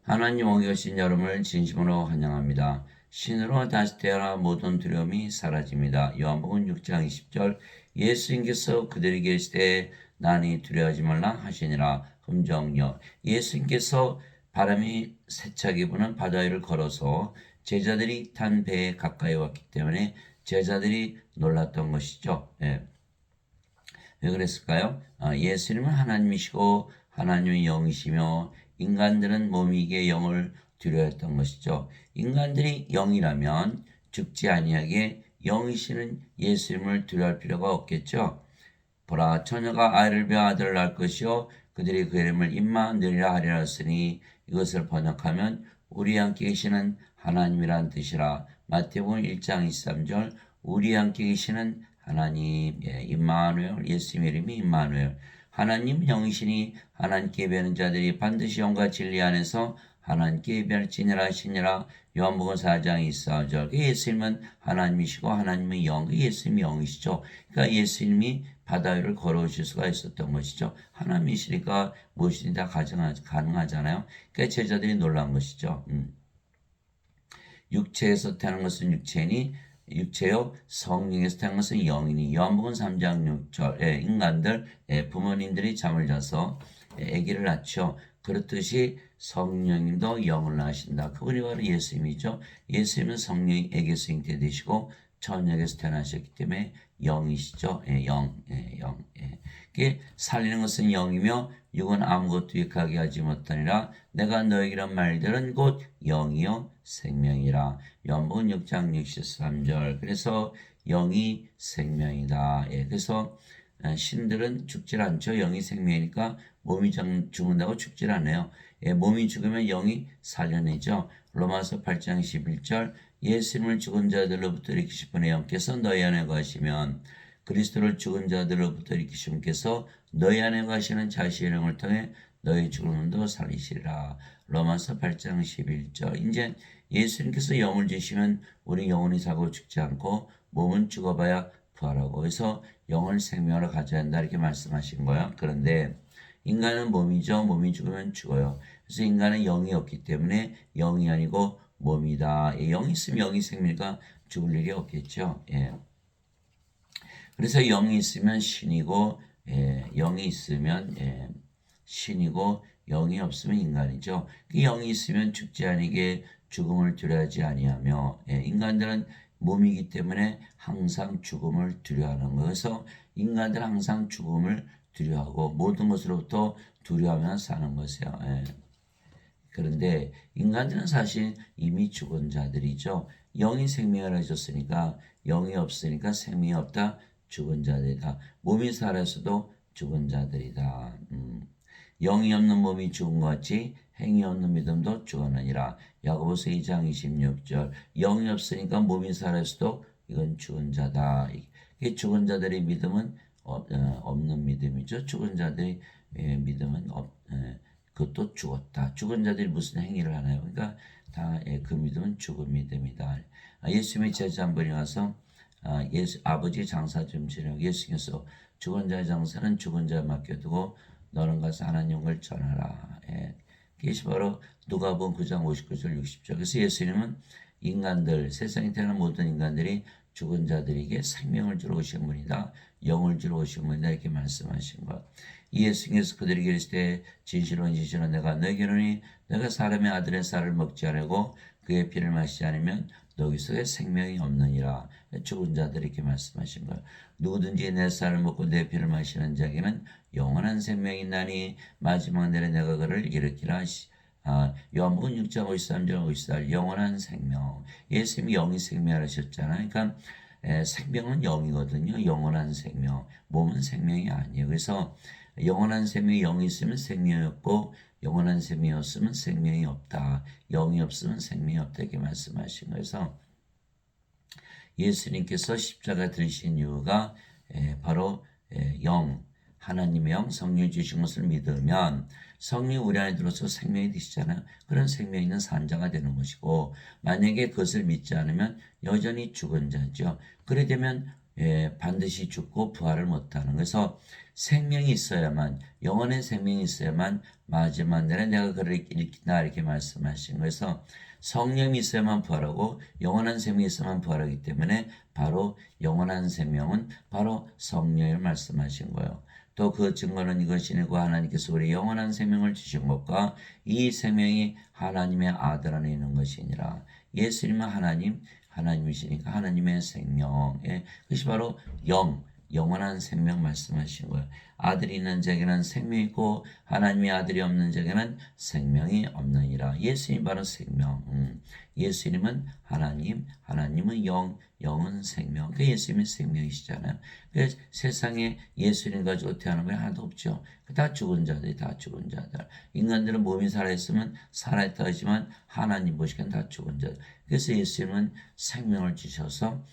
하나님 옹이 오신 여러분을 진심으로 환영합니다. 신으로 다시 태어나 모든 두려움이 사라집니다. 요한복음 6장 20절 예수님께서 그들에게 계시되 나니 두려워하지 말라 하시니라. 금정역 예수님께서 바람이 세차게 부는 바다 위를 걸어서 제자들이 탄 배에 가까이 왔기 때문에 제자들이 놀랐던 것이죠. 예. 왜 그랬을까요? 예수님은 하나님이시고 하나님의 영이시며 인간들은 몸이기에 영을 두려워했던 것이죠. 인간들이 영이라면 죽지 아니하게 영이시는 예수님을 두려워할 필요가 없겠죠. 보라 처녀가 아이를 베어 아들을 낳을 것이요 그들이 그 이름을 임마누엘이라 하리라 했으니 이것을 번역하면 우리 함께 계시는 하나님이란 뜻이라. 마태복음 1장 23절 우리 함께 계시는 하나님, 임마누엘, 예수님 이름이 임마누엘. 하나님 영이시니 하나님께 배는 자들이 반드시 영과 진리 안에서 하나님께 배할지니라 하시니라. 요한복음 4장 24절 예수님은 하나님이시고 하나님은 영, 예수님이 영이시죠. 그러니까 예수님이 바다 위를 걸어오실 수가 있었던 것이죠. 하나님이시니까 무엇이든 다 가능하잖아요. 그러니까 제자들이 놀란 것이죠. 육체에서 태어난 것은 육체니 육체요 성령에서 태어난 것은 영이니. 요한복음 3장 6절 인간들 부모님들이 잠을 자서 아기를 낳죠. 그렇듯이 성령님도 영을 낳으신다. 그분이 바로 예수님이죠. 예수님은 성령이 에게서 잉태되시고 처녀에게서 태어나셨기 때문에 영이시죠. 영. 살리는 것은 영이며 육은 아무것도 유익하게 하지 못하니라. 내가 너에게란 말들은 곧 영이요 생명이라. 요한복음 6장 63절. 그래서 영이 생명이다. 그래서 신들은 죽질 않죠. 영이 생명이니까 몸이 죽는다고 죽질 않아요. 몸이 죽으면 영이 살려내죠. 로마서 8장 11절 예수님을 죽은 자들로부터 일으키신 분의 영께서 너희 안에 거하시면 그리스도를 죽은 자들로부터 일으키신 분께서 너희 안에 거하시는 자신의 영을 통해 너희 죽은 몸도 살리시리라. 로마서 8장 11절. 이제 예수님께서 영을 주시면 우리 영혼이 사고 죽지 않고 몸은 죽어봐야 부활하고 그래서 영을 생명으로 가져야 한다 이렇게 말씀하신 거예요. 그런데 인간은 몸이죠. 몸이 죽으면 죽어요. 그래서 인간은 영이 없기 때문에 영이 아니고 몸이다. 영이 있으면 영이 생명이니까 죽을 일이 없겠죠. 그래서 영이 있으면 신이고 영이 있으면 신이고 영이 없으면 인간이죠. 영이 있으면 죽지 아니게 죽음을 두려워하지 아니하며 인간들은 몸이기 때문에 항상 죽음을 두려워하는 거예요. 그래서 인간들은 항상 죽음을 두려워하고 모든 것으로부터 두려워하며 사는 것이에요. 그런데 인간들은 사실 이미 죽은 자들이죠. 영이 생명을 하셨으니까 영이 없으니까 생명이 없다. 죽은 자들이다. 몸이 살아서도 죽은 자들이다. 영이 없는 몸이 죽은 것 같이 행위 없는 믿음도 죽었느니라. 야고보서 2장 26절 영이 없으니까 몸이 살아서도 이건 죽은 자다. 이 죽은 자들의 믿음은 없는 믿음이죠. 죽은 자들의 믿음은 그것도 죽었다. 죽은 자들이 무슨 행위를 하나요? 그러니까 다 그 믿음은 죽은 믿음이다. 예수님의 제자 한 분이 와서 아버지 장사 좀 지내고 예수님께서 죽은 자의 장사는 죽은 자에 맡겨두고 너는 가서 하나님 영을 전하라. 그것이 바로 누가복음 9장 59절 60절. 그래서 예수님은 인간들 세상에 태어난 모든 인간들이 죽은 자들에게 생명을 주러 오신 분이다. 영을 주러 오신 분이다. 이렇게 말씀하신 것. 예수님께서 그들에게 이르시되 진실로 내가 너에게 이르노니 내가 사람의 아들의 쌀을 먹지 않고 그의 피를 마시지 않으면 너희 속에 생명이 없느니라. 죽은 자들에게 말씀하신 거예요. 누구든지 내 쌀을 먹고 내 피를 마시는 자에게는 영원한 생명이 있나니 마지막 날에 내가 그를 일으키라. 요한복음 6장 53절 54절 영원한 생명. 예수님이 영이 생명하셨잖아요. 그러니까 생명은 영이거든요. 영원한 생명. 몸은 생명이 아니에요. 그래서 영원한 생명이 영이 있으면 생명이 없고 영원한 생명이 없으면 생명이 없다. 영이 없으면 생명이 없다. 이렇게 말씀하신 거에서 예수님께서 십자가 들으신 이유가 바로 영, 하나님의 영, 성령 주신 것을 믿으면 성령 우리 안에 들어서 생명이 되시잖아요. 그런 생명 있는 산자가 되는 것이고 만약에 그것을 믿지 않으면 여전히 죽은 자죠. 그래 되면 반드시 죽고 부활을 못하는. 그래서 생명이 있어야만 영원의 생명이 있어야만 마지막 날에 내가 그를 일으킨다 이렇게 말씀하신 거에서 성령이 있어야만 부활하고 영원한 생명이 있어야만 부활하기 때문에 바로 영원한 생명은 바로 성령을 말씀하신 거예요. 또 그 증거는 이것이니고 하나님께서 우리 영원한 생명을 주신 것과 이 생명이 하나님의 아들 안에 있는 것이니라. 예수님은 하나님이시니까 하나님의 생명, 그것이 바로 영원한 생명 말씀하신 거예요. 아들이 있는 자에게는 생명이 있고 하나님의 아들이 없는 자에게는 생명이 없느니라. 예수님 바로 생명. 예수님은 하나님은 영은 생명. 그 예수님이 생명이시잖아요. 그 세상에 예수님 가지고 태어난 건 하나도 없죠. 다 죽은 자들. 인간들은 몸이 살아있으면 살아있다 하지만 하나님 보시기엔 다 죽은 자들. 그래서 예수님은 생명을 주셔서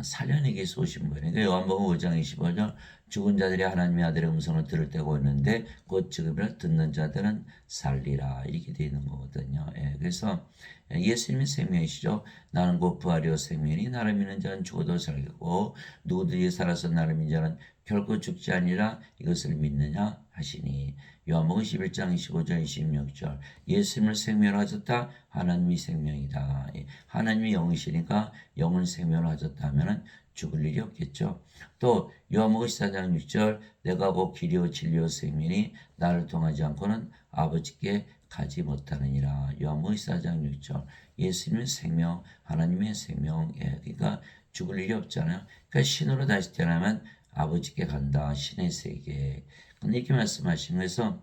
살려내기 위해서 오신 거예요. 그러니까 요한복음 5장 25절 죽은 자들이 하나님의 아들의 음성을 들을 때가 오는데 곧 지금이라 듣는 자들은 살리라 이렇게 되어 있는 거거든요. 그래서 예수님이 생명이시죠. 나는 곧 부활이요 생명이니 나를 믿는 자는 죽어도 살겠고 누구든지 살아서 나를 믿는 자는 결코 죽지 아니라 이것을 믿느냐 하시니 요한복음 11장 25절 26절 예수님을 생명으로 하셨다. 하나님이 생명이다. 하나님이 영이시니까 영을 생명으로 하셨다 하면 죽을 일이 없겠죠. 또 요한복음 14장 6절 내가 곧 길이요 진리요 생명이니 나를 통하지 않고는 아버지께 가지 못하느니라. 요한복음 14장 6절 예수님의 생명 하나님의 생명 그러니까 죽을 일이 없잖아요. 그러니까 신으로 다시 태어나면 아버지께 간다. 신의 세계. 근데 이렇게 말씀하시는 거에서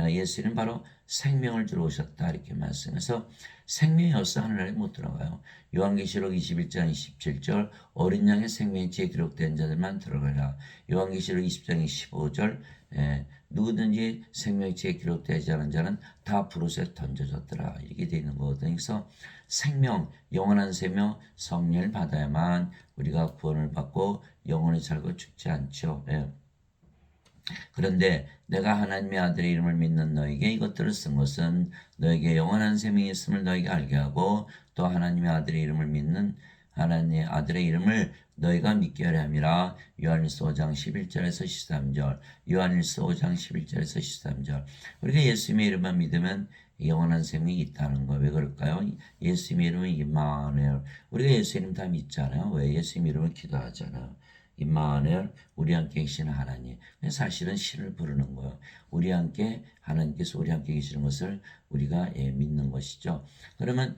예수님 바로 생명을 주러 오셨다 이렇게 말씀해서 생명이 없어 하늘나라에 못 들어가요. 요한계시록 21장 27절 어린 양의 생명지에 기록된 자들만 들어가라. 요한계시록 20장 15절 누구든지 생명지에 기록되지 않은 자는 다 불옷에 던져졌더라 이렇게 되어 있는 거거든요. 그래서 생명, 영원한 생명, 성령을 받아야만 우리가 구원을 받고 영원히 살고 죽지 않죠. 그런데 내가 하나님의 아들의 이름을 믿는 너에게 이것들을 쓴 것은 너에게 영원한 생명이 있음을 너에게 알게 하고 또 하나님의 아들의 이름을 믿는 하나님의 아들의 이름을 너희가 믿게 하려 함이라. 요한일서 5장 11절에서 13절 요한일서 5장 11절에서 13절 우리가 예수님의 이름만 믿으면 영원한 생명이 있다는 거. 왜 그럴까요? 예수님의 이름은 임마누엘. 우리가 예수님 다 믿잖아요. 왜? 예수님 이름을 기도하잖아요. 임마누엘 우리 함께 계시는 하나님. 사실은 신을 부르는 거예요. 우리 함께 하나님께서 우리 함께 계시는 것을 우리가 믿는 것이죠. 그러면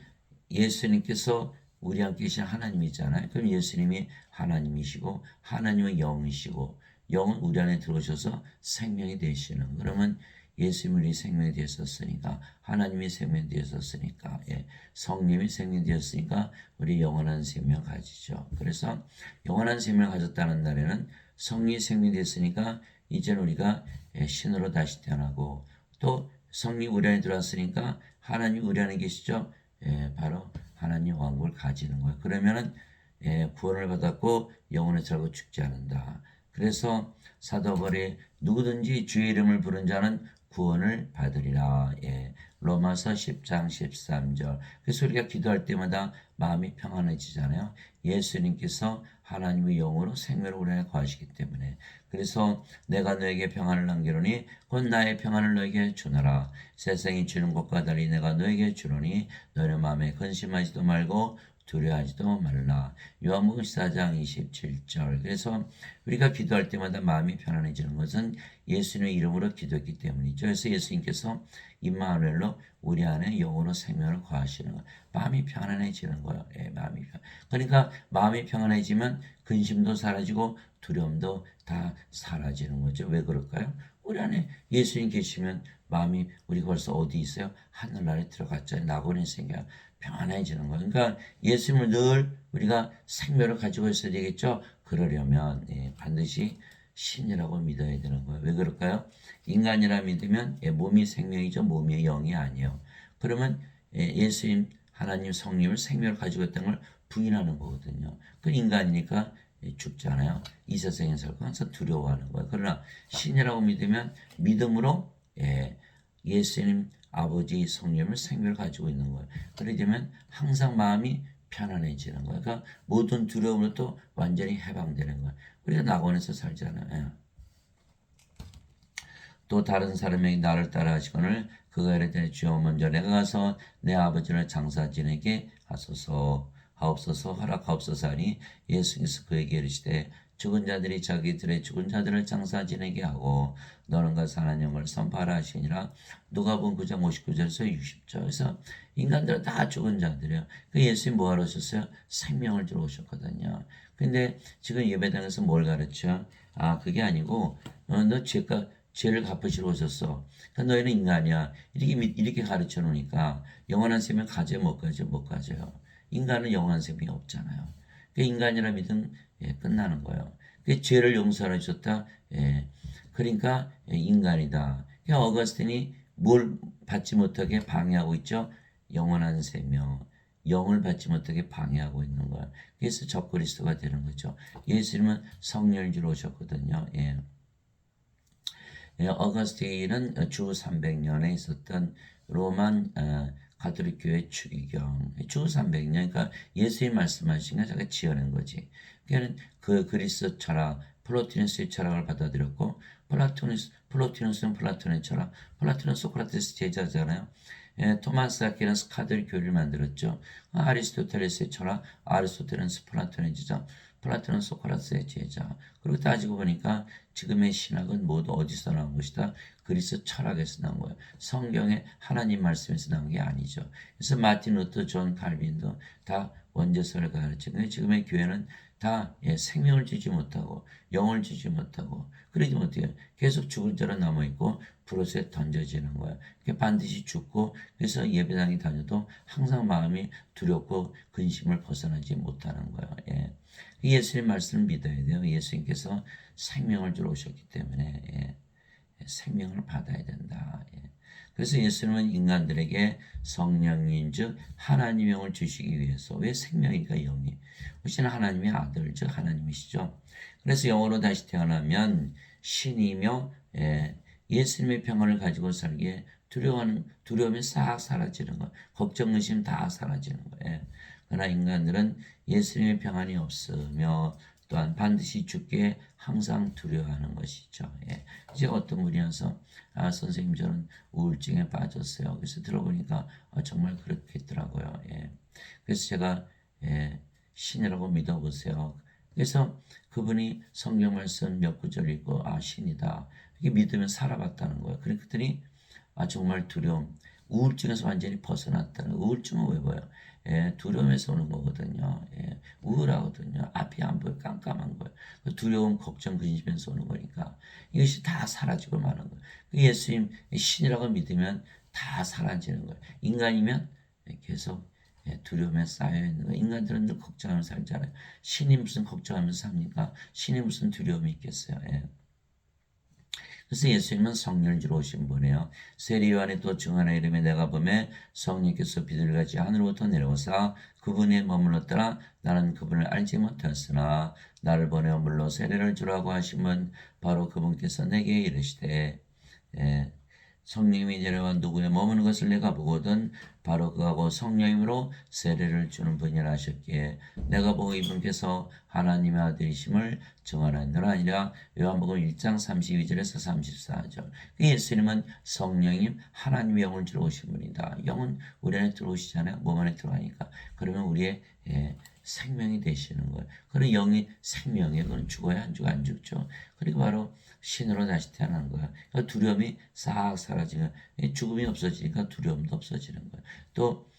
예수님께서 우리 함께 계신 하나님이잖아요. 그럼 예수님이 하나님이시고 하나님은 영이시고 영은 우리 안에 들어오셔서 생명이 되시는. 그러면 예수님이 우리 생명이 되었으니까 하나님이 생명이 되었으니까 성령이 생명이 되었으니까 우리 영원한 생명을 가지죠. 그래서 영원한 생명을 가졌다는 날에는 성령이 생명이 되었으니까 이제는 우리가 신으로 다시 태어나고 또 성령이 우리 안에 들어왔으니까 하나님이 우리 안에 계시죠. 바로 하나님 왕국을 가지는 거예요. 그러면은 구원을 받았고 영원히 살고 죽지 않는다. 그래서 사도 바울이 누구든지 주의 이름을 부른 자는 구원을 받으리라. 로마서 10장 13절. 그래서 우리가 기도할 때마다 마음이 평안해지잖아요. 예수님께서 하나님의 영으로 생명을 우리 안에 거하시기 때문에. 그래서 내가 너에게 평안을 남기노니 곧 나의 평안을 너에게 주노라. 세상이 주는 것과 달리 내가 너에게 주노니 너의 마음에 근심하지도 말고 두려워하지도 말라. 요한복음 14장 27절. 그래서 우리가 기도할 때마다 마음이 편안해지는 것은 예수님의 이름으로 기도했기 때문이죠. 그래서 예수님께서 임마누엘로 우리 안에 영으로 생명을 거하시는 거예요. 마음이 편안해지는 거예요. 마음이 그러니까 마음이 평안해지면 근심도 사라지고 두려움도 다 사라지는 거죠. 왜 그럴까요? 우리 안에 예수님 계시면 마음이 우리가 벌써 어디 있어요? 하늘나라에 들어갔잖아요. 낙원에 생겨 평안해지는 거예요. 그러니까 예수님을 늘 우리가 생명을 가지고 있어야 되겠죠. 그러려면 반드시 신이라고 믿어야 되는 거예요. 왜 그럴까요? 인간이라 믿으면 몸이 생명이죠. 몸이 영이 아니에요. 그러면 예수님 하나님 성령을 생명을 가지고 있다는 걸 부인하는 거거든요. 그 인간이니까 죽잖아요. 이 세상에 살고 항상 두려워하는 거예요. 그러나 신이라고 믿으면 믿음으로 예수님 아버지 성령을 생명을 가지고 있는 거예요. 그러려면 항상 마음이 편안해지는 거예요. 그러니까 모든 두려움으로부터 완전히 해방되는 거예요. 우리가 낙원에서 살잖아요. 또 다른 사람에게 나를 따라 하시거늘 그가 이르되 주여 먼저 내가 가서 내 아버지를 장사 지내게 하옵소서 허락하옵소서 하니 예수께서 그에게 이르시되 죽은 자들이 자기들의 죽은 자들을 장사 지내게 하고 너는 가서 하나님의 영을 선포하라 하시니라. 누가복음 9장 59절에서 60절. 그래서 인간들은 다 죽은 자들이에요. 그 예수님 뭐하러 오셨어요? 생명을 주러 오셨거든요. 근데 지금 예배당에서 뭘 가르쳐? 그게 아니고 너 죄를 갚으시러 오셨어. 그러니까 너희는 인간이야. 이렇게 가르쳐 놓으니까 영원한 생명 가져요, 못 가져요? 못 가져요. 인간은 영원한 생명이 없잖아요. 그 인간이라 믿으면 끝나는 거예요. 그 죄를 용서해 주셨다. 그러니까 인간이다. 그러니까 어거스틴이 뭘 받지 못하게 방해하고 있죠? 영원한 생명. 영을 받지 못하게 방해하고 있는 거예요. 그래서 적그리스도가 되는 거죠. 예수님은 성령을 주러 오셨거든요. 어거스틴은 주 300년에 있었던 로만 가톨릭 교회 추기경 주 300년 그러니까 예수님 말씀하신 거 자기가 지어낸 거지. 그러니까 그 그리스 철학 플로티누스의 철학을 받아들였고 플로티누스는 플라톤의 철학 플라톤은 소크라테스 제자잖아요. 토마스 아퀴나스 카톨릭 교회를 만들었죠. 아리스토텔레스의 철학 아리스토텔레스 플라톤의 제자 플라톤은 소크라테스의 제자. 그리고 따지고 보니까 지금의 신학은 모두 어디서 나온 것이다? 그리스 철학에서 나온 거예요. 성경의 하나님 말씀에서 나온 게 아니죠. 그래서 마틴 루터, 존 칼빈도 다 원죄설을 가르치는데 지금의 교회는 다 생명을 주지 못하고 영을 주지 못하고 그러지 못해요. 계속 죽은 자로 남아있고 불옷에 던져지는 거예요. 반드시 죽고 그래서 예배당에 다녀도 항상 마음이 두렵고 근심을 벗어나지 못하는 거예요. 예수님 말씀을 믿어야 돼요. 예수님께서 생명을 주러 오셨기 때문에 생명을 받아야 된다. 그래서 예수님은 인간들에게 성령인 즉 하나님의 영을 주시기 위해서 왜 생명이니까 영이 오시는 하나님의 아들 즉 하나님이시죠. 그래서 영으로 다시 태어나면 신이며 예수님의 평안을 가지고 살기에 두려움이 싹 사라지는 거 걱정 의심 다 사라지는 거예요. 그러나 인간들은 예수님의 평안이 없으며 또한 반드시 죽게 항상 두려워하는 것이죠. 이제 어떤 분이 와서 선생님 저는 우울증에 빠졌어요. 그래서 들어보니까 정말 그렇겠더라고요. 그래서 제가 신이라고 믿어보세요. 그래서 그분이 성경 말씀 몇 구절 읽고 신이다. 이게 믿으면 살아봤다는 거예요. 그랬더니 정말 두려움, 우울증에서 완전히 벗어났다는 거예요. 우울증은 왜 보여요? 두려움에서 오는 거거든요. 우울하거든요. 앞이 안 보여 깜깜한 거예요. 두려움, 걱정, 근심에서 오는 거니까 이것이 다 사라지고 마는 거예요. 예수님 신이라고 믿으면 다 사라지는 거예요. 인간이면 계속 두려움에 쌓여 있는 거예요. 인간들은 늘 걱정하면서 살잖아요. 신이 무슨 걱정하면서 삽니까? 신이 무슨 두려움이 있겠어요. 그래서 예수님은 성령을 주러 오신 분이에요. 세례 요한이 또 증언하 이름에 내가 보매 성령께서 비둘기같이 하늘로부터 내려오사 그분이 머물렀더라. 나는 그분을 알지 못했으나 나를 보내어 물로 세례를 주라고 하시면 바로 그분께서 내게 이르시되 성령님이 내려와 누구에 머무는 것을 내가 보거든 바로 그하고 성령님으로 세례를 주는 분이라 하셨기에 내가 보고 이분께서 하나님의 아들이심을 증언하노라 아니라 요한복음 1장 32절에서 34절 예수님은 성령님 하나님의 영을 주러 오신 분이다. 영은 우리 안에 들어오시잖아요. 몸 안에 들어가니까 그러면 우리의 생명이 되시는 거예요. 그런 영이 생명이에요. 그건 죽어야 안 죽죠. 그리고 바로 신으로 다시 태어나는 거야. 그러니까 두려움이 싹 사라지고 죽음이 없어지니까 두려움도 없어지는 거야. 또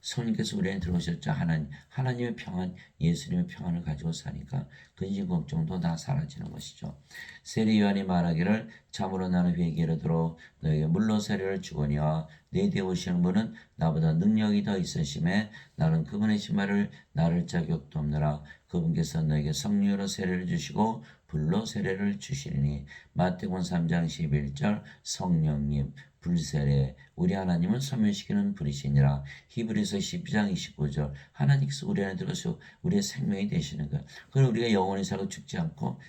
성령께서 우리 안에 들어오셨죠. 하나님의 평안, 예수님의 평안을 가지고 사니까 근심 걱정도 다 사라지는 것이죠. 세례 요한이 말하기를 참으로 나는 회개를 들어 너에게 물로 세례를 주거니와 내 뒤에 오시는 분은 나보다 능력이 더 있으심에 나는 그분의 신발을 나를 자격도 없느라 그분께서 너에게 성령으로 세례를 주시고 불로 세례를 주시리니 마태복음 3장 11절 성령님 불세례 우리 하나님은 소멸시키는 분이시니라. 히브리서 12장 29절 하나님께서 우리 안에 들어서 우리의 생명이 되시는 거예요. 그럼 우리가 영원히 살고 죽지 않고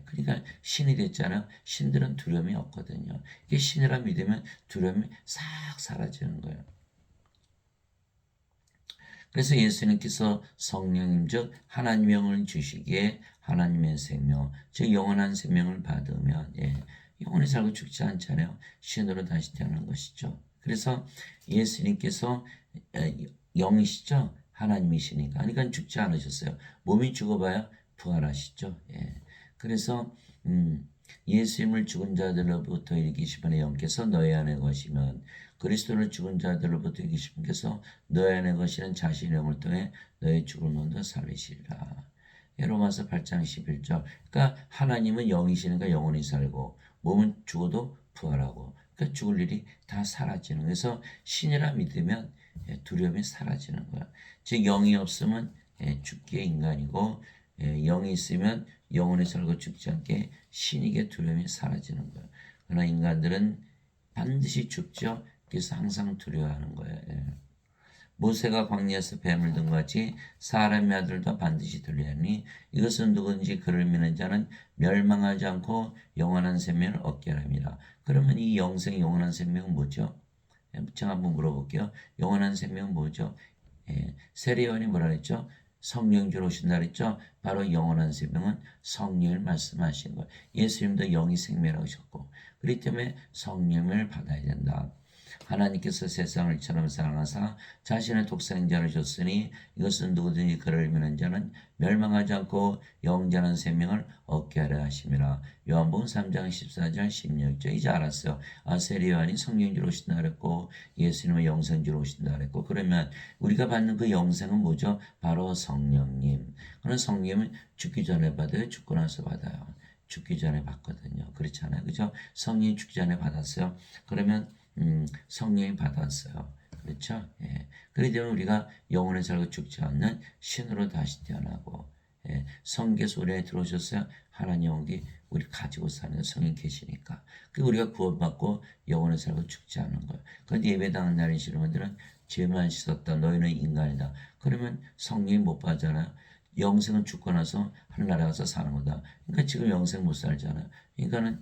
그러니까 신이 됐잖아요. 신들은 두려움이 없거든요. 이게 신이라 믿으면 두려움이 싹 사라지는 거예요. 그래서 예수님께서 성령님 즉 하나님의 영을 주시기에 하나님의 생명 즉 영원한 생명을 받으면 영원히 살고 죽지 않잖아요. 신으로 다시 태어나는 것이죠. 그래서 예수님께서 영이시죠. 하나님이시니까. 그러니까 죽지 않으셨어요. 몸이 죽어봐야 부활하시죠. 예. 그래서 예수님을 죽은 자들로부터 일으키신 분의 영께서 너희 안에 거시면 그리스도를 죽은 자들로부터 일으키신 분께서 너희 안에 거시는 자신의 영을 통해 너희 죽은 몸도 살리시리라. 로마서 8장 11절. 그러니까 하나님은 영이시니까 영원히 살고 몸은 죽어도 부활하고 그러니까 죽을 일이 다 사라지는. 그래서 신이라 믿으면 두려움이 사라지는 거야. 즉 영이 없으면 죽기의 인간이고 영이 있으면 영원히 살고 죽지 않게 신에게 두려움이 사라지는 거예요. 그러나 인간들은 반드시 죽죠. 그래서 항상 두려워하는 거예요. 모세가 광야에서 뱀을 든 것 같이 사람의 아들도 반드시 들려하니 이것은 누구든지 그를 믿는 자는 멸망하지 않고 영원한 생명을 얻게 합니다. 그러면 이 영생 영원한 생명은 뭐죠? 제가 한번 물어볼게요. 영원한 생명은 뭐죠? 세례요한이 뭐라 했죠? 성령 주로 오신다 그랬죠? 바로 영원한 생명은 성령을 말씀하신 거예요. 예수님도 영이 생명이라고 하셨고 그렇기 때문에 성령을 받아야 된다. 하나님께서 세상을 이처럼 사랑하사 자신의 독생자를 줬으니 이것은 누구든지 그를 믿는 자는 멸망하지 않고 영원한 생명을 얻게 하려 하심이라. 요한복음 3장 14절 16절. 이제 알았어요. 세례요한이 성령주로 오신다 그랬고 예수님은 영생주로 오신다 그랬고 그러면 우리가 받는 그 영생은 뭐죠? 바로 성령님. 그런 성령은 죽기 전에 받아요? 죽고 나서 받아요? 죽기 전에 받거든요. 그렇잖아요. 그죠? 성령이 죽기 전에 받았어요. 그러면 성령이 받았어요. 그렇죠? 예. 그렇기 때문에 우리가 영원히 살고 죽지 않는 신으로 다시 태어나고 성계에서 우리 안에 들어오셨어요. 하나님 영이 우리 가지고 사는 성인 계시니까. 그 우리가 구원받고 영원히 살고 죽지 않는 거예요. 그런데 예배당한 날인 시민들은 죄만 씻었다. 너희는 인간이다. 그러면 성령이 못 받잖아요. 영생은 죽고 나서 하늘나라 가서 사는 거다. 그러니까 지금 영생 못 살잖아요. 그러니까는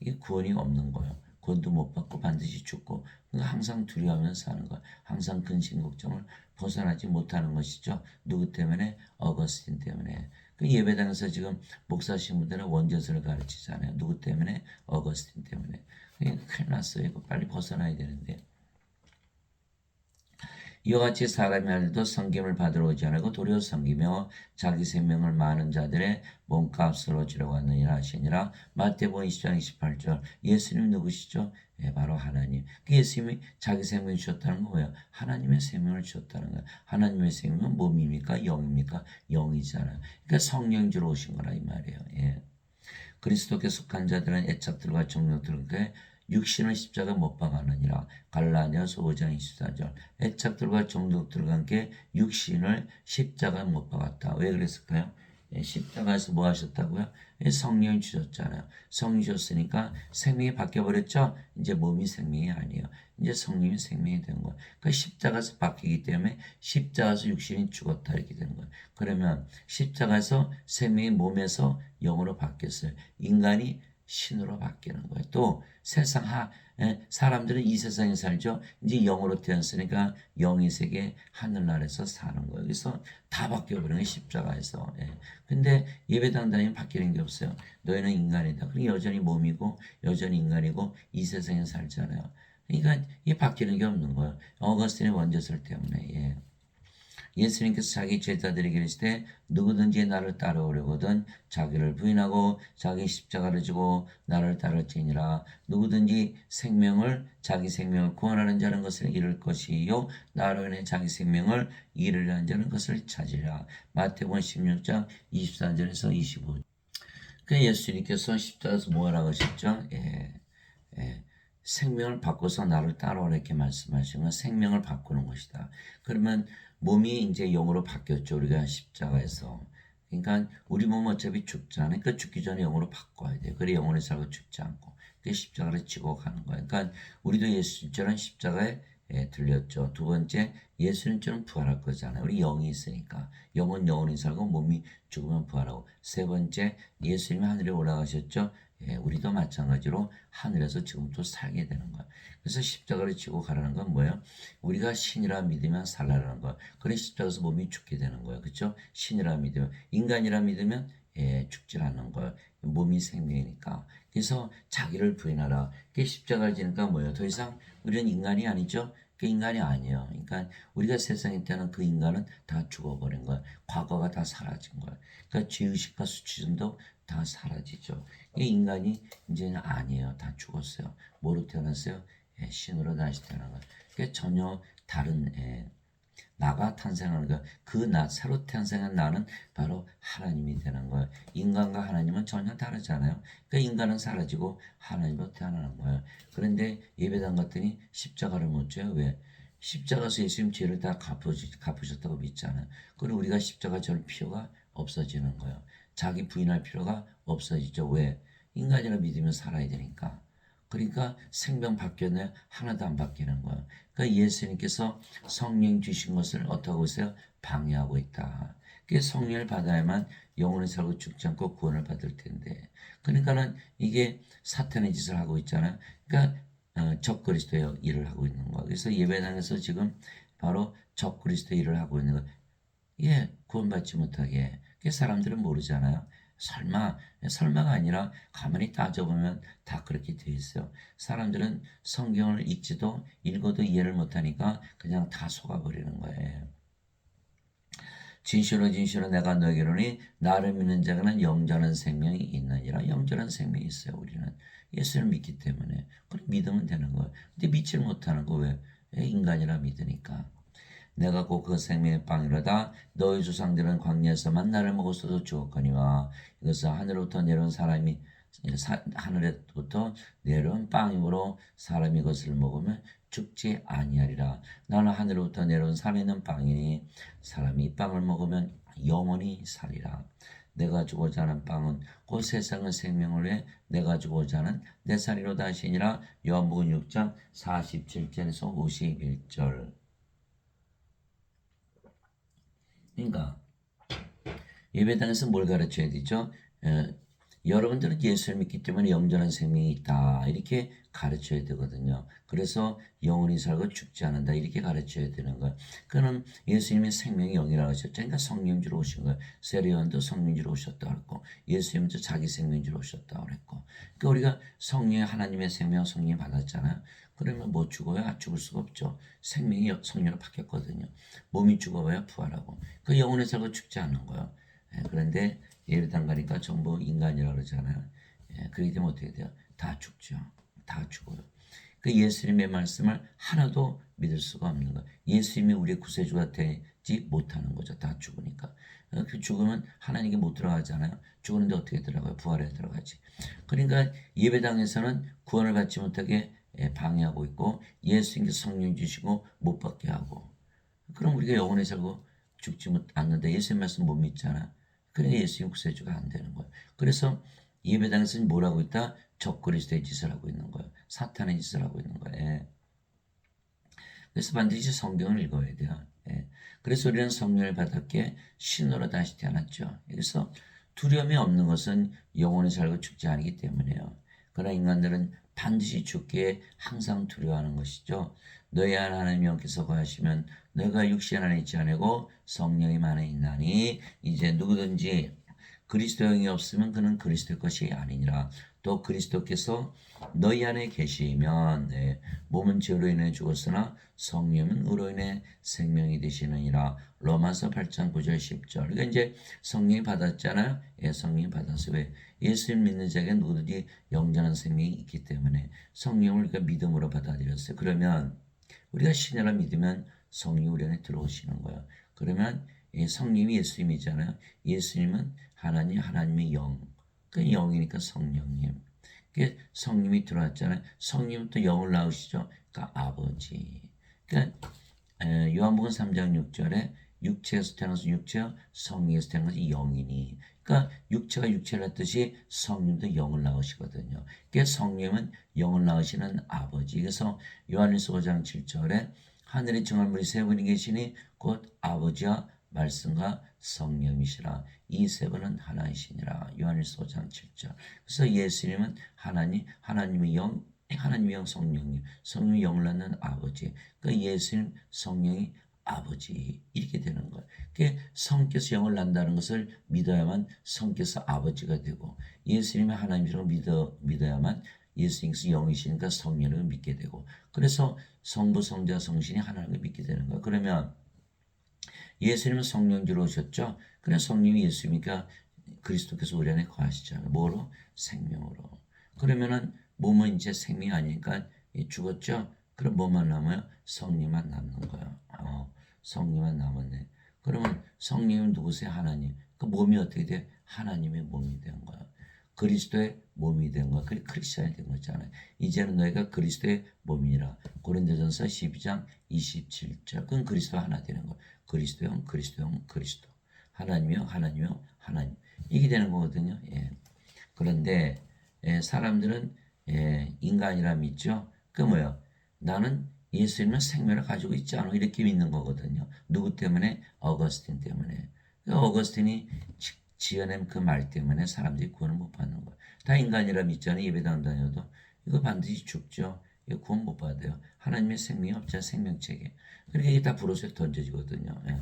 이게 구원이 없는 거예요. 구원도 못 받고 반드시 죽고 항상 두려워하면서 사는 것, 항상 근심 걱정을 벗어나지 못하는 것이죠. 누구 때문에? 어거스틴 때문에. 그 예배당에서 지금 목사 신부들은 원죄설을 가르치잖아요. 누구 때문에? 어거스틴 때문에. 큰일 났어요. 이거 빨리 벗어나야 되는데. 이와 같이 사람의 아들도 섬김을 받으러 오지 않고 도리어 섬기며 자기 생명을 많은 자들의 몸값으로 주려고 하느니라 하시니라. 마태복음 20장 28절. 예수님 누구시죠? 바로 하나님. 그 예수님이 자기 생명을 주셨다는 건 뭐예요? 하나님의 생명을 주셨다는 거예요. 하나님의 생명은 몸입니까? 영입니까? 영이잖아요. 그러니까 성령주로 오신 거라 이 말이에요. 그리스도께 속한 자들은 애착들과 정욕들과 육신을 십자가 못 박았느니라. 갈라디아서 5장 24절. 애착들과 정욕들과 함께 육신을 십자가 못 박았다. 왜 그랬을까요? 십자가에서 뭐 하셨다고요? 성령을 주셨잖아요. 성령 주셨으니까 생명이 바뀌어버렸죠? 이제 몸이 생명이 아니에요. 이제 성령이 생명이 된 거예요. 그러니까 십자가에서 바뀌기 때문에 십자가에서 육신이 죽었다 이렇게 되는 거예요. 그러면 십자가에서 생명이 몸에서 영으로 바뀌었어요. 인간이 신으로 바뀌는 거예요. 또 세상 사람들은 이 세상에 살죠. 이제 영으로 태어났으니까 영의 세계 하늘나라에서 사는 거예요. 그래서 다 바뀌어버리는 거예요. 십자가에서. 근데 예배당 다니면 바뀌는 게 없어요. 너희는 인간이다. 그럼 여전히 몸이고 여전히 인간이고 이 세상에 살잖아요. 그러니까 이게 바뀌는 게 없는 거예요. 어거스틴의 원죄설 때문에. 예수님께서 자기 제자들에게 이르시되 누구든지 나를 따라오려거든 자기를 부인하고 자기 십자가를 지고 나를 따를지니라. 누구든지 자기 생명을 구원하는 자는 것을 잃을 것이요 나로 인해 자기 생명을 잃으려는 자는 것을 찾으리라. 마태복음 16장 24절에서 25절. 그 예수님께서 십자가에서 뭐라고 하셨죠? 생명을 바꿔서 나를 따라오라 이렇게 말씀하신 건 생명을 바꾸는 것이다. 그러면 몸이 이제 영으로 바뀌었죠. 우리가 십자가에서. 그러니까 우리 몸은 어차피 죽잖아요. 그러니까 죽기 전에 영으로 바꿔야 돼요. 그래 영원히 살고 죽지 않고. 그 십자가를 지고 가는 거예요. 그러니까 우리도 예수님처럼 십자가에 들렸죠. 두 번째, 예수님처럼 부활할 거잖아요. 우리 영이 있으니까. 영은 영원히 살고 몸이 죽으면 부활하고. 세 번째, 예수님이 하늘에 올라가셨죠. 우리도 마찬가지로 하늘에서 지금부터 살게 되는 거예요. 그래서 십자가를 지고 가라는 건 뭐예요? 우리가 신이라 믿으면 살라는 거예요. 그래 십자가에서 몸이 죽게 되는 거예요. 그렇죠? 신이라 믿으면. 인간이라 믿으면 죽질 않는 거예요. 몸이 생명이니까. 그래서 자기를 부인하라. 그게 십자가를 지니까 뭐예요? 더 이상 우리는 인간이 아니죠. 그 인간이 아니에요. 그러니까 우리가 세상에 있다는 그 인간은 다 죽어버린 거예요. 과거가 다 사라진 거예요. 그러니까 죄의식과 수치심도 다 사라지죠. 이 인간이 이제는 아니에요. 다 죽었어요. 뭐로 태어났어요? 신으로 다시 태어난 거예요. 그러니까 전혀 다른 나가 탄생하는 거야. 그 나, 새로 탄생한 나는 바로 하나님이 되는 거예요. 인간과 하나님은 전혀 다르잖아요. 그러니까 인간은 사라지고 하나님으로 태어나는 거예요. 그런데 예배당 갔더니 십자가를 못 져요. 왜? 십자가에서 예수님 죄를 다 갚으셨다고 믿잖아요. 그리고 우리가 십자가 절 필요가 없어지는 거예요. 자기 부인할 필요가 없어지죠. 왜? 인간이라 믿으면 살아야 되니까. 그러니까 생명 바뀌었나요? 하나도 안 바뀌는 거예요. 그러니까 예수님께서 성령 주신 것을 어떻게 하고 있어요? 방해하고 있다. 그 성령을 받아야만 영혼이 살고 죽지 않고 구원을 받을 텐데. 그러니까는 이게 사탄의 짓을 하고 있잖아요. 그러니까 적그리스도의 일을 하고 있는 거예요. 그래서 예배당에서 지금 바로 적그리스도의 일을 하고 있는 거예요. 구원받지 못하게. 그 사람들은 모르잖아요. 설마가 아니라 가만히 따져보면 다 그렇게 되어 있어요. 사람들은 성경을 읽어도 이해를 못하니까 그냥 다 속아버리는 거예요. 진실로 진실로 내가 너에게 이르노니 나를 믿는 자는 영전한 생명이 있느니라. 영전한 생명이 있어요. 우리는 예수를 믿기 때문에. 그럼 믿으면 되는 거예요. 근데 믿지를 못하는 거 왜? 인간이라 믿으니까. 내가 곧 그 생명의 빵이로다. 너희 조상들은 광야에서만 나를 먹었어도 죽었거니와 이것은 하늘로부터 내려온 사람이 하늘에부터 내려온 빵이므로 사람이 이것을 먹으면 죽지 아니하리라. 나는 하늘로부터 내려온 살아있는 빵이니 사람이 이 빵을 먹으면 영원히 살리라. 내가 주고자 하는 빵은 곧 세상의 생명을 위해 내가 주고자 하는 내 살이로다 하시니라. 요한복음 6장 47절에서 51절. 그러니까 예배당에서 뭘 가르쳐야 되죠? 여러분들은 예수를 믿기 때문에 영전한 생명이 있다 이렇게 가르쳐야 되거든요. 그래서 영원히 살고 죽지 않는다 이렇게 가르쳐야 되는 거예요. 그는 예수님이 생명의 영이라고 하셨죠. 그러니까 성령주로 오신 거예요. 세례요한도 성령주로 오셨다고 했고 예수님도 자기 생명주로 오셨다고 그랬고 그러니까 우리가 성령의 하나님의 생명 성령 받았잖아요. 그러면 뭐 죽어요? 죽을 수가 없죠. 생명이 성령으로 바뀌었거든요. 몸이 죽어봐야 부활하고 그 영혼에 살고 죽지 않는 거예요. 그런데 예배당 가니까 전부 인간이라고 그러잖아요. 그렇게 되면 어떻게 돼요? 다 죽죠. 다 죽어요. 그 예수님의 말씀을 하나도 믿을 수가 없는 거예요. 예수님이 우리의 구세주가 되지 못하는 거죠. 다 죽으니까. 그 죽으면 하나님께 못 들어가잖아요. 죽었는데 어떻게 들어가요? 부활에 들어가지. 그러니까 예배당에서는 구원을 받지 못하게 방해하고 있고 예수님께서 성령 주시고 못 받게 하고 그럼 우리가 영원히 살고 죽지 않는데 예수님 말씀 못 믿잖아. 그러니까 예수님 구세주가 안 되는 거예요. 그래서 예배당에서는 뭘 하고 있다? 적그리스도의 짓을 하고 있는 거예요. 사탄의 짓을 하고 있는 거예요. 그래서 반드시 성경을 읽어야 돼요. 그래서 우리는 성령을 받았기에 신으로 다시 태어났죠. 그래서 두려움이 없는 것은 영원히 살고 죽지 않기 때문에요. 그러나 인간들은 반드시 죽기에 항상 두려워하는 것이죠. 너희 안 하나님 영께서 거하시면 너가 육신 안에 있지 아니고 성령이 안에 있나니 이제 누구든지 그리스도 영이 없으면 그는 그리스도의 것이 아니니라. 또 그리스도께서 너희 안에 계시면 몸은 죄로 인해 죽었으나 성령은 의로 인해 생명이 되시느니라. 로마서 8장 9절 10절. 그러니까 이제 성령이 받았잖아요. 성령이 받아서 왜 예수를 믿는 자에게 누구든지 영전한 생명이 있기 때문에 성령을 우리가 믿음으로 받아들였어요. 그러면 우리가 신이라 믿으면 성령이 우리 안에 들어오시는 거예요. 그러면 성령이 예수님이잖아요. 예수님은 하나님의 영. 그 영이니까 성령님. 성님이 들어왔잖아요. 성님은 또 영을 낳으시죠. 그러니까 아버지. 그러니까 요한복음 3장 6절에 육체에서 태어나서 육체와 성령에서 태어나서 영이니. 그러니까 육체가 육체를 낳듯이 성님도 영을 낳으시거든요. 그러니까 성령은 영을 낳으시는 아버지. 그래서 요한일서 5장 7절에 하늘에 정할물이 세 분이 계시니 곧 아버지와 말씀과 성령이시라. 이 세 분은 하나이시니라. 요한일서 5장 7절. 그래서 예수님은 하나님의 영, 성령님, 성령이 영을 낳는 아버지. 그러니까 예수님, 성령이 아버지 이렇게 되는 거예요. 그게 성께서 영을 낳는다는 것을 믿어야만 성께서 아버지가 되고 예수님이 하나님이라고 믿어야만 예수님께서 영이시니까 성령을 믿게 되고 그래서 성부 성자 성신이 하나님을 믿게 되는 거예요. 그러면 예수님은 성령주로 오셨죠. 그래서 성령이 예수님이니까 그리스도께서 우리 안에 거하시잖아요. 뭐로? 생명으로. 그러면은 몸은 이제 생명이 아니니까 죽었죠. 그럼 뭐만 남아요? 성령만 남는 거예요. 성령만 남았네. 그러면 성령은 누구세요? 하나님. 그 몸이 어떻게 돼? 하나님의 몸이 된 거예요. 그리스도의 몸이 된 거야. 그게 크리스천이 된 거잖아요. 이제는 너희가 그리스도의 몸이라. 고린도전서 12장 27절. 그건 그리스도 하나 되는 거예요. 그리스도형, 그리스도형, 그리스도. 하나님이요, 하나님이요, 하나님. 이게 되는 거거든요. 예. 그런데 사람들은 인간이라 믿죠. 그 뭐야? 나는 예수님은 생명을 가지고 있지 않아 이렇게 믿는 거거든요. 누구 때문에? 어거스틴 때문에. 어거스틴이 지어낸 그 말 때문에 사람들이 구원을 못 받는 거예요. 다 인간이라 믿잖아요. 예배당 다녀도 이거 반드시 죽죠. 이거 구원 못 받아요. 하나님의 생명이 없자 생명체계. 그러니까 이게 다 불옷에 던져지거든요. 예.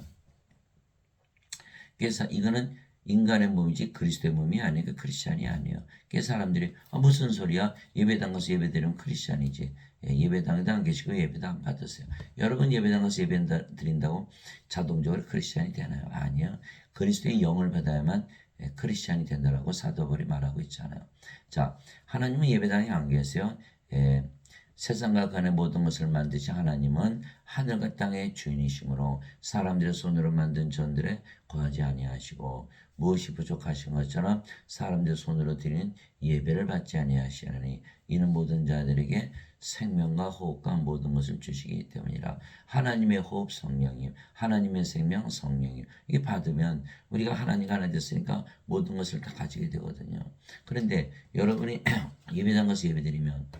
그래서 이거는 인간의 몸이지 그리스도의 몸이 아니니까 크리스찬이 아니에요. 그래서 사람들이 무슨 소리야? 예배당 가서 예배드리면 크리스찬이지. 예배당에도 안 계시고 예배도 안 받으세요. 여러분 예배당 가서 예배 드린다고 자동적으로 크리스찬이 되나요? 아니요. 그리스도의 영을 받아야만 크리스찬이 된다라고 사도 바울이 말하고 있잖아요. 자, 하나님은 예배당에 안 계세요. 세상과 그 안의 모든 것을 만드신 하나님은 하늘과 땅의 주인이시므로 사람들의 손으로 만든 전들에 거하지 아니하시고 무엇이 부족하신 것처럼 사람들의 손으로 드리는 예배를 받지 아니하시나니 이는 모든 자들에게 생명과 호흡과 모든 것을 주시기 때문이라. 하나님의 호흡 성령님, 하나님의 생명 성령님. 이게 받으면 우리가 하나님과 하나 됐으니까 모든 것을 다 가지게 되거든요. 그런데 여러분이 예배당 가서 예배드리면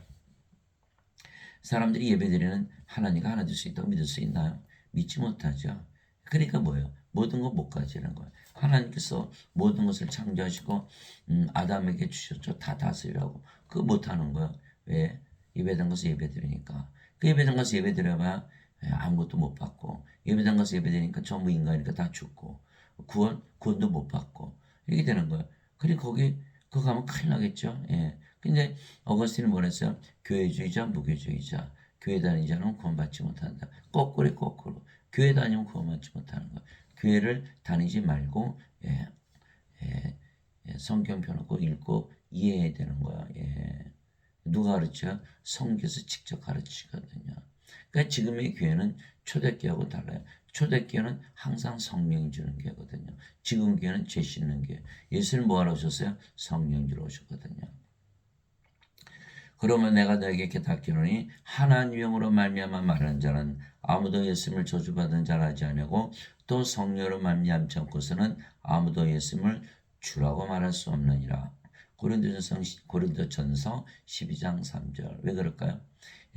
사람들이 예배드리는 하나님과 하나 될 수 있다고 믿을 수 있나요? 믿지 못하죠. 그러니까 뭐예요? 모든 거 못 가지는 거예요. 하나님께서 모든 것을 창조하시고 아담에게 주셨죠. 다 다스리라고. 그거 못하는 거예요. 왜? 예배당 가서 예배드리니까. 그 예배당 가서 예배드려봐야 아무것도 못 받고 예배당 가서 예배드리니까 전부 인간이니까 다 죽고 구원도 못 받고 이렇게 되는 거예요. 그리고 거기 그거 가면 큰일 나겠죠. 예. 근데 어거스틴은 뭐랬어요? 교회주의자, 무교주의자. 교회 다니는 자는 구원받지 못한다. 거꾸로. 교회 다니면 구원받지 못하는 거야. 교회를 다니지 말고 성경 펴놓고 읽고 이해해야 되는 거야. 누가 가르쳐요? 성경에서 직접 가르치거든요. 그러니까 지금의 교회는 초대교회하고 달라요. 초대교회는 항상 성령이 주는 교회거든요. 지금 교회는 죄 씻는 교회. 예수는 뭐하러 오셨어요? 성령 주러 오셨거든요. 그러면 내가 너에게 깨닫기로니 하나님 영으로 말미암아 말하는 자는 아무도 예수님을 저주받은 자라지 아니하고 또 성령으로 말미암지 않고서는 아무도 예수님을 주라고 말할 수 없느니라. 고린도전서 12장 3절. 왜 그럴까요?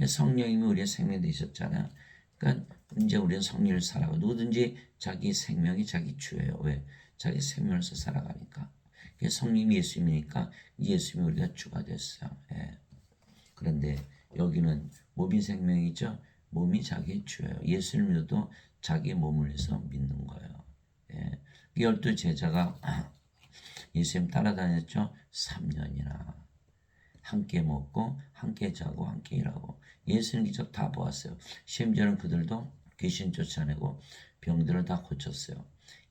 성령님이 우리의 생명이 되셨잖아요. 그러니까 이제 우리는 성령을 살아가고 누구든지 자기 생명이 자기 주예요. 왜? 자기 생명에서 살아가니까. 성령이 예수님이니까 예수님이 우리가 주가 됐어요. 그런데 여기는 몸이 생명이죠. 몸이 자기 주예요. 예수를 믿어도 자기 몸을 위해서 믿는 거예요. 12 제자가 예수님 따라다녔죠. 3년이나 함께 먹고 함께 자고 함께 일하고 예수님 기적 다 보았어요. 심지어는 그들도 귀신 쫓아내고 병들을 다 고쳤어요.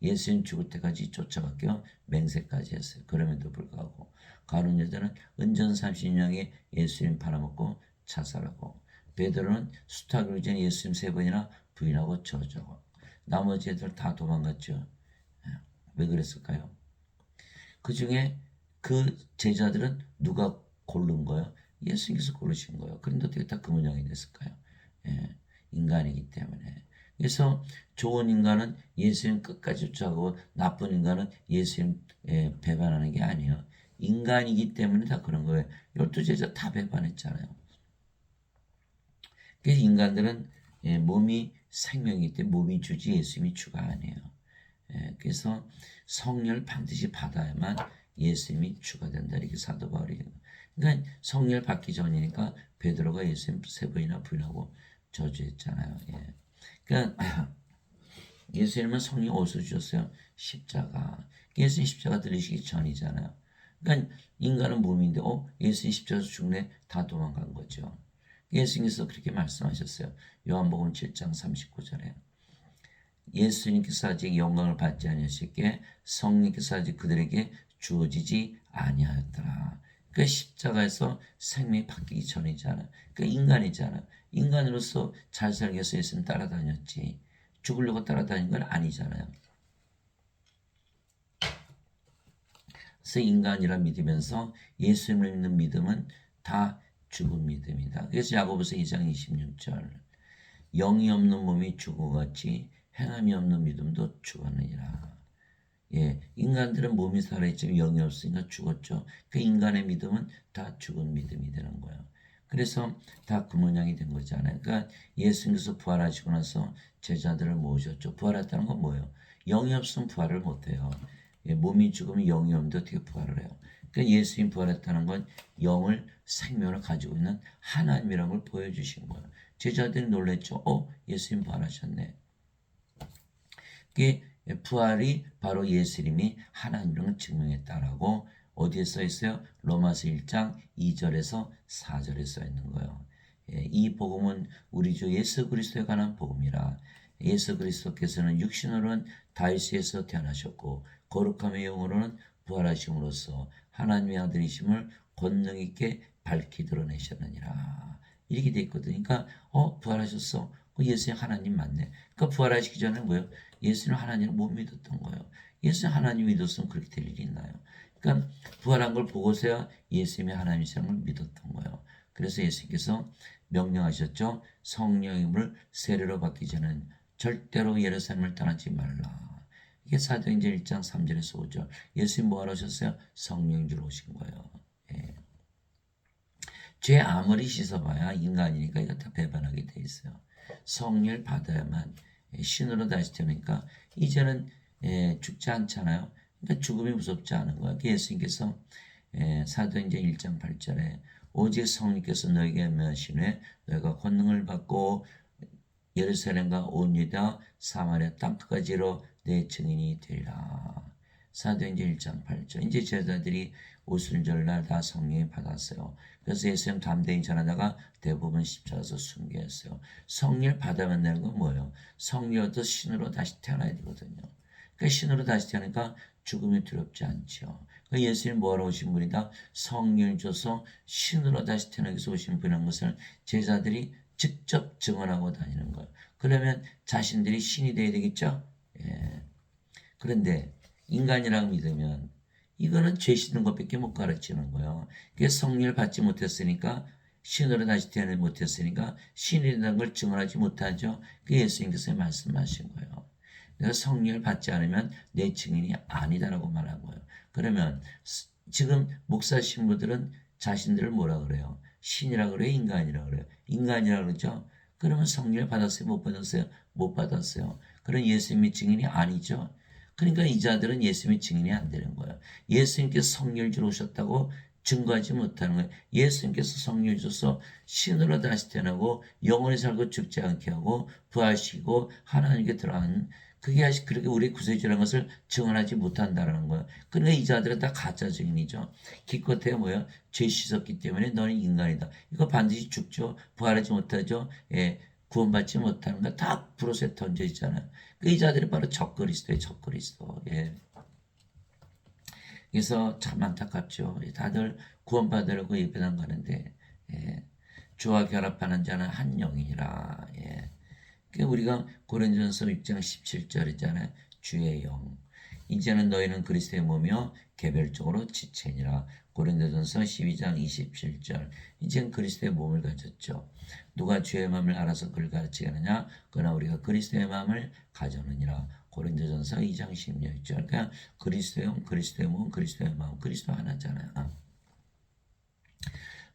예수님 죽을 때까지 쫓아갔고요. 맹세까지 했어요. 그럼에도 불구하고 가룟 여자는 은전 30년에 예수님 팔아먹고 자살하고 베드로는 수탁을 전에 예수님 3번이나 부인하고 저주하고 나머지 애들 다 도망갔죠. 왜 그랬을까요? 그 중에 그 제자들은 누가 고른 거예요? 예수님께서 고르신 거예요. 그런데 어떻게 다 그 모양이 됐을까요? 인간이기 때문에. 그래서 좋은 인간은 예수님 끝까지 쫓아가고 나쁜 인간은 예수님 배반하는 게 아니에요. 인간이기 때문에 다 그런 거예요. 12제자 다 배반했잖아요. 그래서 인간들은 몸이 생명이기 때문에 몸이 주지 예수님이 주가 아니에요. 그래서 성령을 반드시 받아야만 예수님이 주가 된다. 이렇게 사도 바울이. 그러니까 성령을 받기 전이니까 베드로가 예수님 3번이나 부인하고 저주했잖아요. 그러니까 예수님은 성령 어디서 주셨어요? 십자가. 예수님 십자가 들으시기 전이잖아요. 그러니까 인간은 몸인데 예수님 십자가에서 죽네, 다 도망간 거죠. 예수님께서 그렇게 말씀하셨어요. 요한복음 7장 39절에 예수님께서 아직 영광을 받지 아니하셨기에 성령께서 아직 그들에게 주어지지 아니하였더라. 그 십자가에서 생명이 바뀌기 전이잖아. 그 인간이잖아. 인간으로서 잘 살기 위해서 예수님 따라다녔지. 죽으려고 따라다닌 건 아니잖아요. 그래서 인간이라 믿으면서 예수님을 믿는 믿음은 다 죽은 믿음이다. 그래서 야고보서 2장 26절 영이 없는 몸이 죽어같이 행함이 없는 믿음도 죽었느니라. 예, 인간들은 몸이 살아있지만 영이 없으니까 죽었죠. 그 인간의 믿음은 다 죽은 믿음이 되는 거예요. 그래서 다 그 모양이 된 거잖아요. 그러니까 예수님께서 부활하시고 나서 제자들을 모으셨죠. 부활했다는 건 뭐예요? 영이 없으면 부활을 못해요. 예, 몸이 죽으면 영이 없는데 어떻게 부활을 해요? 그러니까 예수님 부활했다는 건 영을 생명을 가지고 있는 하나님이라는 걸 보여주신 거예요. 제자들이 놀랬죠. 예수님 부활하셨네. 그게 부활이 바로 예수님이 하나님을 증명했다라고 어디에 써 있어요? 로마서 1장 2절에서 4절에 써 있는 거예요. 이 복음은 우리 주 예수 그리스도에 관한 복음이라. 예수 그리스도께서는 육신으로는 다윗에서 태어나셨고 거룩함의 영으로는 부활하심으로써 하나님의 아들이심을 권능 있게 밝히 드러내셨느니라. 이렇게 돼 있거든요. 그러니까 부활하셨어. 예수님 하나님 맞네. 그러니까 부활하시기 전에 뭐예요? 예수는 하나님을 못 믿었던 거예요. 예수는 하나님 믿었으면 그렇게 될 일이 있나요? 그러니까 부활한 걸 보고서야 예수님이 하나님이심을 믿었던 거예요. 그래서 예수님께서 명령하셨죠. 성령임을 세례로 받기 전에는 절대로 예루살렘을 떠나지 말라. 이게 사도행전 1장 3절에서 5절. 예수님 뭐하러 오셨어요? 성령 주러 오신 거예요. 예. 죄 아무리 씻어봐야 인간이니까 이거 다 배반하게 돼 있어요. 성령을 받아야만 신으로 다시 태어나니까 이제는 죽지 않잖아요. 그러니까 죽음이 무섭지 않은 거야. 예수님께서 사도행전 1장 8절에 오직 성령께서 너에게 임하신 후에 너희가 권능을 받고 예루살렘과 온 유다 사마리아 땅 끝까지로 내 증인이 되리라. 사도행전 1장 8절. 이제 제자들이 오순절날 다 성령을 받았어요. 그래서 예수님 담대히 전하다가 대부분 십자가에서 순교했어요. 성령을 받아야 되는 건 뭐예요? 성령도 신으로 다시 태어나야 되거든요. 그러니까 신으로 다시 태어나니까 죽음이 두렵지 않죠. 그러니까 예수님 뭐하러 오신 분이다? 성령을 줘서 신으로 다시 태어나기 위해서 오신 분이라는 것을 제자들이 직접 증언하고 다니는 거예요. 그러면 자신들이 신이 되어야 되겠죠? 예. 그런데 인간이라고 믿으면 이거는 죄 씻는 것밖에 못 가르치는 거예요. 그게 성령을 받지 못했으니까 신으로 다시 태어나지 못했으니까 신이라는 걸 증언하지 못하죠. 그게 예수님께서 말씀하신 거예요. 내가 성령을 받지 않으면 내 증인이 아니다라고 말한 거예요. 그러면 지금 목사 신부들은 자신들을 뭐라 그래요? 신이라 그래요? 인간이라 그래요? 인간이라 그러죠? 그러면 성령을 받았어요? 못 받았어요? 못 받았어요. 그런 예수님의 증인이 아니죠. 그러니까 이 자들은 예수님의 증인이 안 되는 거예요. 예수님께서 성령을 주러 오셨다고 증거하지 못하는 거예요. 예수님께서 성령을 줘서 신으로 다시 태어나고 영원히 살고 죽지 않게 하고 부활시키고 하나님께 들어가는 그게 아직 그렇게 우리의 구세주라는 것을 증언하지 못한다는 거예요. 그러니까 이 자들은 다 가짜 증인이죠. 기껏해야 뭐야? 죄 씻었기 때문에 너는 인간이다. 이거 반드시 죽죠. 부활하지 못하죠. 예, 구원받지 못하는 거 다 브로세 던져 있잖아요. 이 자들이 바로 적그리스도예요. 적그리스도. 예. 그래서 참 안타깝죠. 다들 구원받으려고 예배당 가는데 예. 주와 결합하는 자는 한 영이라. 예. 우리가 고린도전서 6장 17절이잖아요. 주의 영. 이제는 너희는 그리스도의 몸이요 개별적으로 지체니라. 고린도전서 12장 27절. 이제는 그리스도의 몸을 가졌죠. 누가 주의 마음을 알아서 그를 가르치겠느냐? 그러나 우리가 그리스도의 마음을 가졌느니라. 고린도전서 2장 16절. 그러니까 그리스도의 영, 그리스도의 몸, 그리스도의 마음, 그리스도 하나잖아요.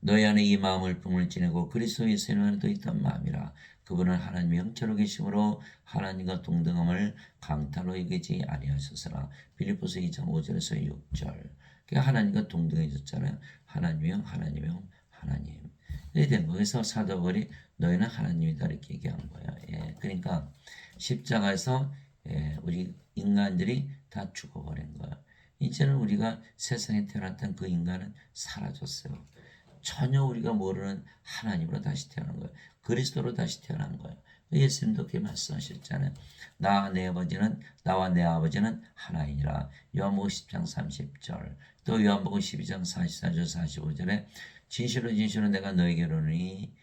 너희 안에 이 마음을 품을 지내고 그리스도 예수님 안에도 있던 마음이라. 그분은 하나님의 형체로 계심으로 하나님과 동등함을 강탈로 여기지 아니하셨으나. 빌립보서 2장 5절에서 6절. 그러니까 하나님과 동등해졌잖아요. 하나님의 형, 하나님의 형, 하나님. 이렇게 된 거에서 사도 바울이 너희는 하나님이다 이렇게 얘기한 거예요. 예, 그러니까 십자가에서 우리 인간들이 다 죽어버린 거야. 이제는 우리가 세상에 태어났던 그 인간은 사라졌어요. 전혀 우리가 모르는 하나님으로 다시 태어난 거예요. 그리스도로 다시 태어난 거예요. 예수님도 그렇게 말씀하셨잖아요. 나와 내 아버지는 하나이니라. 요한복음 10장 30절, 또 요한복음 12장 44절 45절에 진실로 진실로 내가 너에게 이르노니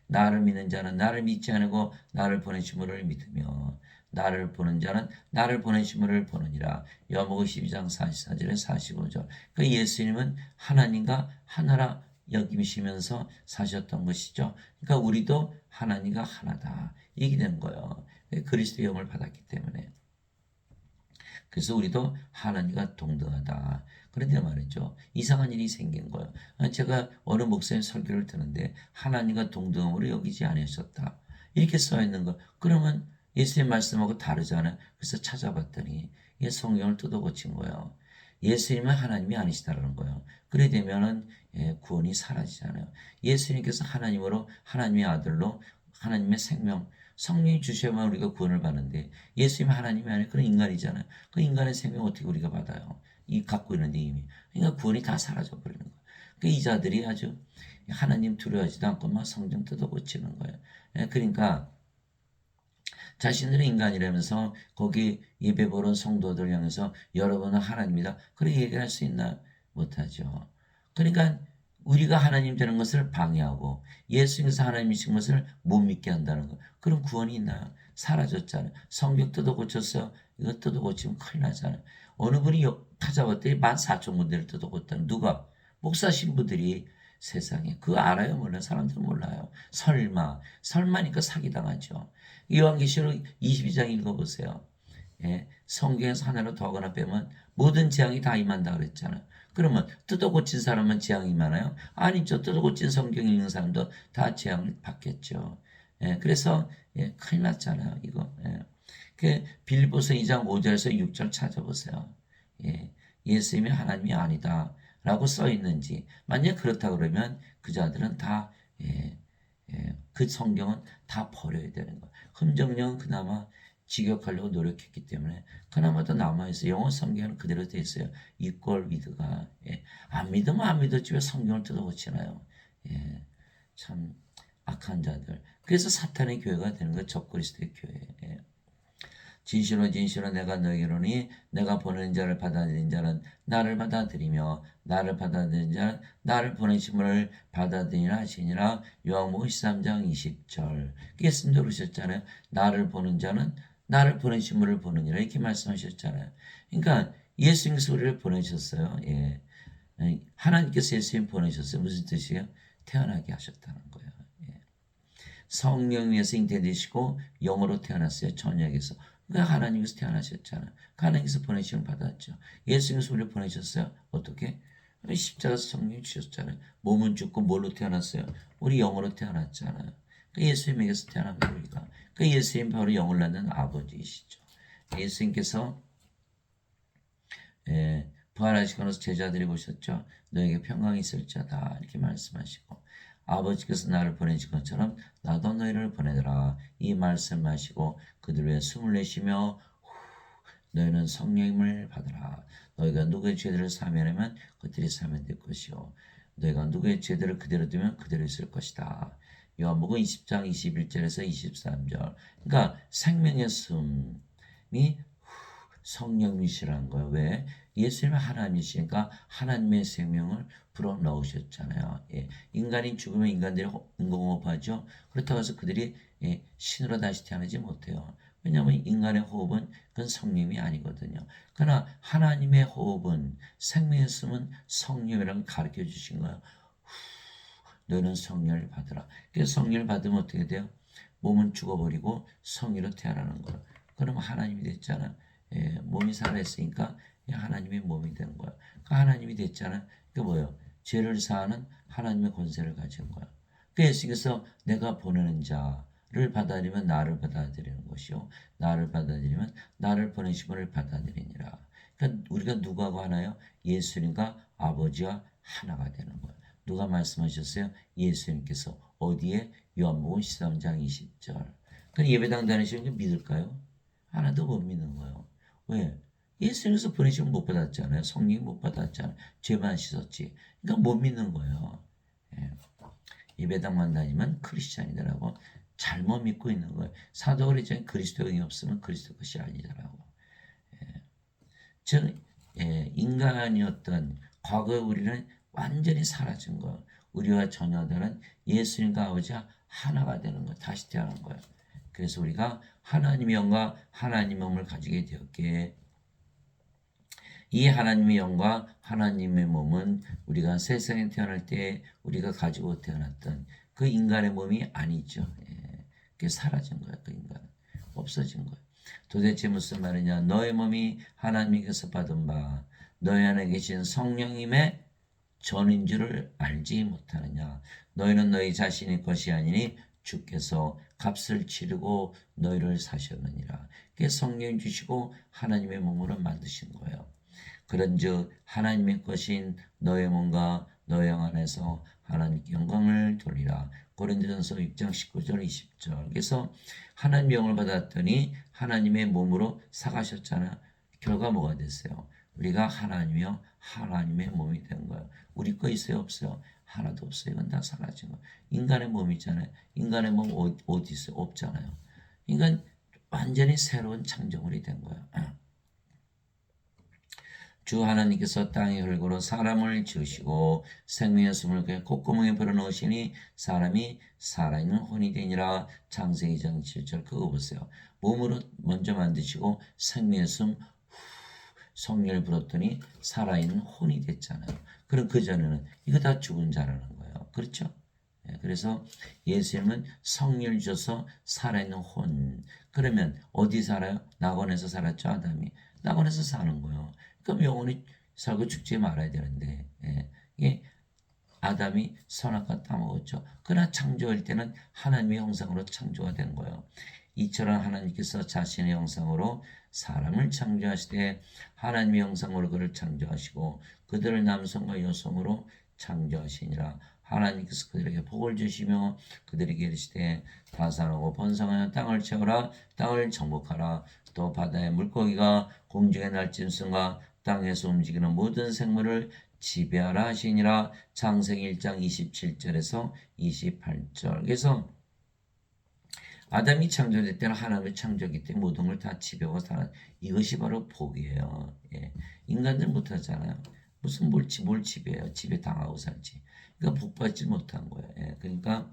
나를 믿는 자는 나를 믿지 않고 나를 보내신 분을 믿으며 나를 보는 자는 나를 보내신 분을 보느니라. 요한복음 12장 44절에 45절. 그 예수님은 하나님과 하나라 여기시면서 사셨던 것이죠. 그러니까 우리도 하나님과 하나다. 이게 된 거예요. 그리스도의 영을 받았기 때문에. 그래서 우리도 하나님과 동등하다. 그런데 말이죠. 이상한 일이 생긴 거예요. 제가 어느 목사님 설교를 듣는데 하나님과 동등함으로 여기지 않으셨다. 이렇게 써 있는 거. 그러면 예수님 말씀하고 다르잖아요. 그래서 찾아봤더니 이게 성경을 뜯어 고친 거예요. 예수님은 하나님이 아니시다라는 거예요. 그래 되면은 구원이 사라지잖아요. 예수님께서 하나님으로 하나님의 아들로 하나님의 생명 성령이 주셔야만 우리가 구원을 받는데 예수님 하나님이 아니라 그런 인간이잖아요. 그 인간의 생명 어떻게 우리가 받아요? 이 갖고 있는데 이미. 그러니까 구원이 다 사라져 버리는 거예요. 이 자들이 아주 하나님 두려워하지도 않고 막 성경 뜯어 고치는 거예요. 그러니까 자신들은 인간이라면서 거기 예배 보러 성도들 향해서 여러분은 하나님이다. 그렇게 얘기할 수 있나? 못하죠. 그러니까 우리가 하나님 되는 것을 방해하고 예수님께서 하나님이신 것을 못 믿게 한다는 거. 그럼 구원이 있나요? 사라졌잖아요. 성경 뜯어 고쳤어요. 이거 뜯어 고치면 큰일 나잖아요. 어느 분이 찾아봤더니 14,000군데를 뜯어 고쳤다는 누가? 목사 신부들이 세상에 그거 알아요? 몰라요? 사람들은 몰라요. 설마니까 사기당하죠. 요한계시록 22장 읽어보세요. 예, 성경에서 하나로 더 하거나 빼면 모든 재앙이 다 임한다 그랬잖아요. 그러면 뜯어 고친 사람은 재앙이 많아요? 아니죠. 뜯어 고친 성경 읽는 사람도 다 재앙을 받겠죠. 예, 그래서 큰일 났잖아요. 이거. 빌립보서 2장 5절에서 6절 찾아보세요. 예수님이 하나님이 아니다 라고 써 있는지 만약 그렇다 그러면 그 자들은 다 그 성경은 다 버려야 되는 거예요. 흠정령은 그나마 직역하려고 노력했기 때문에 그나마 더 남아있어요. 영어 성경은 그대로 돼 있어요. equal with가. 안 믿으면 안 믿었지 왜 성경을 뜯어 고치나요? 참 악한 자들. 그래서 사탄의 교회가 되는 거예요. 적그리스도의 교회. 진실로 진실로 내가 너희로니 내가 보내는 자를 받아들인 자는 나를 받아들이며 나를 받아들인 자는 나를 보내심을 받아들이라 하시니라. 요한복음 13장 20절. 예수님도 그러셨잖아요. 나를 보는 자는 나를 보내심을 보느니라 이렇게 말씀하셨잖아요. 그러니까 예수님께서 우리를 보내셨어요. 하나님께서 예수님 보내셨어요. 무슨 뜻이에요? 태어나게 하셨다는 거예요. 성령에서 잉태되시고 영으로 태어났어요. 처녀에게서. 그러니까 하나님께서 태어나셨잖아요. 하나님께서 보내심을 받았죠. 예수님께서 우리를 보내셨어요. 어떻게? 십자가에서 성령 주셨잖아요. 몸은 죽고 뭘로 태어났어요? 우리 영으로 태어났잖아요. 그 예수님에게서 태어난 거예요. 우리가. 그 예수님 바로 영을 낳는 아버지이시죠. 예수님께서 부활하시고 나서 제자들이 보셨죠. 너에게 평강이 있을지어다 이렇게 말씀하시고 아버지께서 나를 보내신 것처럼 나도 너희를 보내더라. 이 말씀하시고 그들 위해 숨을 내쉬며 너희는 성령을 받으라. 너희가 누구의 죄들을 사면하면 그들이 사면될 것이요. 너희가 누구의 죄들을 그대로 두면 그대로 있을 것이다. 요한복음 20장 21절에서 23절. 그러니까 생명의 숨이 성령이시라는 거예요. 왜? 예수님은 하나님이시니까 하나님의 생명을 불어넣으셨잖아요. 인간이 죽으면 인간들이 인공호흡하죠. 그렇다고 해서 그들이 신으로 다시 태어나지 못해요. 왜냐하면 인간의 호흡은 그건 성령이 아니거든요. 그러나 하나님의 호흡은 생명의 숨은 성령이라고 가르쳐 주신 거예요. 너는 성령을 받으라. 그래서 성령을 받으면 어떻게 돼요? 몸은 죽어버리고 성령으로 태어나는 거예요. 그러면 하나님이 됐잖아요. 몸이 살아있으니까 하나님의 몸이 되는 거야. 그 하나님이 됐잖아. 그게 뭐예요? 죄를 사하는 하나님의 권세를 가진 거야. 그 예수께서 내가 보내는 자를 받아들이면 나를 받아들이는 것이요. 나를 받아들이면 나를 보내신 분을 받아들이니라. 그러니까 우리가 누구하고 하나요? 예수님과 아버지와 하나가 되는 거야. 누가 말씀하셨어요? 예수님께서. 어디에? 요한복음 13장 20절. 그 예배당 다니시는 게 믿을까요? 하나도 못 믿는 거예요. 왜? 예수님께서 보내시면 못 받았잖아요. 성령 못 받았잖아요. 죄만 씻었지. 그러니까 못 믿는 거예요. 예. 예배당만 다니면 크리스찬이더라고. 잘못 믿고 있는 거예요. 사도 그랬잖아요. 그리스도의 영이 없으면 그리스도 것이 아니더라고. 즉 인간이었던 과거의 우리는 완전히 사라진 거예요. 우리와 자녀들은 예수님과 아버지와 하나가 되는 거예요. 다시 태어난 거예요. 그래서 우리가 하나님의 영과 하나님의 몸을 가지게 되었기에 이 하나님의 영과 하나님의 몸은 우리가 세상에 태어날 때 우리가 가지고 태어났던 그 인간의 몸이 아니죠. 그게 사라진 거예요. 그 인간은 없어진 거예요. 도대체 무슨 말이냐? 너의 몸이 하나님께서 받은 바 너희 안에 계신 성령님의 전인 줄을 알지 못하느냐? 너희는 너희 자신의 것이 아니니 주께서 값을 치르고 너희를 사셨느니라. 그게 성령 주시고 하나님의 몸으로 만드신 거예요. 그런즉 하나님의 것인 너의 몸과 너의 영 안에서 하나님께 영광을 돌리라. 고린도전서 6장 19절 20절. 그래서 하나님의 영을 받았더니 하나님의 몸으로 사가셨잖아. 결과 뭐가 됐어요? 우리가 하나님이요 하나님의 몸이 된 거예요. 우리 거 있어요 없어요? 하나도 없어요. 이건 다 사라진 거예요. 인간의 몸 있잖아요. 인간의 몸 어디 있어요? 없잖아요. 인간 완전히 새로운 창조물이 된 거예요. 주 하나님께서 땅의 흙으로 사람을 지으시고 생명의 숨을 그의 콧구멍에 불어넣으시니 사람이 살아있는 혼이 되니라. 창세기 2장 7절 그거 보세요. 몸으로 먼저 만드시고 생명의 숨 성령을 불었더니 살아있는 혼이 됐잖아요. 그럼 그전에는 이거 다 죽은 자라는 거예요. 그렇죠? 그래서 예수님은 성령을 주셔서 살아있는 혼. 그러면 어디 살아요? 낙원에서 살았죠, 아담이. 낙원에서 사는 거예요. 그럼 영원히 살고 죽지 말아야 되는데, 이게 아담이 선악과 따먹었죠. 그러나 창조할 때는 하나님의 형상으로 창조가 된 거예요. 이처럼 하나님께서 자신의 형상으로 사람을 창조하시되 하나님의 형상으로 그를 창조하시고 그들을 남성과 여성으로 창조하시니라. 하나님께서 그들에게 복을 주시며 그들에게 이르시되 다산하고 번성하여 땅을 채우라. 땅을 정복하라. 또 바다의 물고기가 공중의 날짐승과 땅에서 움직이는 모든 생물을 지배하라 하시니라. 창세기 1장 27절에서 28절. 그래서 아담이 창조될 때는 하나님의 창조기 때문에 모든 걸 다 지배하고 살아. 이것이 바로 복이에요. 인간들 못하잖아요. 무슨 뭘 지배해요. 지배 당하고 살지. 그러니까 복받지 못한 거예요. 그러니까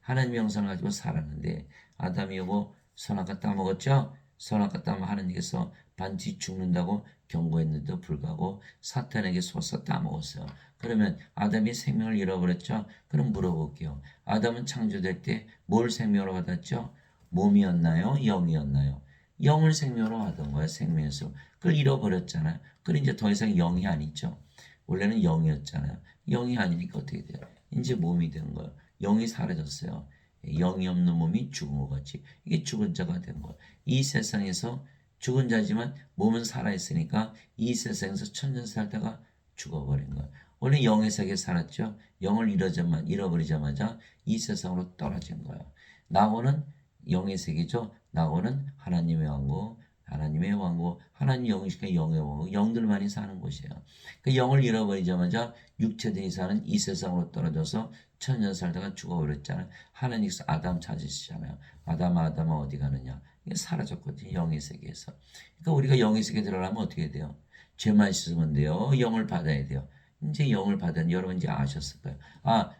하나님의 형상을 가지고 살았는데 아담이 오고 선악과 따먹었죠. 선악과 따먹어 하나님께서 반드시 죽는다고 경고했는데도 불구하고 사탄에게 속아서 따먹었어요. 그러면 아담이 생명을 잃어버렸죠. 그럼 물어볼게요. 아담은 창조될 때 뭘 생명으로 받았죠? 몸이었나요? 영이었나요? 영을 생명으로 받은 거예요. 생명에서. 그걸 잃어버렸잖아요. 그럼 이제 더 이상 영이 아니죠. 원래는 영이었잖아요. 영이 아니니까 어떻게 돼요? 이제 몸이 된 거예요. 영이 사라졌어요. 영이 없는 몸이 죽은 것 같이. 이게 죽은 자가 된 거예요. 이 세상에서 죽은 자지만 몸은 살아있으니까 이 세상에서 천년 살다가 죽어버린 거예요. 원래 영의 세계에 살았죠. 영을 잃어버리자마자 이 세상으로 떨어진 거예요. 낙원은 영의 세계죠. 낙원은 하나님의 왕국, 하나님 영이시니까 영의 왕국, 영들만이 사는 곳이에요. 그 영을 잃어버리자마자 육체들이 사는 이 세상으로 떨어져서 천년 살다가 죽어버렸잖아요. 하나님께서 아담 찾으시잖아요. 아담아 어디 가느냐? 이게 사라졌거든요. 영의 세계에서. 그러니까 우리가 영의 세계에 들어가면 어떻게 돼요? 죄만 씻으면 돼요. 영을 받아야 돼요. 이제 영을 받은 여러분 이제 아셨을 거예요.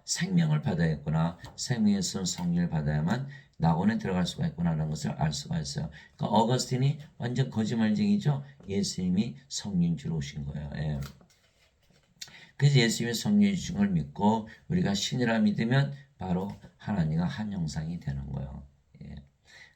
생명을 받아야겠구나. 생명의 순 성령을 받아야만 낙원에 들어갈 수가 있구나라는 것을 알 수가 있어요. 그러니까 어거스틴이 완전 거짓말쟁이죠. 예수님이 성령 주러 오신 거예요. 그래서 예수님이 성령 주신 걸 믿고 우리가 신이라 믿으면 바로 하나님과 한 형상이 되는 거예요.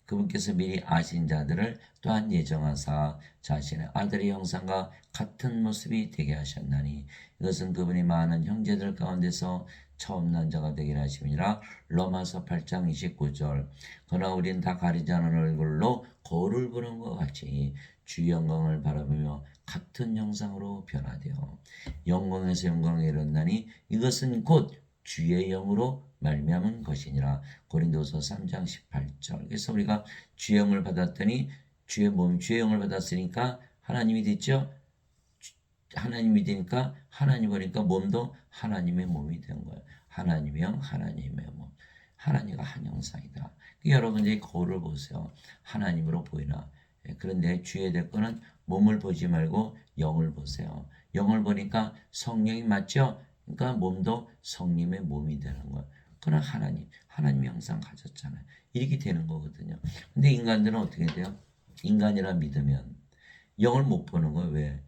그분께서 미리 아신 자들을 또한 예정하사 자신의 아들의 형상과 같은 모습이 되게 하셨나니 이것은 그분이 많은 형제들 가운데서 처음 난 자가 되게 하심이라. 로마서 8장 29절. 그러나 우린 다 가리지 않은 얼굴로 거울을 보는 것 같이 주의 영광을 바라보며 같은 형상으로 변화되어 영광에서 영광에 이른다니 이것은 곧 주의 영으로 말미암은 것이니라. 고린도서 3장 18절. 그래서 우리가 주의 영을 받았더니 주의 영을 받았으니까 하나님이 됐죠. 하나님이 되니까 하나님 보니까 몸도 하나님의 몸이 된 거예요. 하나님의 영, 하나님의 몸. 하나님과 한 형상이다. 여러분들이 거울을 보세요. 하나님으로 보이나? 그런데 주의해야 될 거는 몸을 보지 말고 영을 보세요. 영을 보니까 성령이 맞죠? 그러니까 몸도 성님의 몸이 되는 거예요. 그러나 하나님의 형상 가졌잖아요. 이렇게 되는 거거든요. 근데 인간들은 어떻게 돼요? 인간이라 믿으면 영을 못 보는 거예요. 왜?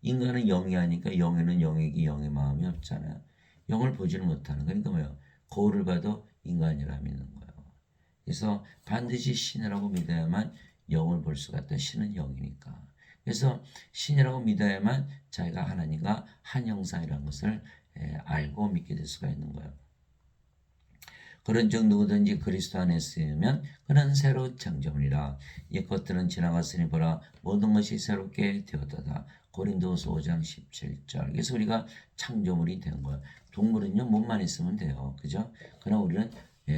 인간은 영이 아니까 영에는 영의 마음이 없잖아요. 영을 보지를 못하는 거예요. 그러니까 뭐예요? 거울을 봐도 인간이라 믿는 거예요. 그래서 반드시 신이라고 믿어야만 영을 볼 수가 있다. 신은 영이니까. 그래서 신이라고 믿어야만 자기가 하나님과 한 형상이라는 것을 알고 믿게 될 수가 있는 거예요. 그런즉 누구든지 그리스도 안에 있으면 그는 새로운 창조물이라. 옛 것들은 지나갔으니 보라 모든 것이 새롭게 되었다. 고린도후서 5장 17절. 그래서 우리가 창조물이 된 거예요. 동물은요 몸만 있으면 돼요. 그죠? 그러나 우리는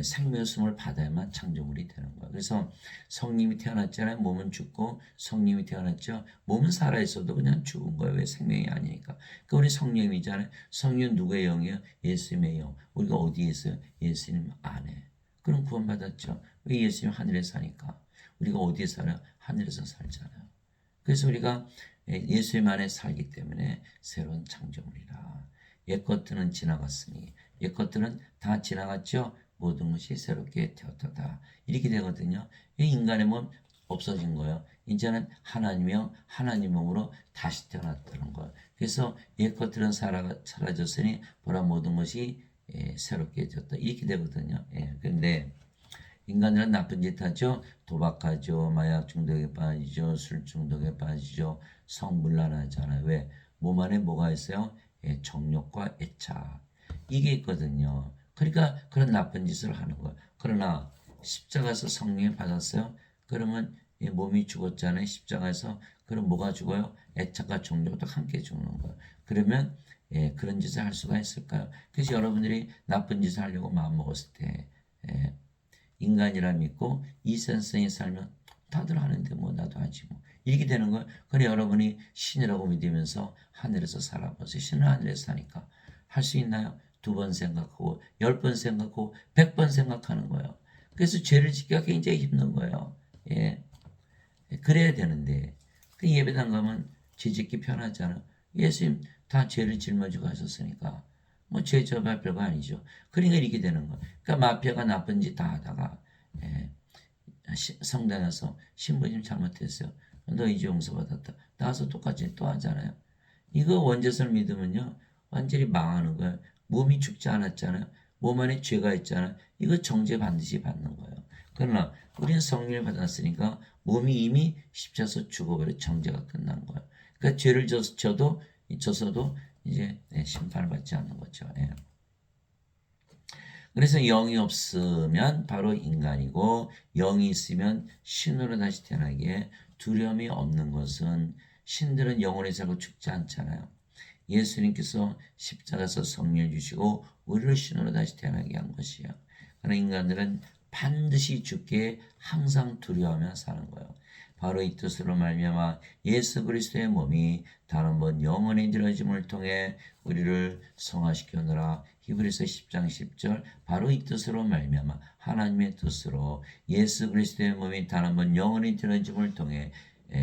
생명의 숨을 받아야만 창조물이 되는 거예요. 그래서 성님이 태어났잖아요. 몸은 죽고 성님이 태어났죠. 몸은 살아있어도 그냥 죽은 거예요. 왜? 생명이 아니니까. 그러니까 우리 성령이잖아요. 성령 누구의 영이에요? 예수님의 영. 우리가 어디에 있어요? 예수님 안에. 그럼 구원받았죠. 왜? 예수님 하늘에 사니까. 우리가 어디에 살아요? 하늘에서 살잖아요. 그래서 우리가 예수님 안에 살기 때문에 새로운 창조물이라. 옛 것들은 지나갔으니 옛 것들은 다 지나갔죠. 모든 것이 새롭게 되었다. 이렇게 되거든요. 인간의 몸 없어진 거예요. 이제는 하나님이요 하나님 몸으로 다시 태어났다는 거예요. 그래서 옛 것들은 사라졌으니 보라 모든 것이 새롭게 되었다. 이렇게 되거든요. 그런데 인간들은 나쁜 짓 하죠. 도박하죠. 마약 중독에 빠지죠. 술 중독에 빠지죠. 성문란하잖아요. 왜? 몸 안에 뭐가 있어요? 정욕과 애착. 이게 있거든요. 그러니까 그런 나쁜 짓을 하는 거예요. 그러나 십자가에서 성령을 받았어요. 그러면 몸이 죽었잖아요. 십자가에서. 그럼 뭐가 죽어요? 애착과 정욕도 함께 죽는 거예요. 그러면 그런 짓을 할 수가 있을까요? 그래서 여러분들이 나쁜 짓을 하려고 마음먹었을 때 인간이라 믿고 이센스에 살면 다들 하는데 뭐 나도 하지 뭐 이렇게 되는 거예요. 그래 여러분이 신이라고 믿으면서 하늘에서 살아보세요. 신은 하늘에서 사니까 할 수 있나요? 2번 생각하고 10번 생각하고 100번 생각하는 거예요. 그래서 죄를 짓기가 굉장히 힘든 거예요. 그래야 되는데 그 예배당 가면 죄 짓기 편하잖아. 예수님 다 죄를 짊어지고 하셨으니까 뭐 죄 저발 별거 아니죠. 그러니까 이렇게 되는 거예요. 그러니까 마피아가 나쁜 짓 다 하다가 성당에서 신부님 잘못했어요. 너 이제 용서받았다. 나와서 똑같이 또 하잖아요. 이거 원죄를 믿으면요 완전히 망하는 거예요. 몸이 죽지 않았잖아요. 몸 안에 죄가 있잖아요. 이거 정죄 반드시 받는 거예요. 그러나 우리는 성령을 받았으니까 몸이 이미 십자가에서 죽어버려 정죄가 끝난 거예요. 그러니까 죄를 졌어도 이제 심판을 받지 않는 거죠. 그래서 영이 없으면 바로 인간이고 영이 있으면 신으로 다시 태어나기에 두려움이 없는 것은 신들은 영원히 살고 죽지 않잖아요. 예수님께서 십자가에서 성령을 주시고 우리를 신으로 다시 태어나게 한 것이에요. 그러나 인간들은 반드시 죽기에 항상 두려워하며 사는 거예요. 바로 이 뜻으로 말미암아 예수 그리스도의 몸이 다른 번 영원히 드러짐을 통해 우리를 성화시켜노라. 히브리서 10장 10절. 바로 이 뜻으로 말미암아 하나님의 뜻으로 예수 그리스도의 몸이 다른 번 영원히 드러짐을 통해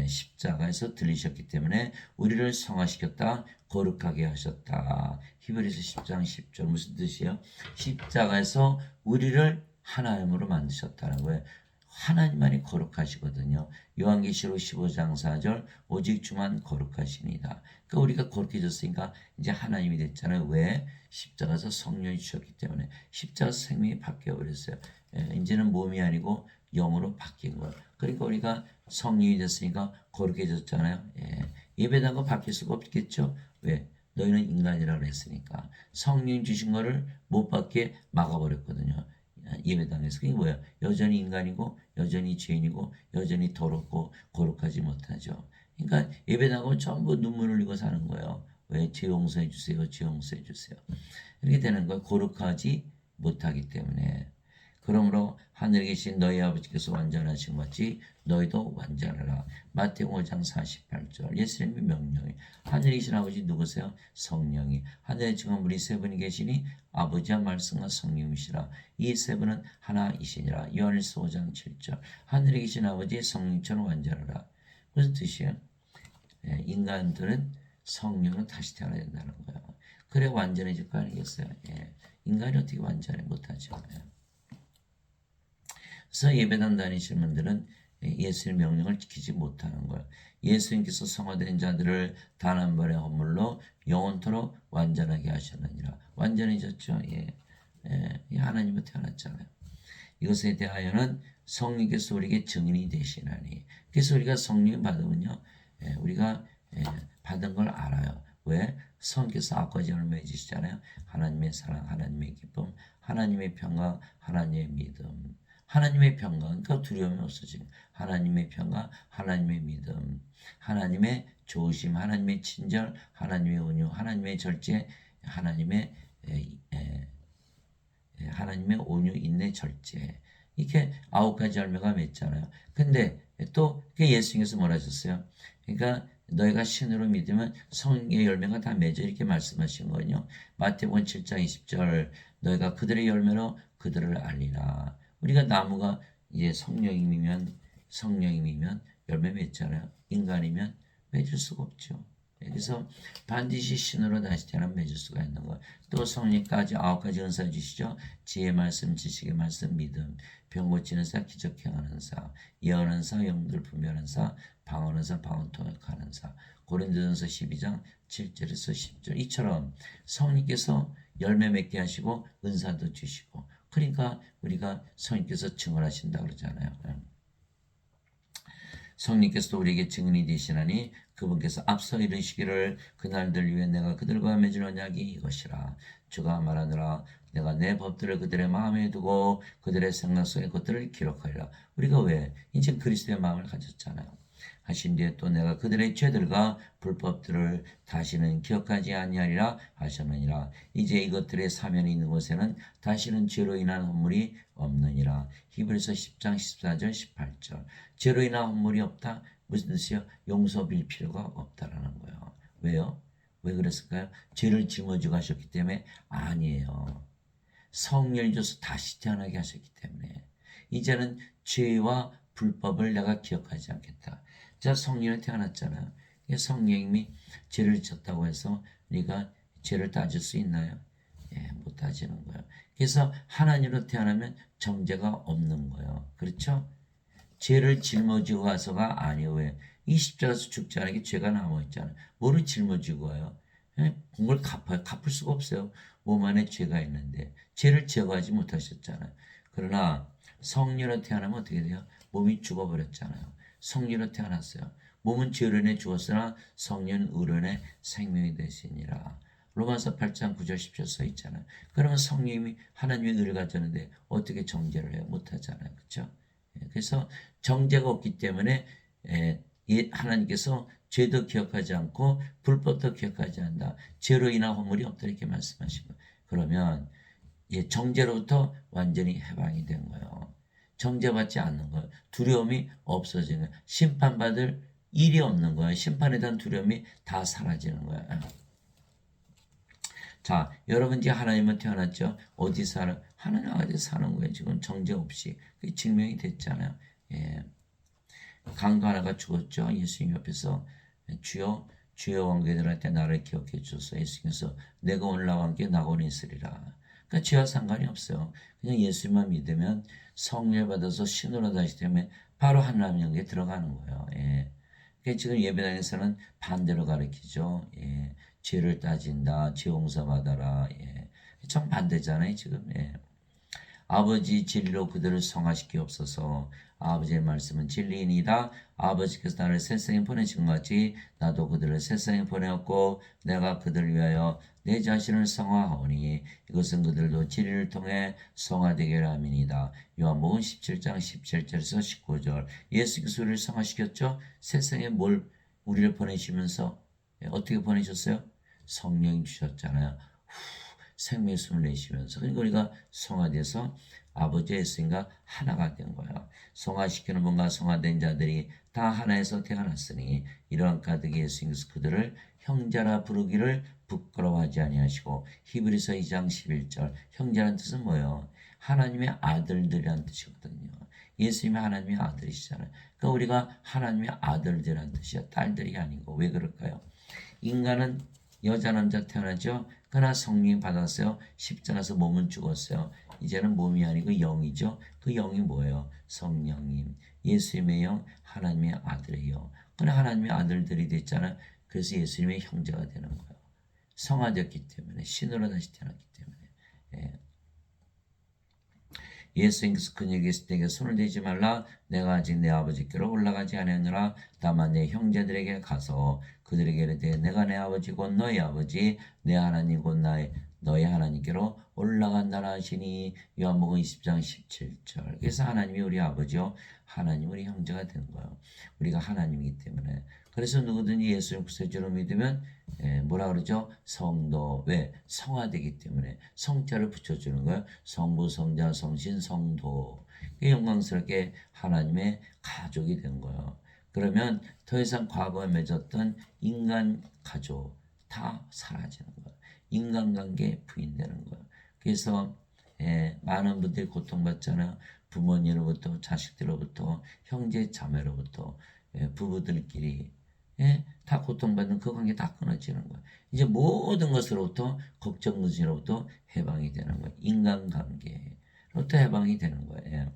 십자가에서 들리셨기 때문에 우리를 성화시켰다. 거룩하게 하셨다. 히브리서 10장 10절. 무슨 뜻이에요? 십자가에서 우리를 하나님으로 만드셨다는 거예요. 하나님만이 거룩하시거든요. 요한계시록 15장 4절 오직 주만 거룩하시니다. 그러니까 우리가 거룩해졌으니까 이제 하나님이 됐잖아요. 왜? 십자가에서 성령이 주셨기 때문에 십자가에서 생명이 바뀌어버렸어요. 이제는 몸이 아니고 영으로 바뀐 거예요. 그러니까 우리가 성령이 됐으니까 거룩해졌잖아요. 예배당 거 바뀔 수가 없겠죠. 왜? 너희는 인간이라고 했으니까 성령 주신 거를 못 받게 막아버렸거든요. 예배당에서. 그게 뭐야? 여전히 인간이고 여전히 죄인이고 여전히 더럽고 거룩하지 못하죠. 그러니까 예배당은 전부 눈물 흘리고 사는 거예요. 왜 죄 용서해 주세요, 죄 용서해 주세요. 이렇게 되는 거예요. 거룩하지 못하기 때문에. 그러므로 하늘에 계신 너희 아버지께서 완전하신 것 같이 너희도 완전하라. 마태복음 5장 48절 예수님의 명령이 하늘에 계신 아버지 누구세요? 성령이. 하늘에 지금 우리 세 분이 계시니 아버지와 말씀과 성령이시라. 이 세 분은 하나이시니라. 요한일서 5장 7절 하늘에 계신 아버지 성령처럼 완전하라. 무슨 뜻이에요? 인간들은 성령은 다시 태어나야 된다는 거예요. 그래 완전해질 거 아니겠어요? 인간이 어떻게 완전해 못하죠. 그래서 예배당 다니시는 분들은 예수의 명령을 지키지 못하는 거예요. 예수님께서 성화된 자들을 단 한 번의 헌물로 영원토록 완전하게 하셨느니라. 완전해졌죠. 하나님은 태어났잖아요. 이것에 대하여는 성령께서 우리에게 증인이 되시나니. 그래서 우리가 성령 받으면요, 우리가 받은 걸 알아요. 왜? 성령께서 악과지을 맺으시잖아요. 하나님의 사랑, 하나님의 기쁨, 하나님의 평강, 하나님의 믿음. 하나님의 평강, 그러니까 두려움이 없어지고 하나님의 평강, 하나님의 믿음, 하나님의 조심, 하나님의 친절, 하나님의 온유, 하나님의 절제, 하나님의 하나님의 온유, 인내, 절제. 이렇게 9가지 열매가 맺잖아요. 근데 또 예수님께서 뭐라 하셨어요? 그러니까 너희가 신으로 믿으면 성령의 열매가 다 맺어 이렇게 말씀하신 거예요. 마태복음 7장 20절 너희가 그들의 열매로 그들을 알리라. 우리가 나무가 이제 성령이면 열매 맺잖아요. 인간이면 맺을 수가 없죠. 그래서 반드시 신으로 다시 태어나 맺을 수가 있는 거예요. 또 성령까지 9가지 은사 주시죠. 지혜 말씀, 지식의 말씀, 믿음, 병 고치는 사, 기적 행하는 사, 예언하는 사, 영들 분별하는 사, 방언하는 사, 방언 통역하는 사. 고린도전서 12장 7절에서 10절 이처럼 성령께서 열매 맺게 하시고 은사도 주시고 그러니까 우리가 성령께서 증언하신다 그러잖아요. 성령께서도 우리에게 증인이 되시나니 그분께서 앞서 이르시기를 그날들 위해 내가 그들과 맺은 언약이 이것이라. 주가 말하느라 내가 내 법들을 그들의 마음에 두고 그들의 생각 속에 그것들을 기록하리라. 우리가 왜? 이제 그리스도의 마음을 가졌잖아요. 하신 뒤에 또 내가 그들의 죄들과 불법들을 다시는 기억하지 아니하리라 하셨느니라. 이제 이것들의 사면이 있는 곳에는 다시는 죄로 인한 헌물이 없느니라. 히브리서 10장 14절 18절 죄로 인한 헌물이 없다. 무슨 뜻이요? 용서 빌 필요가 없다라는 거예요. 왜요? 왜 그랬을까요? 죄를 짊어지고 하셨기 때문에? 아니에요. 성령을 줘서 다시 태어나게 하셨기 때문에 이제는 죄와 불법을 내가 기억하지 않겠다. 자, 성령이 태어났잖아요. 성령님이 죄를 졌다고 해서 우리가 죄를 따질 수 있나요? 못 따지는 거예요. 그래서 하나님으로 태어나면 정죄가 없는 거예요. 그렇죠? 죄를 짊어지고 가서가 아니에요. 왜? 이 십자가에서 죽지 않게 죄가 남아있잖아요. 뭐를 짊어지고 와요? 그걸 갚아요. 갚을 수가 없어요. 몸 안에 죄가 있는데 죄를 제거하지 못하셨잖아요. 그러나 성령으로 태어나면 어떻게 돼요? 몸이 죽어버렸잖아요. 성령으로 태어났어요. 몸은 죄로 인해 죽었으나 성령은 의로 인해 생명이 되시니라. 로마서 8장 9절 10절 써 있잖아요. 그러면 성령이 하나님의 의를 가졌는데 어떻게 정죄를 해요? 못하잖아요. 그렇죠? 그래서 정죄가 없기 때문에 하나님께서 죄도 기억하지 않고 불법도 기억하지 않는다. 죄로 인한 허물이 없다 이렇게 말씀하신 거예요. 그러면 정죄로부터 완전히 해방이 된 거예요. 정죄받지 않는 거예요. 두려움이 없어지는 거예요. 심판받을 일이 없는 거예요. 심판에 대한 두려움이 다 사라지는 거예요. 자, 여러분 이제 하나님은 태어났죠. 어디 살아? 하나님 아버지 사는 거예요. 지금 정죄 없이. 그게 증명이 됐잖아요. 강도 하나가 죽었죠. 예수님 옆에서 주여 왕궤들한테 나를 기억해 주소서. 예수님께서 내가 오늘 나와 함께 낙원에 있으리라. 그러니까 죄와 상관이 없어요. 그냥 예수님만 믿으면 성령을 받아서 신으로 다시 되면 바로 하나님 영에 들어가는 거예요. 그러니까 지금 예배당에서는 반대로 가르치죠. 죄를 따진다. 죄 용서 받아라. 정 반대잖아요. 지금. 아버지 진리로 그들을 성화시키옵소서. 아버지의 말씀은 진리이니다. 아버지께서 나를 세상에 보내신 것 같이 나도 그들을 세상에 보내었고 내가 그들을 위하여 내 자신을 성화하오니 이것은 그들도 진리를 통해 성화되게 함이니이다. 요한복음 17장 17절에서 19절 예수께서 우리를 성화시켰죠. 세상에 우리를 보내시면서 어떻게 보내셨어요? 성령이 주셨잖아요. 생명의 숨을 내쉬면서. 그러니까 우리가 성화돼서 아버지 예수님과 하나가 된 거예요. 성화시키는 분과 성화된 자들이 다 하나에서 태어났으니 이러한 가득 예수님께서 그들을 형제라 부르기를 부끄러워하지 아니하시고. 히브리서 2장 11절. 형제라는 뜻은 뭐예요? 하나님의 아들들이라는 뜻이거든요. 예수님이 하나님의 아들이시잖아요. 그러니까 우리가 하나님의 아들들이라는 뜻이야. 딸들이 아니고. 왜 그럴까요? 인간은 여자 남자 태어나죠. 그러나 성령이 받았어요. 십자가에서 몸은 죽었어요. 이제는 몸이 아니고 영이죠. 그 영이 뭐예요? 성령님. 예수님의 영, 하나님의 아들의 영. 그러나 하나님의 아들들이 됐잖아요. 그래서 예수님의 형제가 되는 거예요. 성화됐기 때문에, 신으로 다시 태어났기 때문에. 예. 예수님께서 그에게 내게 손을 대지 말라. 내가 아직 내 아버지께로 올라가지 아니하노라. 다만 내 형제들에게 가서 그들에게 이르되 내가 내 아버지 곧 너희 아버지 내 하나님 곧 너희 하나님께로 올라간다라 하시니. 요한복음 20장 17절. 그래서 하나님이 우리 아버지요, 하나님 우리 형제가 된 거예요. 우리가 하나님이기 때문에. 그래서 누구든지 예수를 구세주로 믿으면 뭐라 그러죠? 성도. 왜? 성화되기 때문에 성자를 붙여주는 거예요. 성부, 성자, 성신, 성도. 영광스럽게 하나님의 가족이 된 거예요. 그러면 더 이상 과거에 맺었던 인간 가족 다 사라지는 거예요. 인간관계 부인되는 거예요. 그래서 많은 분들이 고통받잖아요. 부모님으로부터, 자식들로부터, 형제 자매로부터, 부부들끼리 다 고통받는 그 관계 다 끊어지는 거예요. 이제 모든 것으로부터 걱정 무진으로부터 해방이 되는 거예요. 인간관계로부터 해방이 되는 거예요.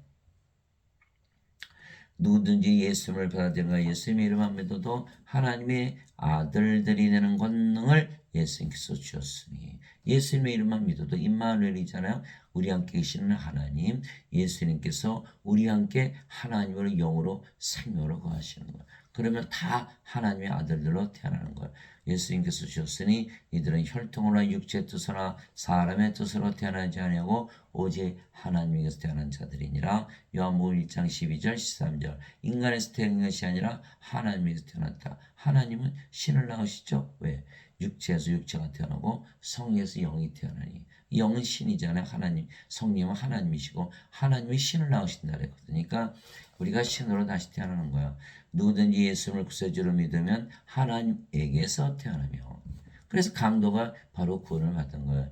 누구든지 예수님을 받아들이는 예수님의 이름만 믿어도 하나님의 아들들이 되는 권능을 예수님께서 주셨으니. 예수님의 이름만 믿어도 임마누엘이잖아요. 우리 함께 계시는 하나님, 예수님께서 우리 함께 하나님으로 영으로 생명으로 거하시는 거예요. 그러면 다 하나님의 아들들로 태어나는 거예요. 예수님께서 주셨으니 이들은 혈통으로나 육체의 뜻으로나 사람의 뜻으로 태어나지 아니하고 오직 하나님께서 태어난 자들이니라. 요한복음 1장 12절 13절. 인간에서 태어난 것이 아니라 하나님께서 태어났다. 하나님은 신을 낳으시죠. 왜? 육체에서 육체가 태어나고 성에서 영이 태어나니. 영은 신이잖아요. 하나님, 성령은 하나님이시고 하나님이 신을 낳으신다 그랬거든요. 그러니까 우리가 신으로 다시 태어나는 거야. 누구든지 예수를 구세주로 믿으면 하나님에게서 태어나며. 그래서 강도가 바로 구원을 받은 거예요.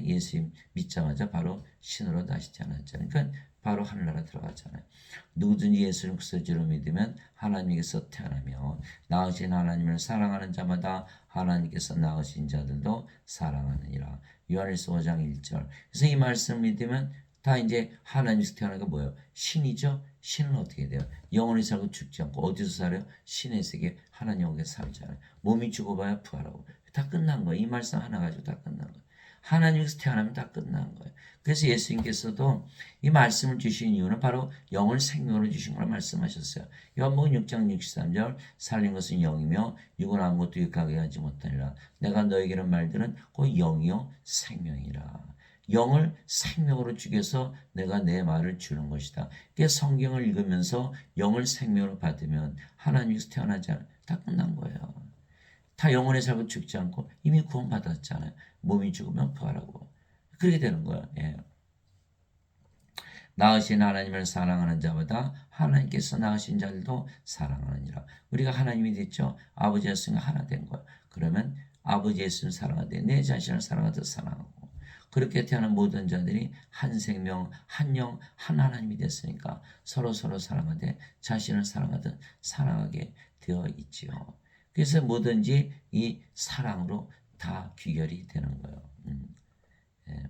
예수 믿자마자 바로 신으로 다시 태어났잖아요. 그러니까 바로 하늘나라 들어가잖아요. 누구든지 예수를 구세주로 믿으면 하나님께서 태어나며 낳으신 하나님을 사랑하는 자마다 하나님께서 낳으신 자들도 사랑하느니라. 요한일서 5장 1절. 그래서 이 말씀을 믿으면 다 이제 하나님께서 태어나는 게 뭐예요? 신이죠? 신은 어떻게 돼요? 영원히 살고 죽지 않고 어디서 살아요? 신의 세계 하나님에게 살잖아요. 몸이 죽어봐야 부활하고. 다 끝난 거예요. 이 말씀 하나 가지고 다 끝난 거예요. 하나님께서 태어나면 다 끝난 거예요. 그래서 예수님께서도 이 말씀을 주신 이유는 바로 영을 생명으로 주신 걸 말씀하셨어요. 요한복음 6장 63절. 살린 것은 영이며 육은 아무것도 유익하게 하지 못하니라. 내가 너에게는 말들은 곧 영이요 생명이라. 영을 생명으로 주겨서 내가 내 말을 주는 것이다. 그래서 성경을 읽으면서 영을 생명으로 받으면 하나님께서 태어나지 않아요. 다 끝난 거예요. 다 영원히 살고 죽지 않고 이미 구원받았잖아요. 몸이 죽으면 부활하고. 그렇게 되는 거예요. 예. 낳으신 하나님을 사랑하는 자마다 하나님께서 낳으신 자들도 사랑하느니라. 우리가 하나님이 됐죠. 아버지 예수가 하나 된 거예요. 그러면 아버지 예수를 사랑하되 내 자신을 사랑하듯 사랑하고. 그렇게 태어난 모든 자들이 한 생명, 한 영, 한 하나님이 됐으니까 서로 사랑하되 자신을 사랑하듯 사랑하게 되어 있지요. 그래서 뭐든지 이 사랑으로 다 귀결이 되는 거예요. 예.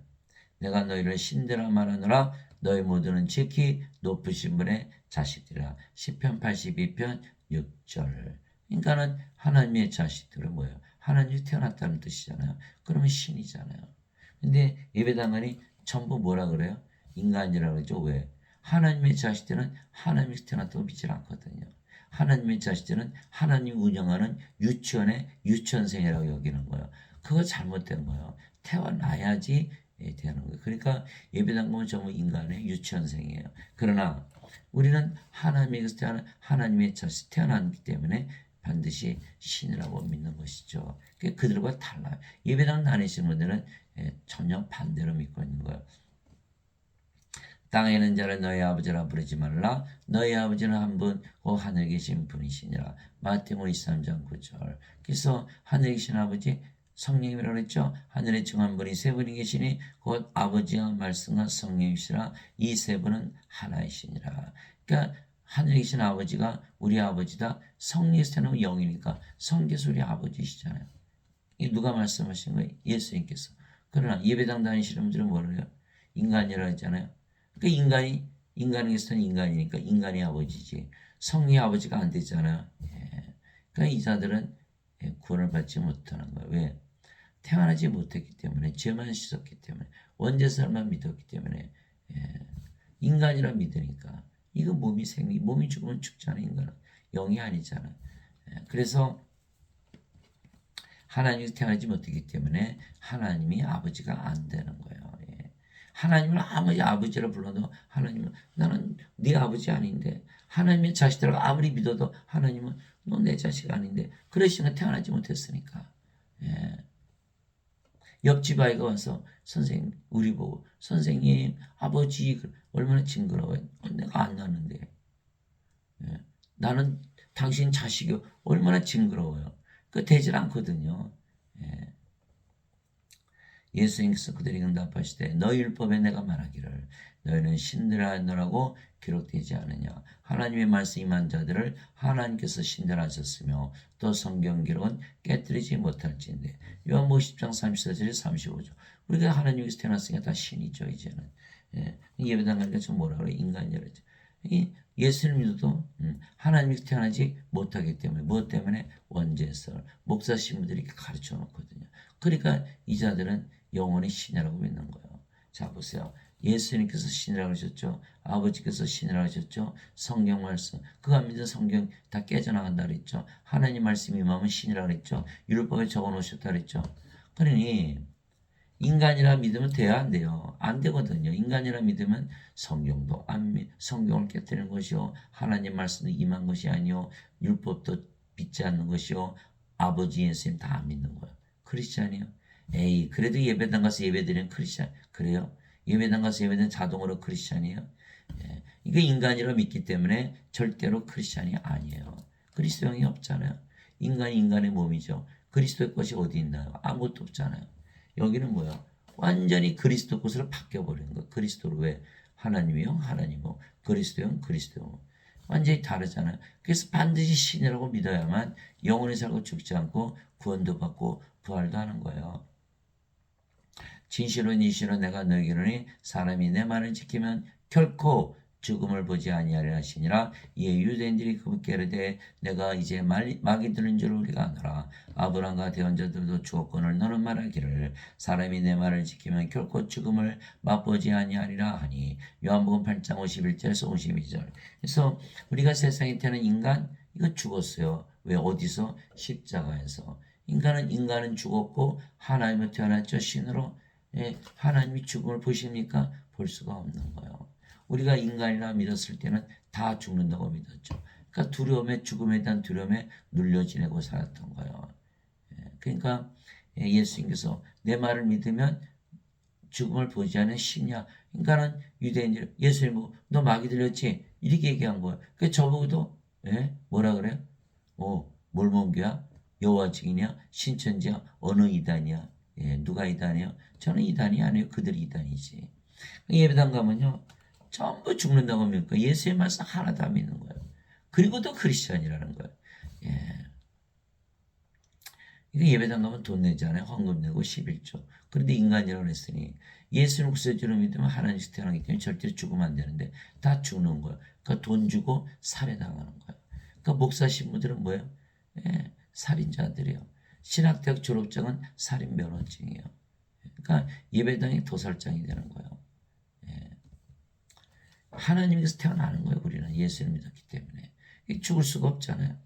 내가 너희를 신들아 말하노라. 너희 모두는 지키 높으신 분의 자식들이라. 시편 82편 6절. 그러니까는 하나님의 자식들은 뭐예요? 하나님이 태어났다는 뜻이잖아요. 그러면 신이잖아요. 근데 예배당원이 전부 뭐라 그래요? 인간이라고 그러죠. 왜? 하나님의 자식들은 하나님이 태어났다고 믿질 않거든요. 하나님의 자식들은 하나님 운영하는 유치원의 유치원생이라고 여기는 거예요. 그거 잘못된 거예요. 태어나야지 되는 거예요. 그러니까 예배당원은 전부 인간의 유치원생이에요. 그러나 우리는 하나님에게서 태어난 하나님의 자식 태어났기 때문에 반드시 신이라고 믿는 것이죠. 그들과 달라요. 예배당 다니시는 분들은 전혀 반대로 믿고 있는 거예요. 땅에 있는 자를 너희 아버지라 부르지 말라. 너희 아버지는 한 분, 곧 하늘에 계신 분이시니라. 마태복음 23장 9절. 그래서 하늘에 계신 아버지 성령이라고 했죠. 하늘에 정한 분이 세 분이 계시니 곧 아버지와 말씀과 성령이시라. 이 세 분은 하나이시니라. 그러니까 하늘에 계신 아버지가 우리 아버지다. 성령에서 태어나면 영이니까 성령께서 우리 아버지시잖아요. 이 누가 말씀하신 거예요? 예수님께서. 그러나 예배당 다니시는 분들은 뭐래요? 인간이라고 했잖아요. 그러니까 인간에게서는 인간이니까 인간이 아버지지. 성령의 아버지가 안 되잖아요. 그러니까 이 자들은 구원을 받지 못하는 거예요. 왜? 태어나지 못했기 때문에, 죄만 씻었기 때문에, 원죄설만 믿었기 때문에, 인간이라 믿으니까. 이거 몸이 죽으면 죽잖아. 인간은 영이 아니잖아. 그래서 하나님이 태어나지 못했기 때문에 하나님이 아버지가 안 되는 거예요. 하나님을 아무리 아버지라 불러도 하나님은 나는 네 아버지 아닌데, 하나님의 자식들하고 아무리 믿어도 하나님은 너 내 자식 아닌데, 그러시는 태어나지 못했으니까. 옆집 아이가 와서 선생님 우리 보고 선생님 아버지 얼마나 징그러워요. 내가 안 낳았는데. 나는 당신 자식이 얼마나 징그러워요. 그 되질 않거든요. 예수님께서 그들에게 응답하시되 너희 율법에 내가 말하기를 너희는 신들하노라고 기록되지 않느냐. 하나님의 말씀 임한 자들을 하나님께서 신들하셨으며 또 성경 기록은 깨뜨리지 못할진데. 요한복음 10장 34절에 35절. 우리가 하나님께서 태어났으니까 다 신이죠. 이제는. 예배당 가니까 좀 뭐라 그래? 인간이라죠. 예수를 믿어도 하나님께서 태어나지 못하기 때문에, 무엇 때문에? 원죄설. 목사 신부들이 가르쳐 놓거든요. 그러니까 이 자들은 영원히 신이라고 믿는 거예요. 자 보세요. 예수님께서 신이라고 하셨죠. 아버지께서 신이라고 하셨죠. 성경 말씀. 그거 안 믿는 성경 다 깨져나간다 그랬죠. 하나님 말씀이 임하면 신이라고 그랬죠. 율법에 적어놓으셨다 그랬죠. 그러니 인간이라 믿으면 돼야 안 돼요. 안 되거든요. 인간이라 믿으면 성경도 성경을 깨뜨리는 것이요. 하나님 말씀도 임한 것이 아니요. 율법도 믿지 않는 것이요. 아버지 예수님 다 안 믿는 거예요. 크리스찬이요. 에이, 그래도 예배당 가서 예배드리는 크리스찬. 그래요? 예배당 가서 예배드리는 자동으로 크리스찬이에요? 이게 인간이라 믿기 때문에 절대로 크리스찬이 아니에요. 그리스도형이 없잖아요. 인간이 인간의 몸이죠. 그리스도의 것이 어디 있나요? 아무것도 없잖아요. 여기는 뭐야? 완전히 그리스도 것으로 바뀌어버리는 거야. 그리스도로. 왜? 하나님이요? 하나님이고 그리스도요? 그리스도요. 완전히 다르잖아요. 그래서 반드시 신이라고 믿어야만 영원히 살고 죽지 않고 구원도 받고 부활도 하는 거예요. 진실로 내가 너에게 이르노니 사람이 내 말을 지키면 결코 죽음을 보지 아니하리라 하시니라. 이에 유대인들이 그분께 이르되 내가 이제 막이 드는 줄 우리가 아노라. 아브라함과 대언자들도 주었거늘 너는 말하기를 사람이 내 말을 지키면 결코 죽음을 맛보지 아니하리라 하니. 요한복음 8장 51절에서 52절. 그래서 우리가 세상에 태어난 인간 이거 죽었어요. 왜? 어디서? 십자가에서. 인간은 죽었고 하나님을 태어났죠. 신으로. 하나님이 죽음을 보십니까? 볼 수가 없는 거예요. 우리가 인간이라 믿었을 때는 다 죽는다고 믿었죠. 그러니까 죽음에 대한 두려움에 눌려 지내고 살았던 거예요. 그러니까 예수님께서 내 말을 믿으면 죽음을 보지 않는 신이야. 그러니까는 유대인들 예수님 보고 너 마귀 들렸지? 이렇게 얘기한 거예요. 그 저보고도 뭐라 그래요? 몰몬교야? 여호와 증인이야? 신천지야? 어느 이단이야? 누가 이단이에요? 저는 이단이 아니에요. 그들이 이단이지. 예배당 가면요. 전부 죽는다고 믿고 예수의 말씀 하나도 안 믿는 거예요. 그리고 또 크리스천이라는 거예요. 이거 예배당 가면 돈 내잖아요. 헌금 내고 11조. 그런데 인간이라고 했으니 예수를 구세주로 믿으면 하나님께서 태어나기 때문에 절대로 죽으면 안 되는데 다 죽는 거예요. 그러니까 돈 주고 살해당하는 거예요. 그러니까 목사 신부들은 뭐예요? 살인자들이에요. 신학대학 졸업장은 살인 면허증이에요. 그러니까 예배당이 도살장이 되는 거예요. 하나님께서 태어나는 거예요. 우리는 예수를 믿었기 때문에. 죽을 수가 없잖아요.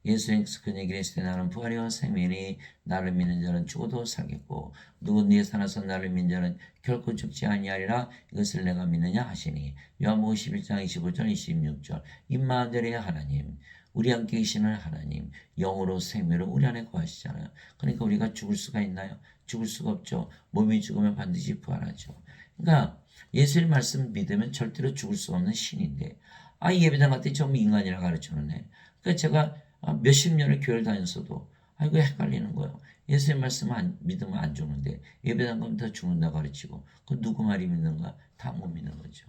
예수님께서 그 얘기를 했을 때 나는 부활이와 생명이니 나를 믿는 자는 죽어도 살겠고 누구 네에 살아서 나를 믿는 자는 결코 죽지 아니하리라. 이것을 내가 믿느냐 하시니. 요한복음 11장 25절 26절. 임마누엘의 하나님. 우리 함께 계시는 하나님, 영으로 생명으로 우리 안에 거하시잖아요. 그러니까 우리가 죽을 수가 있나요? 죽을 수가 없죠. 몸이 죽으면 반드시 부활하죠. 그러니까 예수님 말씀 믿으면 절대로 죽을 수 없는 신인데, 예배당 갔더니 전부 인간이라 가르쳐놓네. 그러니까 제가 몇십 년을 교회를 다녔어도 이거 헷갈리는 거예요. 예수님 말씀 믿으면 안 죽는데 예배당 가면 다 죽는다 가르치고, 그 누구 말이 믿는가? 다 못 믿는 거죠.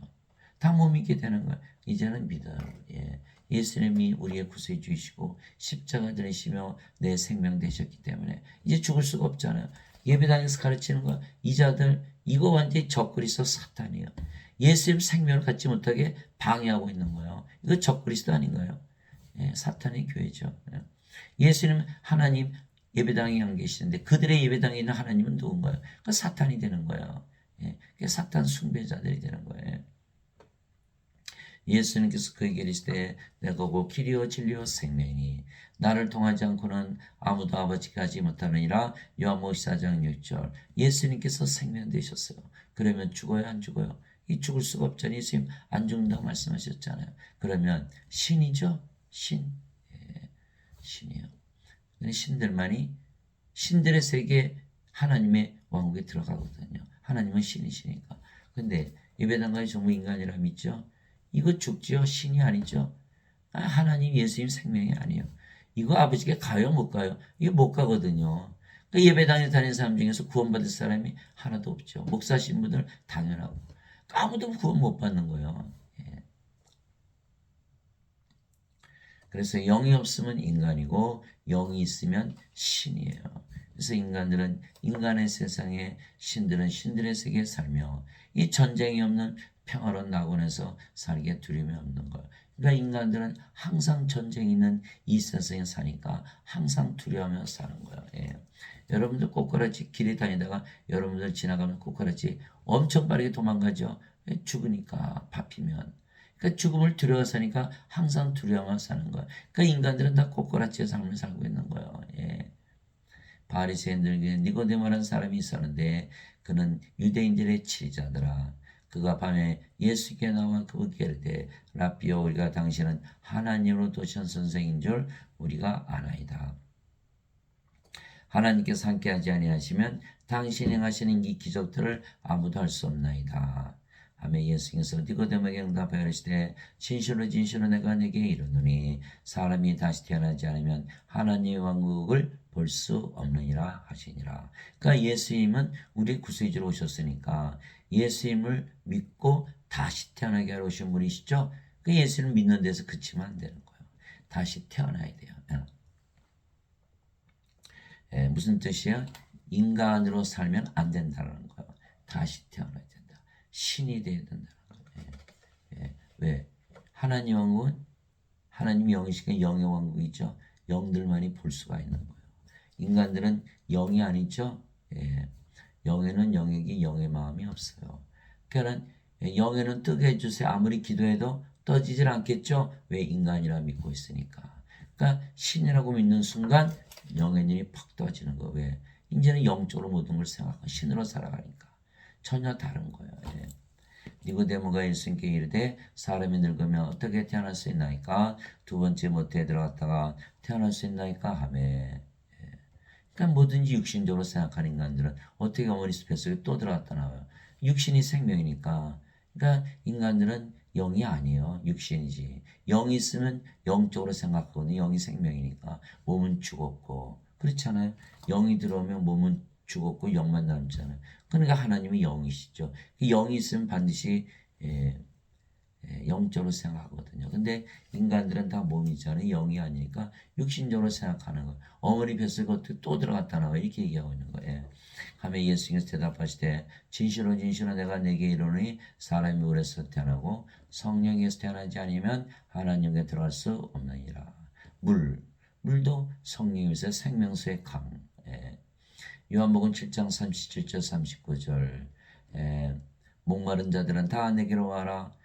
다 못 믿게 되는 거예요. 이제는 믿어요. 예수님이 우리의 구세주이시고 십자가 들으시며 내 생명 되셨기 때문에 이제 죽을 수가 없잖아요. 예배당에서 가르치는 거, 이자들 이거 완전히 적그리스도 사탄이에요. 예수님 생명을 갖지 못하게 방해하고 있는 거예요. 이거 적그리스도 아닌가요? 사탄의 교회죠. 예수님 하나님 예배당에 안 계시는데 그들의 예배당에 있는 하나님은 누군가요? 그 사탄이 되는 거예요. 사탄 숭배자들이 되는 거예요. 예수님께서 그에게 이르시되 내가 곧 길이요 진리요 생명이니 나를 통하지 않고는 아무도 아버지께 가지 못하느니라. 요한복음 14장 6절. 예수님께서 생명 되셨어요. 그러면 죽어요 안 죽어요? 이 죽을 수가 없잖아요. 예수님 안 죽는다고 말씀하셨잖아요. 그러면 신이죠? 신. 신이요. 신들만이 신들의 세계 하나님의 왕국에 들어가거든요. 하나님은 신이시니까. 근데 예배당가에 전부 인간이라 믿죠? 이거 죽지요? 신이 아니죠? 하나님 예수님 생명이 아니에요. 이거 아버지께 가요 못 가요? 이거 못 가거든요. 그 예배당에 다니는 사람 중에서 구원받을 사람이 하나도 없죠. 목사 신부들 당연하고. 아무도 구원 못 받는 거예요. 그래서 영이 없으면 인간이고 영이 있으면 신이에요. 그래서 인간들은 인간의 세상에, 신들은 신들의 세계에 살며 이 전쟁이 없는 평화로운 낙원에서 살기에 두려움이 없는 거예요. 그러니까 인간들은 항상 전쟁이 있는 이 세상에 사니까 항상 두려워하며 사는 거예요. 여러분들 꼬꾸라지 길에 다니다가 여러분들 지나가면 꼬꾸라지 엄청 빠르게 도망가죠. 죽으니까 밟히면. 그러니까 죽음을 두려워 사니까 항상 두려워만 사는 거예요. 그러니까 인간들은 다 꼬꾸라지의 삶을 살고 있는 거예요. 바리새인들 중에 니고데모라는 사람이 있었는데 그는 유대인들의 지리자더라. 그가 밤에 예수께 나와 그분께 이르되 라삐여 우리가 당신은 하나님으로 도신 선생인 줄 우리가 아나이다. 하나님께서 함께하지 아니하시면 당신이 행하시는 이 기적들을 아무도 할 수 없나이다. 하며 예수께서 니고데모에게 응답하여 이르시되 진실로 진실로 내가 네게 이르노니 사람이 다시 태어나지 않으면 하나님의 왕국을 볼 수 없느니라 하시니라. 그러니까 예수님은 우리 구세주로 오셨으니까 예수님을 믿고 다시 태어나게 하러 오신 분이시죠. 그 예수님을 믿는 데서 그치면 안 되는 거예요. 다시 태어나야 돼요. 무슨 뜻이야? 인간으로 살면 안 된다는 거예요. 다시 태어나야 된다. 신이 돼야 된다는 거예요. 왜? 하나님 왕국은 하나님이 영이시니까 영의 왕국이죠. 영들만이 볼 수가 있는 거예요. 인간들은 영이 아니죠. 영에는 영에게 영의 마음이 없어요. 그러니까 영에는 뜨게 해주세요. 아무리 기도해도 떠지질 않겠죠. 왜? 인간이라 믿고 있으니까. 그러니까 신이라고 믿는 순간 영의 눈이 팍 떠지는 거. 왜? 이제는 영적으로 모든 걸 생각하고 신으로 살아가니까 전혀 다른 거예요. 니고데모가 예수님께 이르되 사람이 늙으면 어떻게 태어날 수 있나이까? 두 번째 모태에 들어갔다가 태어날 수 있나이까? 하매. 그러니까 뭐든지 육신적으로 생각하는 인간들은 어떻게 어머니 뱃속에 또 들어갔다 나와요. 육신이 생명이니까. 그러니까 인간들은 영이 아니에요. 육신이지. 영이 있으면 영적으로 생각하거든요. 영이 생명이니까. 몸은 죽었고. 그렇잖아요. 영이 들어오면 몸은 죽었고 영만 남잖아요. 그러니까 하나님은 영이시죠. 영이 있으면 반드시 영적으로 생각하거든요. 근데 인간들은 다 몸이잖아요. 영이 아니니까 육신적으로 생각하는 거. 어머니 뱃속에 어떻게 또 들어갔다 나와 이렇게 얘기하고 있는 거예요. 하며 예수께서 대답하시되 진실로 진실로 내가 내게 이르노니 사람이 물에서 태어나고 성령에서 태어나지 아니면 하나님께 들어갈 수 없느니라. 물도 성령에서 생명수의 강. 요한복음 7장 37절 39절. 목마른 자들은 다 내게로 와라.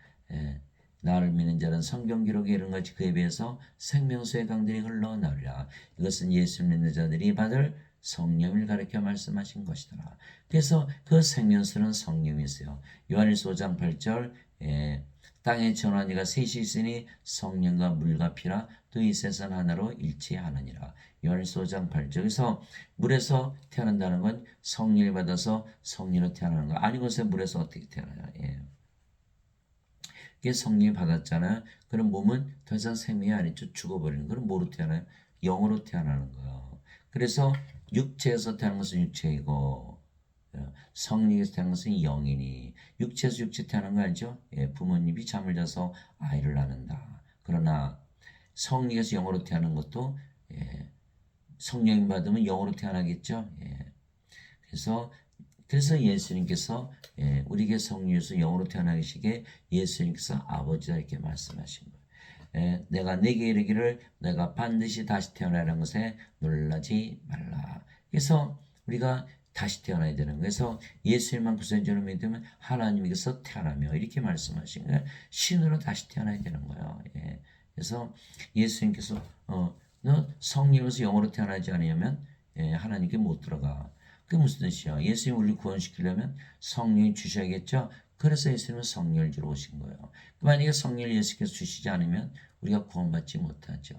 나를 믿는 자는 성경 기록에 이른 같이 그에 비해서 생명수의 강들이 흘러나오리라. 이것은 예수 믿는 자들이 받을 성령을 가르쳐 말씀하신 것이더라. 그래서 그 생명수는 성령이세요. 요한일서 5장 8절 땅에 전한 이가 셋이 있으니 성령과 물과 피라 또 이 셋은 하나로 일치하느니라. 요한일서 5장 8절. 그래서 물에서 태어난다는 건 성령을 받아서 성령으로 태어나는 거 아니고서 물에서 어떻게 태어나요? 예. 이게 성령이 받았잖아요. 그럼 몸은 더 이상 생명이 아니죠. 죽어버리는. 그럼 뭐로 태어나요? 영으로 태어나는 거예요. 그래서 육체에서 태어난 것은 육체이고 성령에서 태어난 것은 영이니 육체에서 육체 태어난 거 알죠? 예, 부모님이 잠을 자서 아이를 낳는다. 그러나 성령에서 영으로 태어난 것도 예, 성령 받으면 영으로 태어나겠죠. 예. 그래서 예수님께서 우리에게 성령에서 영으로 태어나시게 예수님께서 아버지다 이렇게 말씀하신 거예요. 내가 내게 이르기를 내가 반드시 다시 태어나라는 것에 놀라지 말라. 그래서 우리가 다시 태어나야 되는 거예요. 그래서 예수님만 구세주로 믿으면 하나님께서 태어나며 이렇게 말씀하신 거예요. 신으로 다시 태어나야 되는 거예요. 예. 그래서 예수님께서 너 성령에서 영으로 태어나지 않으면 하나님께 못 들어가. 그게 무슨 뜻이야? 예수님 우리를 구원시키려면 성령이 주셔야겠죠? 그래서 예수님은 성령을 주러 오신 거예요. 만약에 성령을 예수께서 주시지 않으면 우리가 구원받지 못하죠.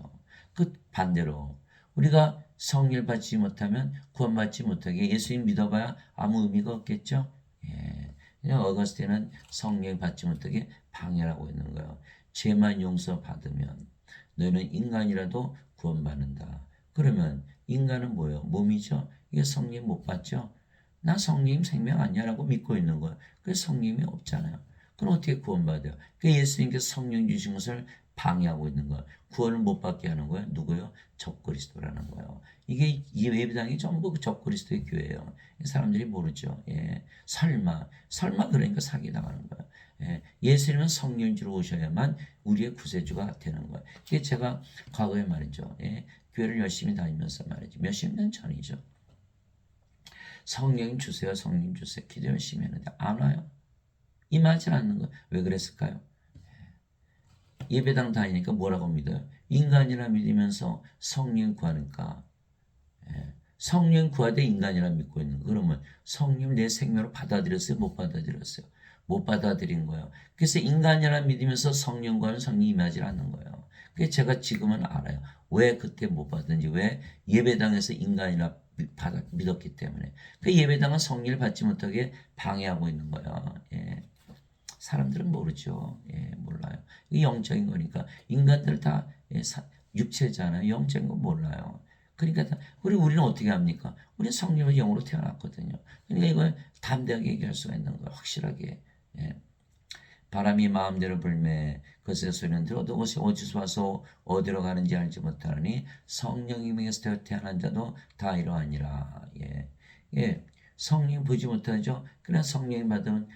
그 반대로 우리가 성령을 받지 못하면 구원받지 못하게 예수님 믿어봐야 아무 의미가 없겠죠? 예. 그냥 어거스틴은 성령을 받지 못하게 방해하고 있는 거예요. 죄만 용서받으면 너는 인간이라도 구원받는다. 그러면 인간은 뭐예요? 몸이죠. 이게 성령 못 받죠? 나 성령 생명 아니야라고 믿고 있는 거예요. 그래서 성령이 없잖아요. 그럼 어떻게 구원받아요? 그 예수님께서 성령 주신 것을 방해하고 있는 거예요. 구원을 못 받게 하는 거예요. 누구요? 적그리스도라는 거예요. 이게 이 예배당이 전부 적그리스도의 교회예요. 사람들이 모르죠. 예. 설마 그러니까 사기당하는 거예요. 예. 예수님은 성령 주로 오셔야만 우리의 구세주가 되는 거예요. 이게 제가 과거에 말이죠. 예. 교회를 열심히 다니면서 말이죠. 몇십 년 전이죠. 성령 주세요, 성령 주세요. 기도 열심히 했는데 안 와요. 임하지 않는 거예요. 왜 그랬을까요? 예배당 다니니까 뭐라고 믿어요? 인간이라 믿으면서 성령 구하니까 성령 구하되 인간이라 믿고 있는 거. 그러면 성령 내 생명으로 받아들였어요? 못 받아들였어요? 못 받아들인 거예요. 그래서 인간이라 믿으면서 성령 구하는 성령이 임하지 않는 거예요. 그래서 제가 지금은 알아요. 왜 그때 못 받았는지. 왜 예배당에서 인간이라 믿었기 때문에. 그 예배당은 성령을 받지 못하게 방해하고 있는 거예요. 예. 사람들은 모르죠. 예, 몰라요. 이게 영적인 거니까 인간들 다 육체잖아요. 영적인 건 몰라요. 그러니까 우리는 어떻게 합니까? 우리는 성령의 영으로 태어났거든요. 그러니까 이걸 담대하게 얘기할 수가 있는 거예요. 확실하게. 예. 바람이 마음대로 불매 그것의 소리는 들어도 것이 어디서 와서 어디로 가는지 알지 못하니 성령님에게서 태어난 자도 다 이러하니라. 예. 예. 성령 보지 못하죠. 그러나 성령 받으면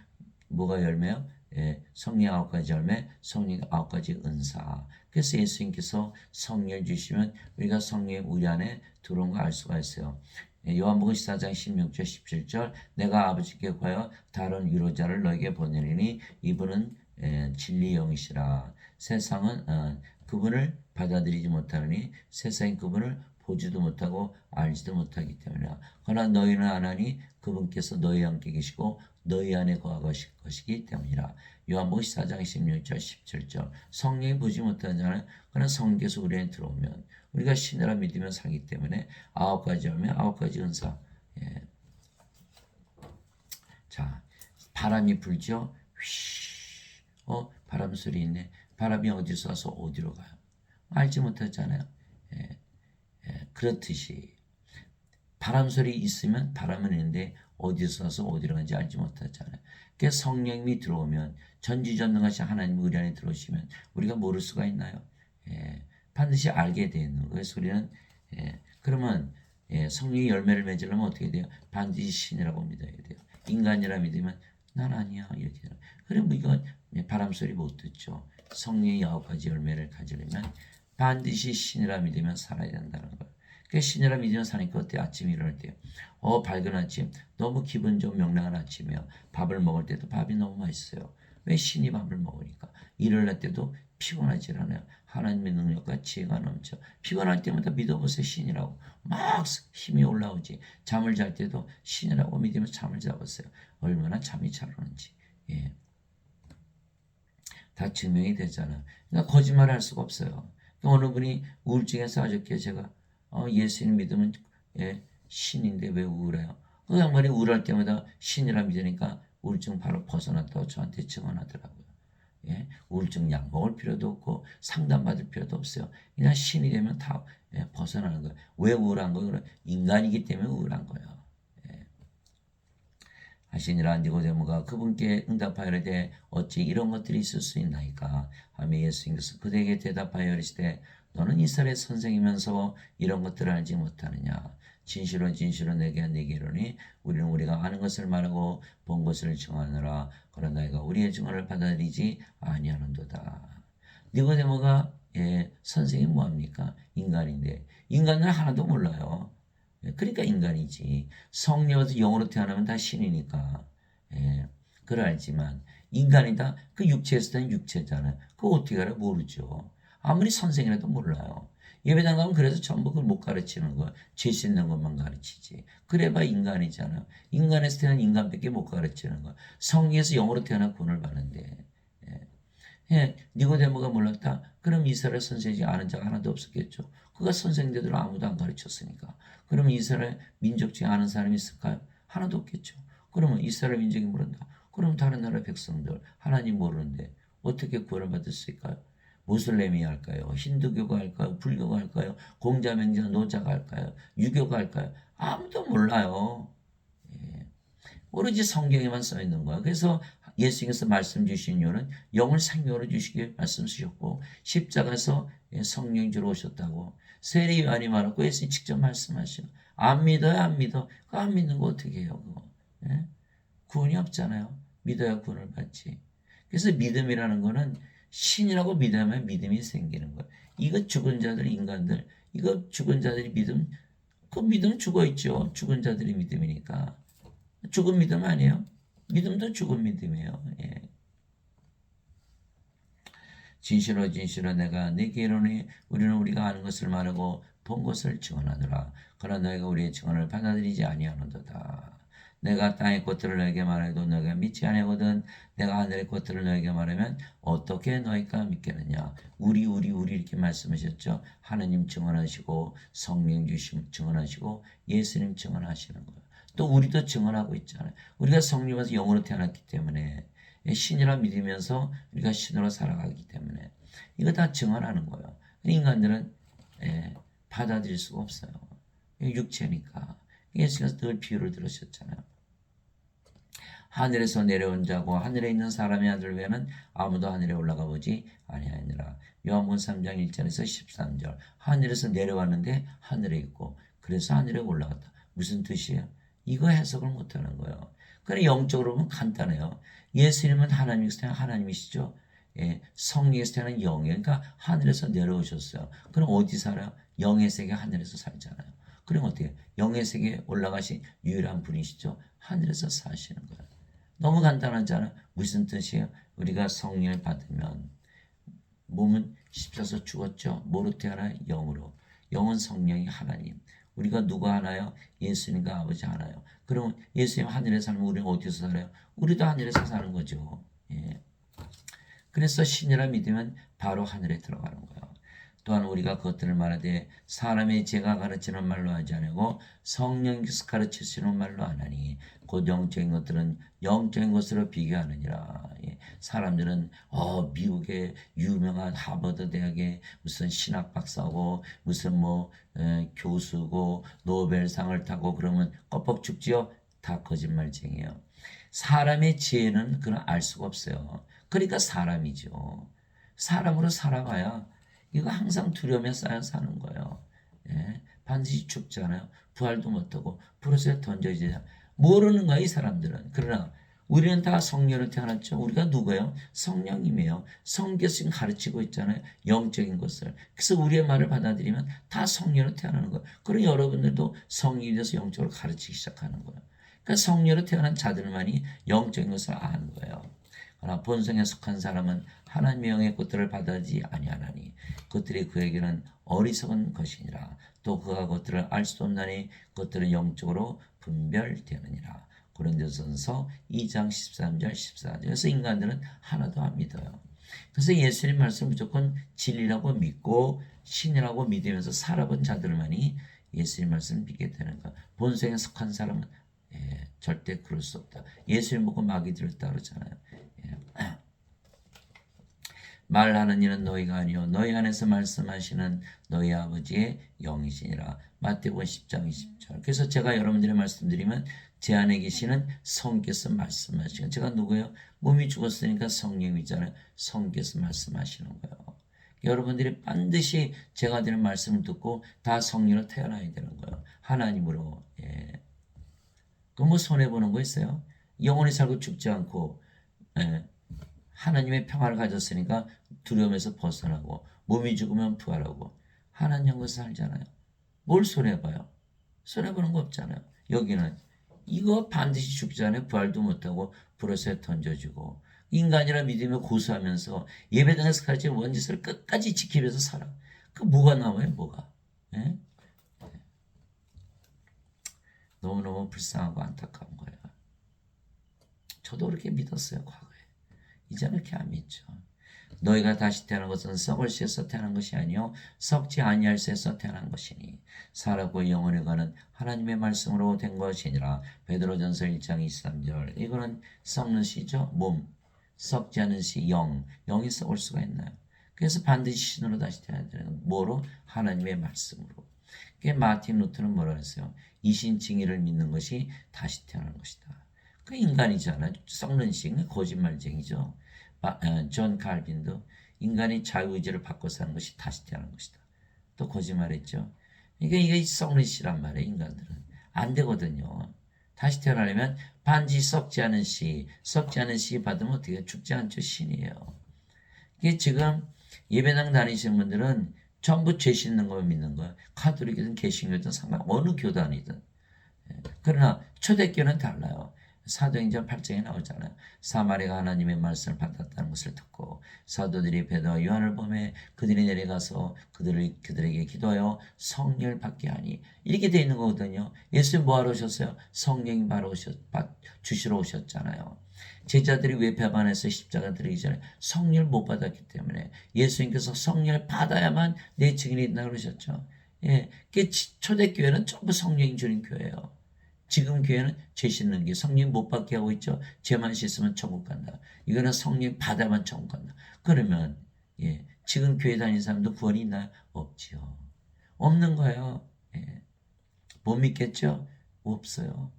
뭐가 열매요? 예, 성령 9가지 열매, 성령 9가지 은사. 그래서 예수님께서 성령을 주시면 우리가 성령이 우리 안에 들어온 거 알 수가 있어요. 예, 요한복음 14장 16절 17절 내가 아버지께 구하여 다른 위로자를 너에게 보내리니 이분은 진리 영이시라. 세상은 그분을 받아들이지 못하니 세상이 그분을 보지도 못하고 알지도 못하기 때문이라. 그러나 너희는 아나니 그분께서 너희 함께 계시고 너희 안에 거하실 것이기 때문이라. 요한복음 14장 16절 17절 성령이 보지 못하는 자는 그러나 성령께서 우리 안에 들어오면 우리가 신이라 믿으면 살기 때문에 9가지 열매 9가지 은사. 예. 자, 바람이 불죠. 휘. 바람 소리 있네. 바람이 어디서 와서 어디로 가요? 알지 못하잖아요. 예. 예. 그렇듯이 바람 소리 있으면 바람은 있는데 어디서 와서 어디로 가는지 알지 못하잖아요. 그래서 성령이 들어오면 전지전능하신 하나님 우리 안에 들어오시면 우리가 모를 수가 있나요? 예. 반드시 알게 되는 거예요. 우리는 그러면 성령의 열매를 맺으려면 어떻게 돼요? 반드시 신이라고 믿어야 돼요. 인간이라 믿으면 난 아니야 이렇게 돼요. 그러면 이건 바람 소리 못 듣죠. 성령의 9가지 열매를 가지려면 반드시 신이라 믿으면 살아야 된다는 거예요. 그 신이라 믿으면 사니까 어때요? 아침에 일어날 때요. 밝은 아침, 너무 기분 좋은 명랑한 아침이에요. 밥을 먹을 때도 밥이 너무 맛있어요. 왜 신이 밥을 먹으니까. 일어날 때도 피곤하지 않아요. 하나님의 능력과 지혜가 넘쳐. 피곤할 때마다 믿어보세요. 신이라고. 막 힘이 올라오지. 잠을 잘 때도 신이라고 믿으면서 잠을 자보세요. 얼마나 잠이 잘 오는지. 예. 다 증명이 되잖아요. 그러니까 거짓말할 수가 없어요. 그러니까 어느 분이 우울증에서 어저께 제가 예수님 믿으면 신인데 왜 우울해요? 그 양반이 우울할 때마다 신이라 믿으니까 우울증 바로 벗어났다고 저한테 증언하더라고요. 예? 우울증 약 먹을 필요도 없고 상담받을 필요도 없어요. 그냥 신이 되면 다 벗어나는 거예요. 왜 우울한 거예요? 인간이기 때문에 우울한 거예요. 하시니라. 니고데모가 그분께 응답하여 이르되 어찌 이런 것들이 있을 수 있나이까 하며 예수님께서 그들에게 대답하여 이르시되 너는 이스라엘의 선생이면서 이런 것들을 알지 못하느냐. 진실로 진실로 내게 이르노니 우리는 우리가 아는 것을 말하고 본 것을 증언하노라. 그러나 너희가 우리의 증언을 받아들이지 아니하는도다. 니고데모가 선생이 뭐합니까? 인간인데 인간은 하나도 몰라요. 그러니까 인간이지. 성령에서 영으로 태어나면 다 신이니까. 그걸 알지만 인간이다. 그 육체에서는 육체잖아요. 그거 어떻게 알아? 모르죠. 아무리 선생이라도 몰라요. 예배당 가면 그래서 전부 그걸 못 가르치는 거야. 죄 씻는 것만 가르치지. 그래봐 인간이잖아. 인간에서 태어난 인간밖에 못 가르치는 거야. 성령에서 영으로 태어나 구원을 받는데. 니고데모가 몰랐다? 그럼 이스라엘 선생이지 아는 자가 하나도 없었겠죠. 그가 선생들도 아무도 안 가르쳤으니까. 그러면 이스라엘 민족 중에 아는 사람이 있을까요? 하나도 없겠죠. 그러면 이스라엘 민족이 모른다. 그럼 다른 나라 백성들 하나님 모르는데 어떻게 구원을 받을 수 있을까요? 무슬림이 할까요? 힌두교가 할까요? 불교가 할까요? 공자맹자 노자가 할까요? 유교가 할까요? 아무도 몰라요. 오로지 성경에만 써 있는 거야. 그래서 예수님께서 말씀 주신 이유는 영을 생명으로 주시기에 말씀 주셨고 십자가에서 성령 주러 오셨다고 세례 요한이 말하고 예수님 직접 말씀하시고 안 믿어요 안 믿어. 그거 안 믿는 거 어떻게 해요 그거. 구원이 없잖아요. 믿어야 구원을 받지. 그래서 믿음이라는 거는 신이라고 믿으면 믿음이 생기는 거예요. 이거 죽은 자들 인간들 이거 죽은 자들이 믿음 그 믿음 죽어 있죠. 죽은 자들이 믿음이니까. 죽은 믿음 아니에요? 믿음도 죽은 믿음이에요. 진실로 진실로 내가 네게 이르노니 우리는 우리가 아는 것을 말하고 본 것을 증언하노라. 그러나 너희가 우리의 증언을 받아들이지 아니하는도다. 내가 땅의 것들을 너에게 말해도 너희가 믿지 아니하거든 내가 하늘의 것들을 너에게 말하면 어떻게 너희가 믿겠느냐. 우리 이렇게 말씀하셨죠. 하나님 증언하시고 성령 주심 증언하시고 예수님 증언하시는 거예요. 또 우리도 증언하고 있잖아요. 우리가 성령에서 영으로 태어났기 때문에 신이라 믿으면서 우리가 신으로 살아가기 때문에 이거 다 증언하는 거예요. 인간들은 받아들일 수가 없어요. 육체니까. 예수님께서 늘 비유를 들으셨잖아요. 하늘에서 내려온 자고 하늘에 있는 사람의 아들 외에는 아무도 하늘에 올라가 보지 아니하니라. 요한복음 3장 1절에서 13절. 하늘에서 내려왔는데 하늘에 있고 그래서 하늘에 올라갔다. 무슨 뜻이에요? 이거 해석을 못하는 거예요. 그래 영적으로 보면 간단해요. 예수님은 하나님이시죠. 성령에서 태어난 영이에요. 그러니까 하늘에서 내려오셨어요. 그럼 어디 살아요? 영의 세계 하늘에서 살잖아요. 그럼 어떻게 영의 세계에 올라가신 유일한 분이시죠. 하늘에서 사시는 거예요. 너무 간단하잖아요. 무슨 뜻이에요? 우리가 성령을 받으면 몸은 십자서 죽었죠. 뭐로 태어나요? 영으로. 영은 성령이 하나님. 우리가 누가 하나요? 예수님과 아버지 하나요. 그럼 예수님 하늘에 살면 우리는 어디서 살아요? 우리도 하늘에서 사는 거죠. 그래서 신이라 믿으면 바로 하늘에 들어가는 거예요. 또한 우리가 그것들을 말하되 사람의 제가 가르치는 말로 하지 않고 성령께서 가르치시는 말로 하나니 곧 영적인 것들은 영적인 것으로 비교하느니라. 사람들은 미국의 유명한 하버드 대학의 무슨 신학 박사고 무슨 교수고 노벨상을 타고 그러면 껍벅 죽지요. 다 거짓말쟁이에요. 사람의 지혜는 그건 알 수가 없어요. 그러니까 사람이죠. 사람으로 살아가야 이거 항상 두려움에 쌓여 사는 거예요. 반드시 죽잖아요. 부활도 못하고 불에서 던져지잖아요. 모르는 거야 이 사람들은. 그러나 우리는 다 성령으로 태어났죠. 우리가 누구예요? 성령님이에요. 성경에서 가르치고 있잖아요. 영적인 것을. 그래서 우리의 말을 받아들이면 다 성령으로 태어나는 거예요. 그리고 여러분들도 성령이 돼서 영적으로 가르치기 시작하는 거예요. 그러니까 성령으로 태어난 자들만이 영적인 것을 아는 거예요. 그러나 본성에 속한 사람은 하나님의 영의 것들을 받아들이지 아니하나니 그것들이 그에게는 어리석은 것이니라. 또 그가 그것들을 알 수도 없나니 그것들은 영적으로 분별되느니라. 고린도전서 2장 13절 14절. 그래서 인간들은 하나도 안 믿어요. 그래서 예수님 말씀 무조건 진리라고 믿고 신이라고 믿으면서 살아본 자들만이 예수님 말씀을 믿게 되는 거. 본성에 속한 사람은 절대 그럴 수 없다. 예수님 보고 마귀 들었다 그러잖아요. 말하는 이는 너희가 아니요 너희 안에서 말씀하시는 너희 아버지의 영이시니라. 마태복음 10장 20절. 그래서 제가 여러분들의 말씀드리면 제 안에 계시는 성께서 말씀하시는, 제가 누구예요? 몸이 죽었으니까 성령이잖아요. 성께서 말씀하시는 거예요. 여러분들이 반드시 제가 드리는 말씀을 듣고 다 성령으로 태어나야 되는 거예요. 하나님으로. 그 뭐 손해보는 거 있어요? 영원히 살고 죽지 않고 하나님의 평화를 가졌으니까 두려움에서 벗어나고 몸이 죽으면 부활하고 하나님 것을 살잖아요. 뭘 손해봐요? 손해보는 거 없잖아요. 여기는 이거 반드시 죽지 않아요. 부활도 못하고 불에서 던져지고 인간이라 믿으며 고수하면서 예배당에서까지 원짓을 끝까지 지키면서 살아. 그 뭐가 나와요? 뭐가? 예? 너무너무 불쌍하고 안타까운 거예요. 저도 그렇게 믿었어요, 과거에. 이제는 이렇게 안 믿죠. 너희가 다시 태어난 것은 썩을 씨에서 태어난 것이 아니요 썩지 아니할 씨에서 태어난 것이니 살았고 영원히 가는 하나님의 말씀으로 된 것이니라. 베드로전서 1장 23절. 이거는 썩는 씨죠. 몸. 썩지 않은 씨, 영이 썩을 수가 있나요? 그래서 반드시 신으로 다시 태어나야 되는 거예요. 뭐로? 하나님의 말씀으로. 그게 마틴 루터는 뭐라 했어요? 이신칭의를 믿는 것이 다시 태어난 것이다. 그 인간이잖아요. 썩는 씨, 거짓말쟁이죠. 존 칼빈도 인간이 자유의지를 바꿔 사는 것이 다시 태어난 것이다. 또 거짓말했죠. 이게 썩는 씨란 말이에요. 인간들은 안 되거든요. 다시 태어나려면 반드시 썩지 않은 씨 받으면 어떻게 죽지 않죠? 신이에요. 이게 지금 예배당 다니시는 분들은 전부 죄 씻는 것만 믿는 거예요. 카톨릭이든 개신교든 상관 어느 교단이든. 그러나 초대교는 달라요. 사도행전 8장에 나오잖아요. 사마리아가 하나님의 말씀을 받았다는 것을 듣고 사도들이 베드로와 요한을 보매 그들이 내려가서 그들에게 기도하여 성령을 받게 하니, 이렇게 되어 있는 거거든요. 예수님 뭐하러 오셨어요? 성령이 바로 주시러 오셨잖아요. 제자들이 왜 배반해서 십자가 들기 전에 성령을 못 받았기 때문에 예수님께서 성령을 받아야만 내 증인이 있다 그러셨죠. 초대교회는 전부 성령이 주는 교회예요. 지금 교회는 죄 씻는 게 성령 못 받게 하고 있죠. 죄만 씻으면 천국 간다. 이거는 성령 받아만 천국 간다. 그러면 지금 교회 다니는 사람도 구원이 있나요? 없지요. 없는 거예요. 못 믿겠죠? 없어요.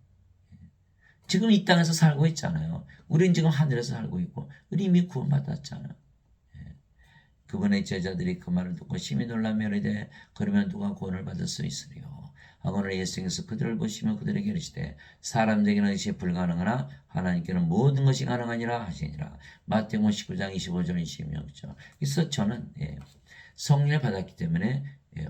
지금 이 땅에서 살고 있잖아요. 우린 지금 하늘에서 살고 있고 우리 이미 구원받았잖아요. 그분의 제자들이 그 말을 듣고 심히 놀라며 이르되 그러면 누가 구원을 받을 수 있으리요? 하거늘 예수께서 그들을 보시며 그들에게 이르시되 사람에게는 이것이 불가능하나 하나님께는 모든 것이 가능하니라 하시니라. 마태복음 19장 25절 26절. 그래서 저는 성령을 받았기 때문에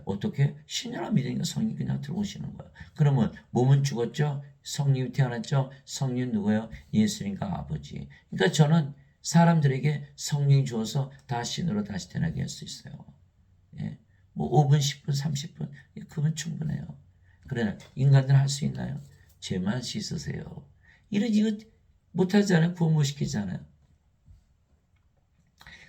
어떻게 신이라 믿으니까 성령이 그냥 들어오시는 거예요. 그러면 몸은 죽었죠. 성령이 태어났죠. 성령 누구예요? 예수님과 아버지. 그러니까 저는 사람들에게 성령이 주어서 다 신으로 다시 태어나게 할 수 있어요. 뭐 5분, 10분, 30분 그건 충분해요. 그러나 인간들 할 수 있나요? 죄만 씻으세요. 이거 못하잖아요. 구원 못 시키잖아요.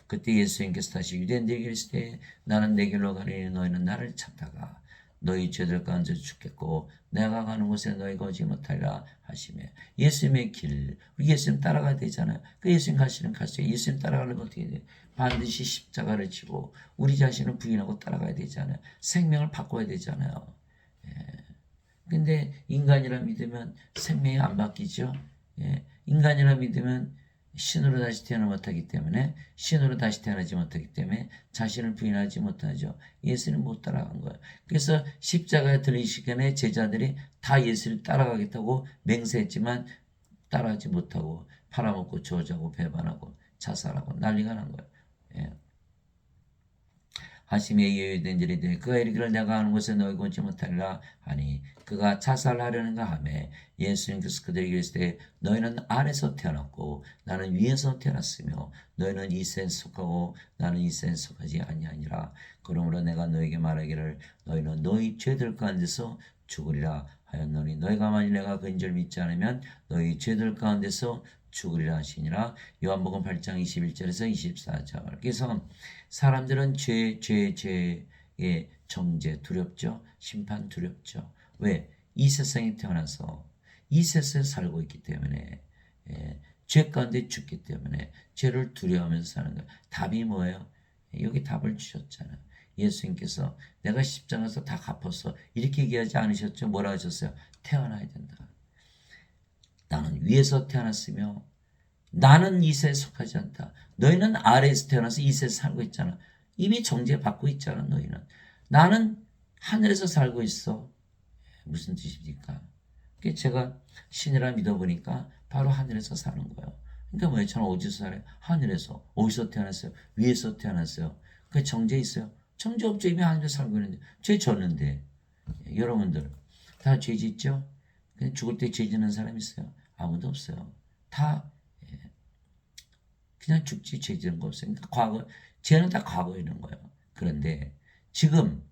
그때 예수님께서 다시 유대인들에게 이르시되 나는 내 길로 가리니 너희는 나를 찾다가 너희 죄들 가운데 죽겠고 내가 가는 곳에 너희가 오지 못하리라 하시며, 예수님의 길, 우리 예수님 따라가야 되잖아요. 그 예수님 가시는 가시죠. 예수님 따라가려면 어떻게 돼요? 반드시 십자가를 지고 우리 자신을 부인하고 따라가야 되잖아요. 생명을 바꿔야 되잖아요. 근데 인간이라 믿으면 생명이 안 바뀌죠. 인간이라 믿으면 신으로 다시 태어나지 못하기 때문에 자신을 부인하지 못하죠. 예수는 못 따라간 거예요. 그래서 십자가에 들리시기 전에 제자들이 다 예수를 따라가겠다고 맹세했지만 따라하지 못하고 팔아먹고 저주하고 배반하고 자살하고 난리가 난 거예요. 하심에 유대인들이 이르되 그가 이르기를 내가 아는 곳에 너희가 오지 못하리라 하니 그가 자살하려는가 하매 예수님께서 그들에게 이르시되 너희는 아래서 태어났고 나는 위에서 태어났으며 너희는 이 세에 속하고 나는 이 세에 속하지 아니하니라. 그러므로 내가 너희에게 말하기를 너희는 너희 죄들 가운데서 죽으리라 하였노니 너희가 만일 내가 그인 줄 믿지 않으면 너희 죄들 가운데서 죽으리라 하시니라. 요한복음 8장 21절에서 24절. 그래서 사람들은 죄의 정죄 두렵죠. 심판 두렵죠. 왜? 이 세상에 태어나서 이 세상에 살고 있기 때문에 죄 가운데 죽기 때문에 죄를 두려워하면서 사는 거예요. 답이 뭐예요? 여기 답을 주셨잖아요. 예수님께서 내가 십자가에서 다 갚았어. 이렇게 얘기하지 않으셨죠? 뭐라 하셨어요? 태어나야 된다. 나는 위에서 태어났으며 나는 이 세에 속하지 않다. 너희는 아래에서 태어나서 이 세에 살고 있잖아. 이미 정죄받고 있잖아. 너희는. 나는 하늘에서 살고 있어. 무슨 뜻입니까? 제가 신이라 믿어보니까 바로 하늘에서 사는 거예요. 그러니까 뭐예요? 저는 어디서 살아요? 하늘에서. 어디서 태어났어요? 위에서 태어났어요. 그 정죄 있어요? 정죄 없죠. 이미 하늘에서 살고 있는데. 죄 졌는데. 여러분들 다 죄 짓죠? 그냥 죽을 때 죄 짓는 사람 있어요? 아무도 없어요. 다 그냥 죽지 죄 짓는 거 없어요. 그러니까 과거, 죄는 다 과거에 있는 거예요. 그런데 지금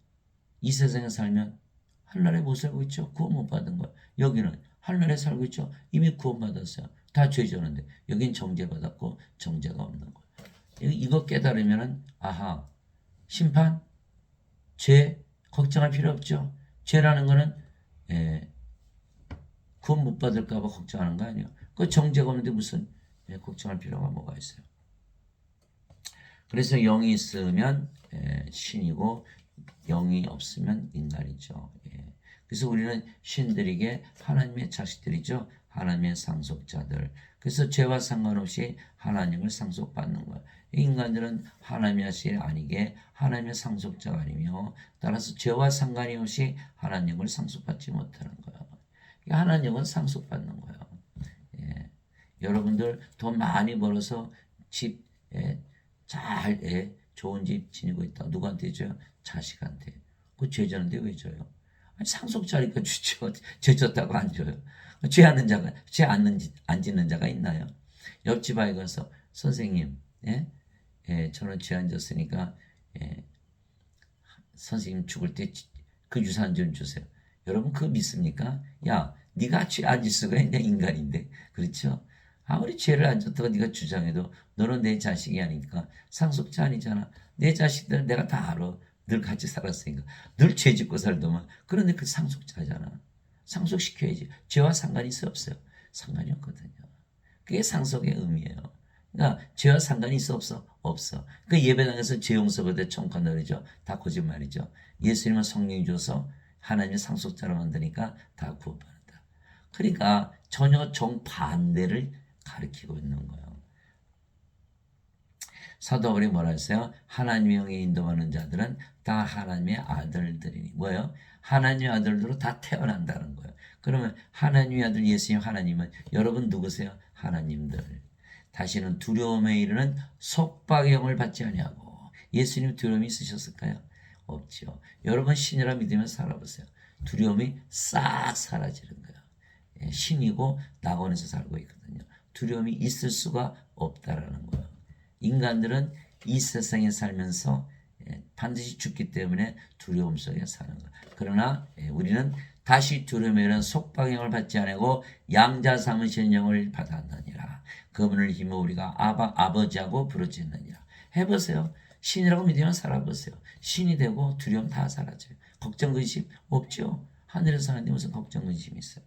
이 세상에 살면 하늘나라에 못 살고 있죠. 구원 못 받은 거예요. 여기는 하늘나라에 살고 있죠. 이미 구원 받았어요. 다 죄 졌는데 여긴 정죄 받았고 정죄가 없는 거예요. 이거 깨달으면은 아하, 심판, 죄 걱정할 필요 없죠. 죄라는 거는 구원 못 받을까 봐 걱정하는 거 아니에요. 그 정죄가 없는데 무슨 걱정할 필요가 뭐가 있어요. 그래서 영이 있으면 신이고 영이 없으면 인간이죠. 그래서 우리는 신들에게 하나님의 자식들이죠. 하나님의 상속자들. 그래서 죄와 상관없이 하나님을 상속받는 거예요. 인간들은 하나님의 자식이 아니게 하나님의 상속자가 아니며 따라서 죄와 상관이 없이 하나님을 상속받지 못하는 거예요. 하나님은 상속받는 거예요. 여러분들 돈 많이 벌어서 집 잘 좋은 집 지니고 있다. 누구한테 줘요? 자식한테. 그 죄 졌는데 왜 줘요? 아니, 상속자니까 주죠. 죄 졌다고 안 줘요. 죄 안 짓는 자가 있나요? 옆집 아이 가서 선생님, 저는 죄 안 졌으니까 선생님 죽을 때 그 유산 좀 주세요. 여러분 그거 믿습니까? 야, 네가 죄 안 질 수가 있냐 인간인데, 그렇죠? 아무리 죄를 안 졌다고 네가 주장해도 너는 내 자식이 아니니까 상속자 아니잖아. 내 자식들 내가 다 알아. 늘 같이 살았으니까. 늘 죄 짓고 살더만. 그런데 그 상속자잖아. 상속시켜야지. 죄와 상관이 있어 없어요? 상관이 없거든요. 그게 상속의 의미예요. 그러니까 죄와 상관이 있어 없어? 없어. 그 예배당에서 죄 용서받아 청구한다 그러죠. 다 거짓말이죠. 예수님은 성령 줘서 하나님의 상속자로 만드니까 다 구원받는다. 그러니까 전혀 정반대를 가리키고 있는 거예요. 사도 바울이 뭐라 했어요? 하나님의 영에 인도하는 자들은 다 하나님의 아들들이니. 뭐예요? 하나님의 아들들로 다 태어난다는 거예요. 그러면 하나님의 아들 예수님 하나님은 여러분 누구세요? 하나님들. 다시는 두려움에 이르는 속박의 영을 받지 아니하고. 예수님 두려움이 있으셨을까요? 없죠. 여러분 신이라 믿으면 살아보세요. 두려움이 싹 사라지는 거예요. 신이고 낙원에서 살고 있거든요. 두려움이 있을 수가 없다라는 거예요. 인간들은 이 세상에 살면서 반드시 죽기 때문에 두려움 속에 사는 거예요. 그러나 우리는 다시 두려움에 이른 속박의 영을 받지 아니하고 양자 삼으신 영을 받았느니라. 그분을 힘으로 우리가 아버지하고 부르짖느니라. 해보세요. 신이라고 믿으면 살아보세요. 신이 되고 두려움 다 사라져요. 걱정 근심 없죠. 하늘에서 사는데 무슨 걱정 근심이 있어요.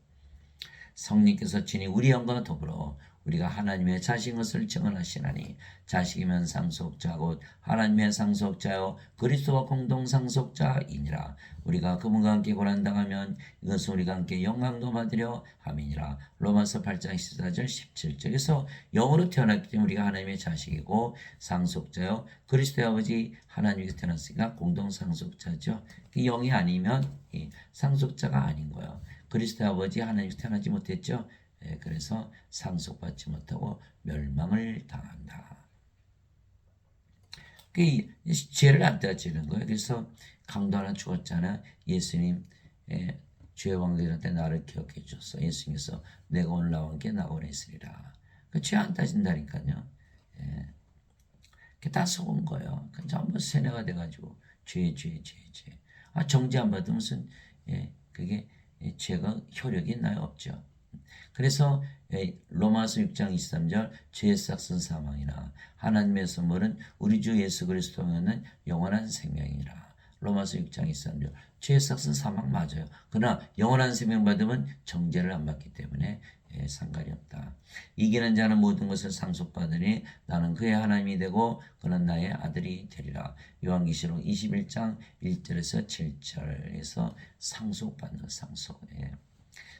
성령께서 친히 우리 영과 더불어 우리가 하나님의 자식인 것을 증언하시나니 자식이면 상속자 곧 하나님의 상속자요 그리스도와 공동 상속자이니라. 우리가 그분과 함께 고난당하면 이것은 우리가 함께 영광도 받으려 함이니라. 로마서 8장 14절 17절에서 영으로 태어났기 때문에 우리가 하나님의 자식이고 상속자요 그리스도의 아버지 하나님께서 태어났으니까 공동 상속자죠. 영이 아니면 상속자가 아닌 거예요. 그리스도의 아버지 하나님께서 태어나지 못했죠. 그래서 상속받지 못하고 멸망을 당한다. 죄를 안 따지는 거예요. 그래서 강도 하나 죽었잖아. 예수님 죄의 왕들한테 나를 기억해 주셨어. 예수님께서 내가 오늘 나온 게 낙원에 있으리라. 죄 안 따진다니까요. 그게 다 속은 거예요. 전부 세뇌가 돼가지고 죄. 정죄 안 받으면 무슨 그게 죄가 효력이 있나요? 없죠. 그래서 로마서 6장 23절 죄의 삭은 사망이나 하나님의 선물은 우리 주 예수 그리스도는 영원한 생명이라. 로마서 6장 23절 죄의 삭은 사망 맞아요. 그러나 영원한 생명 받으면 정죄를 안 받기 때문에 상관이 없다. 이기는 자는 모든 것을 상속받으니 나는 그의 하나님이 되고 그는 나의 아들이 되리라. 요한계시록 21장 1절에서 7절에서 상속받는 상속.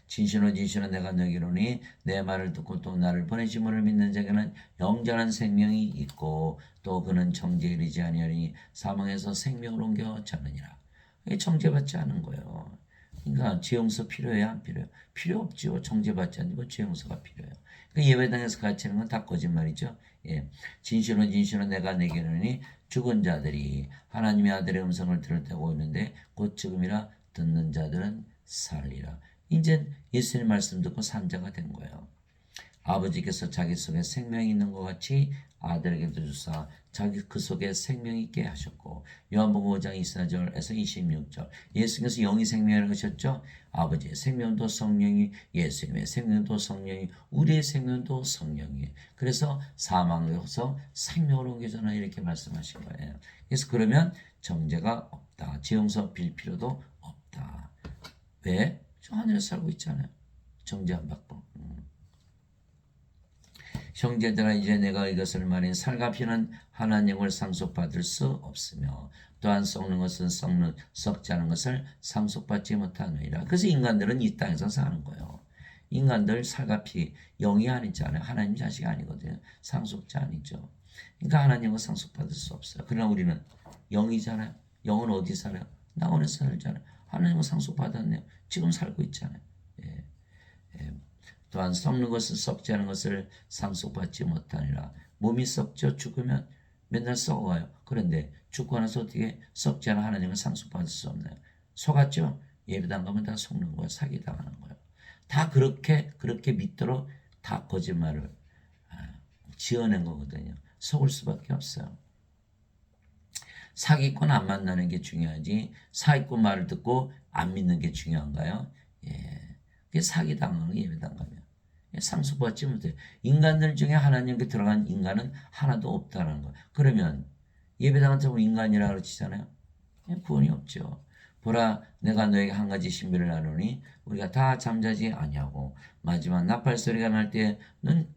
진실로 내가 너희로니 내 말을 듣고 또 나를 보내심을 믿는 자에게는 영원한 생명이 있고 또 그는 정죄에 이르지 아니하리니 사망에서 생명으로 옮겨졌느니라. 정죄받지 않은 거예요. 그러니까 죄용서 필요해요, 안 필요해요? 필요 없죠. 정죄받지 않고 죄용서가 필요해요. 그러니까 예배당에서 가르치는 건 다 거짓말이죠. 진실로 내가 내게 이르니 죽은 자들이 하나님의 아들의 음성을 들을 때가 오는데 곧 지금이라 듣는 자들은 살리라. 이제 예수님 말씀 듣고 산 자가 된 거예요. 아버지께서 자기 속에 생명이 있는 것 같이 아들에게도 주사 자기 그 속에 생명이 있게 하셨고 요한복음 5장 24절에서 26절 예수님께서 영이 생명이라고 하셨죠. 아버지의 생명도 성령이 예수님의 생명도 성령이 우리의 생명도 성령이 그래서 사망에서 생명으로 옮겨져나 이렇게 말씀하신 거예요. 그래서 그러면 정죄가 없다. 지용서 빌 필요도 없다. 왜? 저 하늘에 살고 있잖아요. 정죄 안 받고. 형제들아 이제 내가 이것을 말해 살과 피는 하나님을 상속받을 수 없으며 또한 썩는 것은 썩지 않은 것을 상속받지 못하느니라. 그래서 인간들은 이 땅에서 사는 거예요. 인간들 살과 피 영이 아니잖아요. 하나님 자식이 아니거든요. 상속자 아니죠. 그러니까 하나님은 상속받을 수 없어요. 그러나 우리는 영이잖아요. 영은 어디 살아요? 나 안에서 살잖아요. 하나님은 상속받았네요. 지금 살고 있잖아요. 예. 또한 썩는 것은 썩지 않은 것을 상속받지 못하니라. 몸이 썩죠. 죽으면 맨날 썩어가요. 그런데 죽고 나서 어떻게 썩지 않은 하나님을 상속받을 수 없나요? 속았죠. 예배당 가면 다 속는 거예요. 사기당하는 거예요. 다 그렇게 믿도록 다 거짓말을 지어낸 거거든요. 속을 수밖에 없어요. 사기꾼 안 만나는 게 중요하지 사기꾼 말을 듣고 안 믿는 게 중요한가요? 그게 사기당하는 거 예배당 가면. 상속받지 못해. 인간들 중에 하나님께 들어간 인간은 하나도 없다는 거예요. 그러면 예배당은 좀 인간이라 그러시잖아요. 구원이 없죠. 보라 내가 너에게 한 가지 신비를 나누니 우리가 다 잠자지 아니하고 마지막 나팔 소리가 날 때는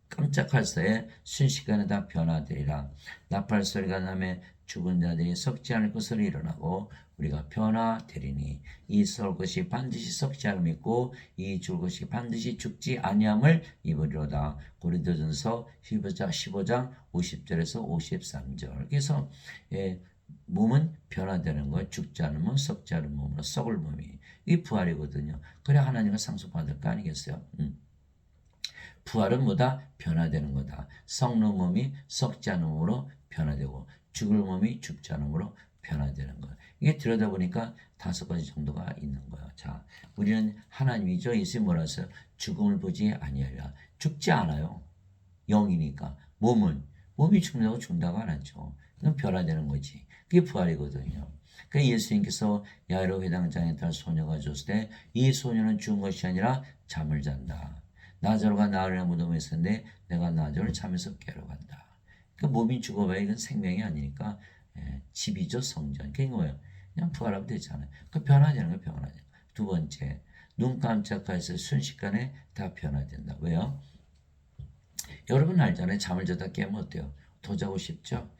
깜짝할 새에 순식간에 다 변화되리라. 나팔 소리가 나면 죽은 자들이 썩지 않을 것으로 일어나고 우리가 변화되리니 이 썩을 것이 반드시 썩지 않음이 있고 이 죽을 것이 반드시 죽지 아니함을 입으리로다. 고린도전서 15장 50절에서 53절. 그래서 몸은 변화되는 거예요. 죽지 않으면 썩지 않은 몸으로 썩을 몸이. 이 부활이거든요. 그래 하나님과 상속받을 거 아니겠어요? 부활은 뭐다? 변화되는 거다. 썩는 몸이 썩지 않은 몸으로 변화되고 죽을 몸이 죽지 않은 몸으로 변화되는 거예요. 이게 들여다보니까 5가지 정도가 있는 거예요. 자, 우리는 하나님이죠. 예수님 뭐라 했어요? 죽음을 보지 아니하리라. 죽지 않아요. 영이니까. 몸이 죽는다고 안 하죠. 그건 변화되는 거지. 그게 부활이거든요. 그러니까 예수님께서 야이로 회당장에 딸 소녀가 줬을 때 이 소녀는 죽은 것이 아니라 잠을 잔다. 나저로가 나흘이나 무덤에 있었는데 내가 나저를 잠에서 깨러 간다. 그러니까 몸이 죽어봐야 이건 생명이 아니니까 집이죠. 성전. 그게 뭐예요? 그냥 부활하면 되잖아요. 그 변화되는 거 변화되는 거. 두 번째, 눈 깜짝해서 순식간에 다 변화된다. 왜요? 여러분 알잖아요. 잠을 자다 깨면 어때요? 더 자고 싶죠?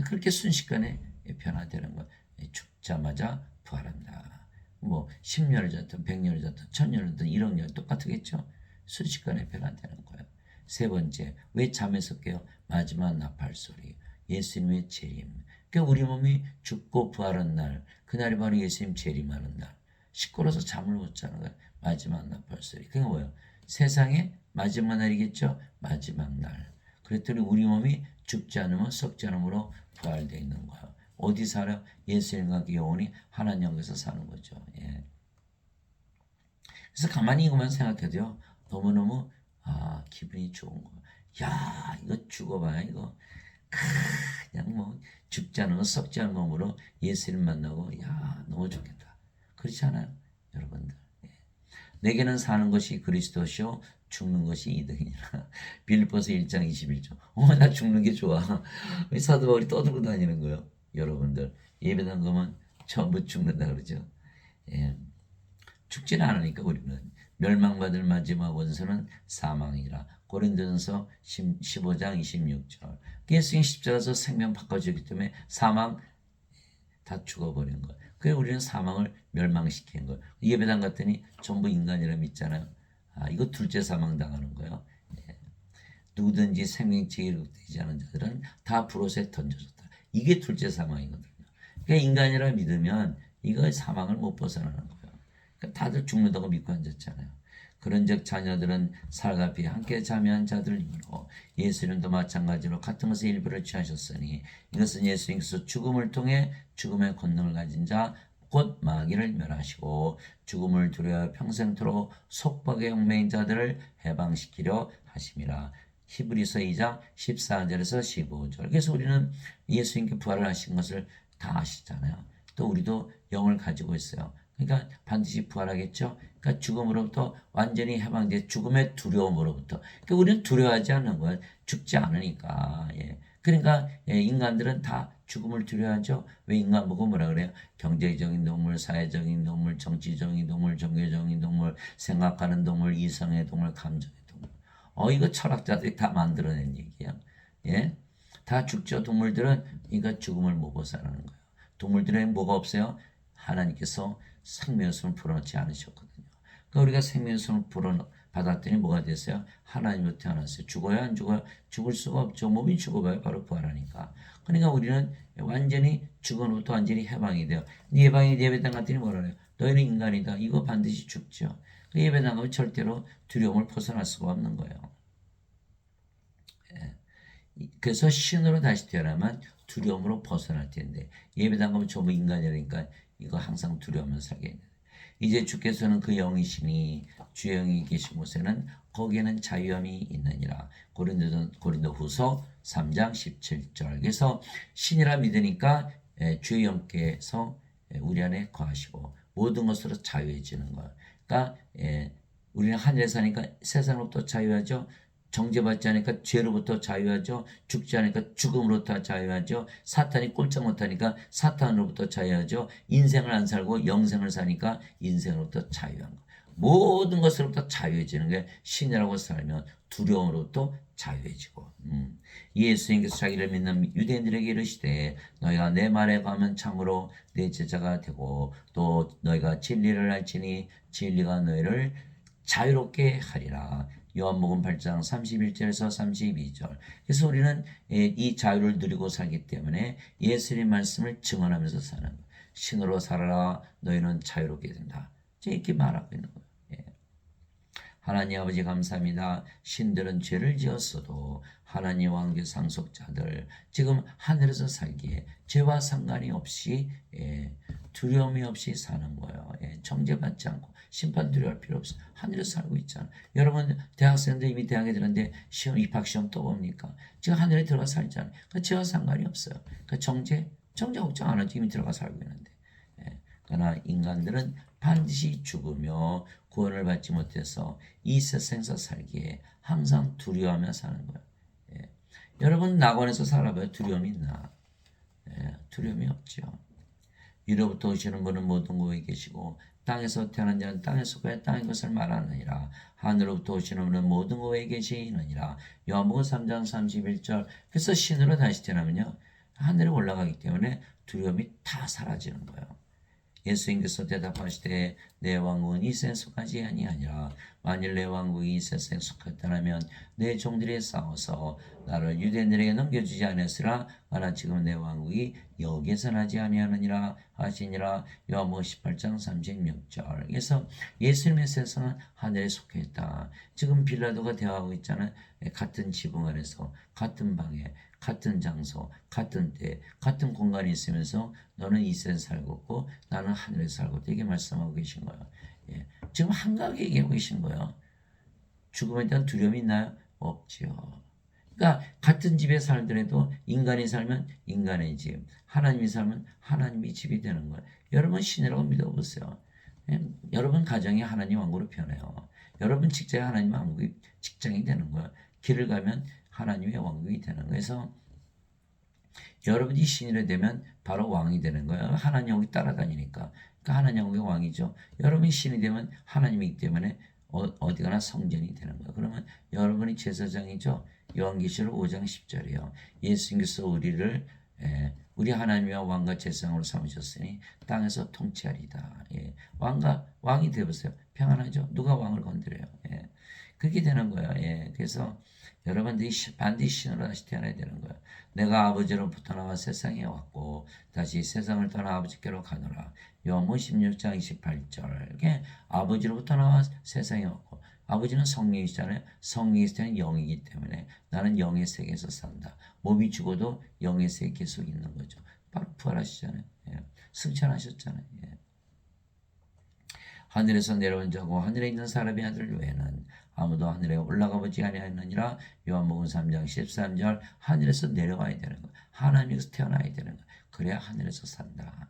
그렇게 순식간에 변화되는 거. 죽자마자 부활한다. 뭐 10년을 잤든 100년을 잤든 1000년을 잤든 1억 년 똑같겠죠? 순식간에 변화되는 거예요. 세 번째, 왜 잠에서 깨요? 마지막 나팔 소리. 예수님의 재림. 그러니까 우리 몸이 죽고 부활한 날, 그날이 바로 예수님 재림하는 날. 시끄러워서 잠을 못 자는 거예요. 마지막 나팔 소리. 그게 뭐예요? 세상의 마지막 날이겠죠? 마지막 날. 그랬더니 우리 몸이 죽지 않으면 썩지 않으므로 부활되어 있는 거예요. 어디 살아요? 예수님과 영혼이 하나님께서 사는 거죠. 예. 그래서 가만히 이것만 생각해도요. 너무너무 기분이 좋은 거예요. 야 이거 죽어봐야 이거 그냥 뭐 죽지 않은 거 썩지 않은 몸으로 예수님 만나고 야 너무 좋겠다. 그렇지 않아요? 여러분들. 예. 내게는 사는 것이 그리스도시요 죽는 것이 이득이니라. 빌립보서 1장 21절. 나 죽는 게 좋아. 왜 사도 바울이 떠들고 다니는 거예요? 여러분들 예배당 가면 전부 죽는다 그러죠. 예. 죽지는 않으니까 우리는 멸망받을 마지막 원수는 사망이라. 고린도전서 15장 26절. 예수님 십자가에서 생명 바꿔주기 때문에 사망 다 죽어버린 거예요. 그래서 우리는 사망을 멸망시킨 거예요. 예배당 갔더니 전부 인간이라 믿잖아요. 이거 둘째 사망 당하는 거예요. 예. 누구든지 생명체에 이룩되지 않은 자들은 다 불옷에 던져졌다. 이게 둘째 사망이거든요. 그러니까 인간이라 믿으면 이거 사망을 못 벗어나는 거예요. 그러니까 다들 죽는다고 믿고 앉았잖아요. 그런즉 자녀들은 살갑이 함께 자매한 자들이므로 예수님도 마찬가지로 같은 것의 일부를 취하셨으니 이것은 예수님께서 죽음을 통해 죽음의 권능을 가진 자 곧 마귀를 멸하시고 죽음을 두려워 평생토록 속박의 용맹인 자들을 해방시키려 하심이라. 히브리서 2장 14절에서 15절. 그래서 우리는 예수님께 부활을 하신 것을 다 아시잖아요. 또 우리도 영을 가지고 있어요. 그러니까 반드시 부활하겠죠. 그러니까 죽음으로부터 완전히 해방돼 죽음의 두려움으로부터. 그러니까 우리는 두려워하지 않는 거예요. 죽지 않으니까. 예. 그러니까 인간들은 다 죽음을 두려워하죠. 왜 인간 보고 뭐라 그래요? 경제적인 동물, 사회적인 동물, 정치적인 동물, 종교적인 동물, 생각하는 동물, 이성의 동물, 감정의 동물. 이거 철학자들이 다 만들어낸 얘기예요. 예? 다 죽죠. 동물들은 그러니까 죽음을 못 벗어나는 거예요. 동물들에는 뭐가 없어요? 하나님께서 생명의 손을 풀어놓지 않으셨거든요. 그러니까 우리가 생명의 손을 받았더니 뭐가 됐어요? 하나님으로 태어났어요. 죽어야 안 죽어요? 죽을 수가 없죠. 몸이 죽어봐야 바로 부활하니까. 그러니까 우리는 완전히 죽음으로부터 완전히 해방이 돼요. 예배당 갔더니 뭐라 그래요? 너희는 인간이다. 이거 반드시 죽죠. 예배당 가면 절대로 두려움을 벗어날 수가 없는 거예요. 예. 그래서 신으로 다시 태어나면 두려움으로 벗어날 텐데 예배당 가면 전부 인간이라니까 이거 항상 두려우면서 살게 돼요. 이제 주께서는 그 영이시니 주의 영이 계신 곳에는 거기에는 자유함이 있느니라. 고린도후서 3장 17절. 그래서 신이라 믿으니까 주의 영께서 우리 안에 거하시고 모든 것으로 자유해지는 거예요. 그러니까 우리는 하늘에 사니까 세상으로부터 자유하죠. 정죄받지 않으니까 죄로부터 자유하죠. 죽지 않으니까 죽음으로부터 자유하죠. 사탄이 꼼짝 못하니까 사탄으로부터 자유하죠. 인생을 안 살고 영생을 사니까 인생으로부터 자유한 거. 모든 것으로부터 자유해지는 게 신이라고 살면 두려움으로부터 자유해지고. 예수님께서 자기를 믿는 유대인들에게 이르시되 너희가 내 말에 가면 참으로 내 제자가 되고 또 너희가 진리를 알지니 진리가 너희를 자유롭게 하리라. 요한복음 8장 31절에서 32절. 그래서 우리는 이 자유를 누리고 살기 때문에 예수님 말씀을 증언하면서 사는 거예요. 신으로 살아라 너희는 자유롭게 된다. 이렇게 말하고 있는 거예요. 하나님 아버지 감사합니다. 신들은 죄를 지었어도 하나님 왕계 상속자들 지금 하늘에서 살기에 죄와 상관이 없이 두려움이 없이 사는 거예요. 정죄받지 않고 심판 두려워할 필요 없어. 하늘에서 살고 있잖아. 여러분 대학생들 이미 대학에 들었는데 시험 입학시험 또 봅니까? 지금 하늘에 들어가 살잖아요. 그러니까 죄와 상관이 없어요. 그러니까 정죄 걱정 안 하지 이미 들어가 살고 있는데. 그러나 인간들은 반드시 죽으며 구원을 받지 못해서 이 세상에서 살기에 항상 두려워하며 사는 거예요. 여러분 낙원에서 살아봐요. 두려움이 있나? 두려움이 없죠. 위로부터 오시는 분은 모든 곳에 계시고 땅에서 태어난 자는 땅에 속하여 땅의 것을 말하느니라. 하늘로부터 오시는 분은 모든 곳에 계시느니라. 요한복음 3장 31절. 그래서 신으로 다시 태어나면요 하늘에 올라가기 때문에 두려움이 다 사라지는 거예요. 예수님께서 대답하시되 내 왕국은 이 세상에 속하지 아니하니라. 만일 내 왕국이 이 세상에 속했다면 내 종들이 싸워서 나를 유대인들에게 넘겨주지 않았으라. 하나 지금 내 왕국이 여기에서 나지 아니하느니라 하시니라. 요한복음 18장 36절. 그래서 예수님의 세상은 하늘에 속해 있다. 지금 빌라도가 대화하고 있잖아요. 같은 지붕 아래서 같은 방에 같은 장소, 같은 때, 같은 공간이 있으면서 너는 이 세상에 살고 있고 나는 하늘에 살고 있다. 이게 말씀하고 계신 거예요. 지금 한가하게 얘기하고 계신 거예요. 죽음에 대한 두려움이 있나요? 없지요. 그러니까 같은 집에 살더라도 인간이 살면 인간의 집, 하나님이 살면 하나님의 집이 되는 거예요. 여러분 신이라고 믿어보세요. 여러분 가정이 하나님 왕국으로 변해요. 여러분 직장이 하나님 왕국이 직장이 되는 거예요. 길을 가면 하나님의 왕국이 되는 거예요. 그래서 여러분이 신이 되면 바로 왕이 되는 거예요. 하나님 왕이 따라다니니까. 그러니까 하나님 왕의 왕이죠. 여러분이 신이 되면 하나님이기 때문에 어디 가나 성전이 되는 거예요. 그러면 여러분이 제사장이죠. 요한계시록 5장 10절이에요. 예수님께서 우리를 우리 하나님과 왕과 제사장으로 삼으셨으니 땅에서 통치하리다. 예. 왕이 되어보세요. 평안하죠. 누가 왕을 건드려요. 예. 그렇게 되는 거예요. 예. 그래서 여러분들이 반드시 신으로 다시 태어나야 되는 거예요. 내가 아버지로부터 나와 세상에 왔고 다시 세상을 떠나 아버지께로 가노라. 요한복음 16장 28절. 이렇게 아버지로부터 나와 세상에 왔고 아버지는 성령이시잖아요. 성령이시는 영이기 때문에 나는 영의 세계에서 산다. 몸이 죽어도 영의 세계 계속 있는 거죠. 바로 부활하시잖아요. 예. 승천하셨잖아요. 예. 하늘에서 내려온 자고 하늘에 있는 사람의 아들 외에는 아무도 하늘에 올라가 보지 아니하였느니라. 요한복음 3장 13절. 하늘에서 내려와야 되는 거야. 하나님에서 태어나야 되는 거야. 그래야 하늘에서 산다.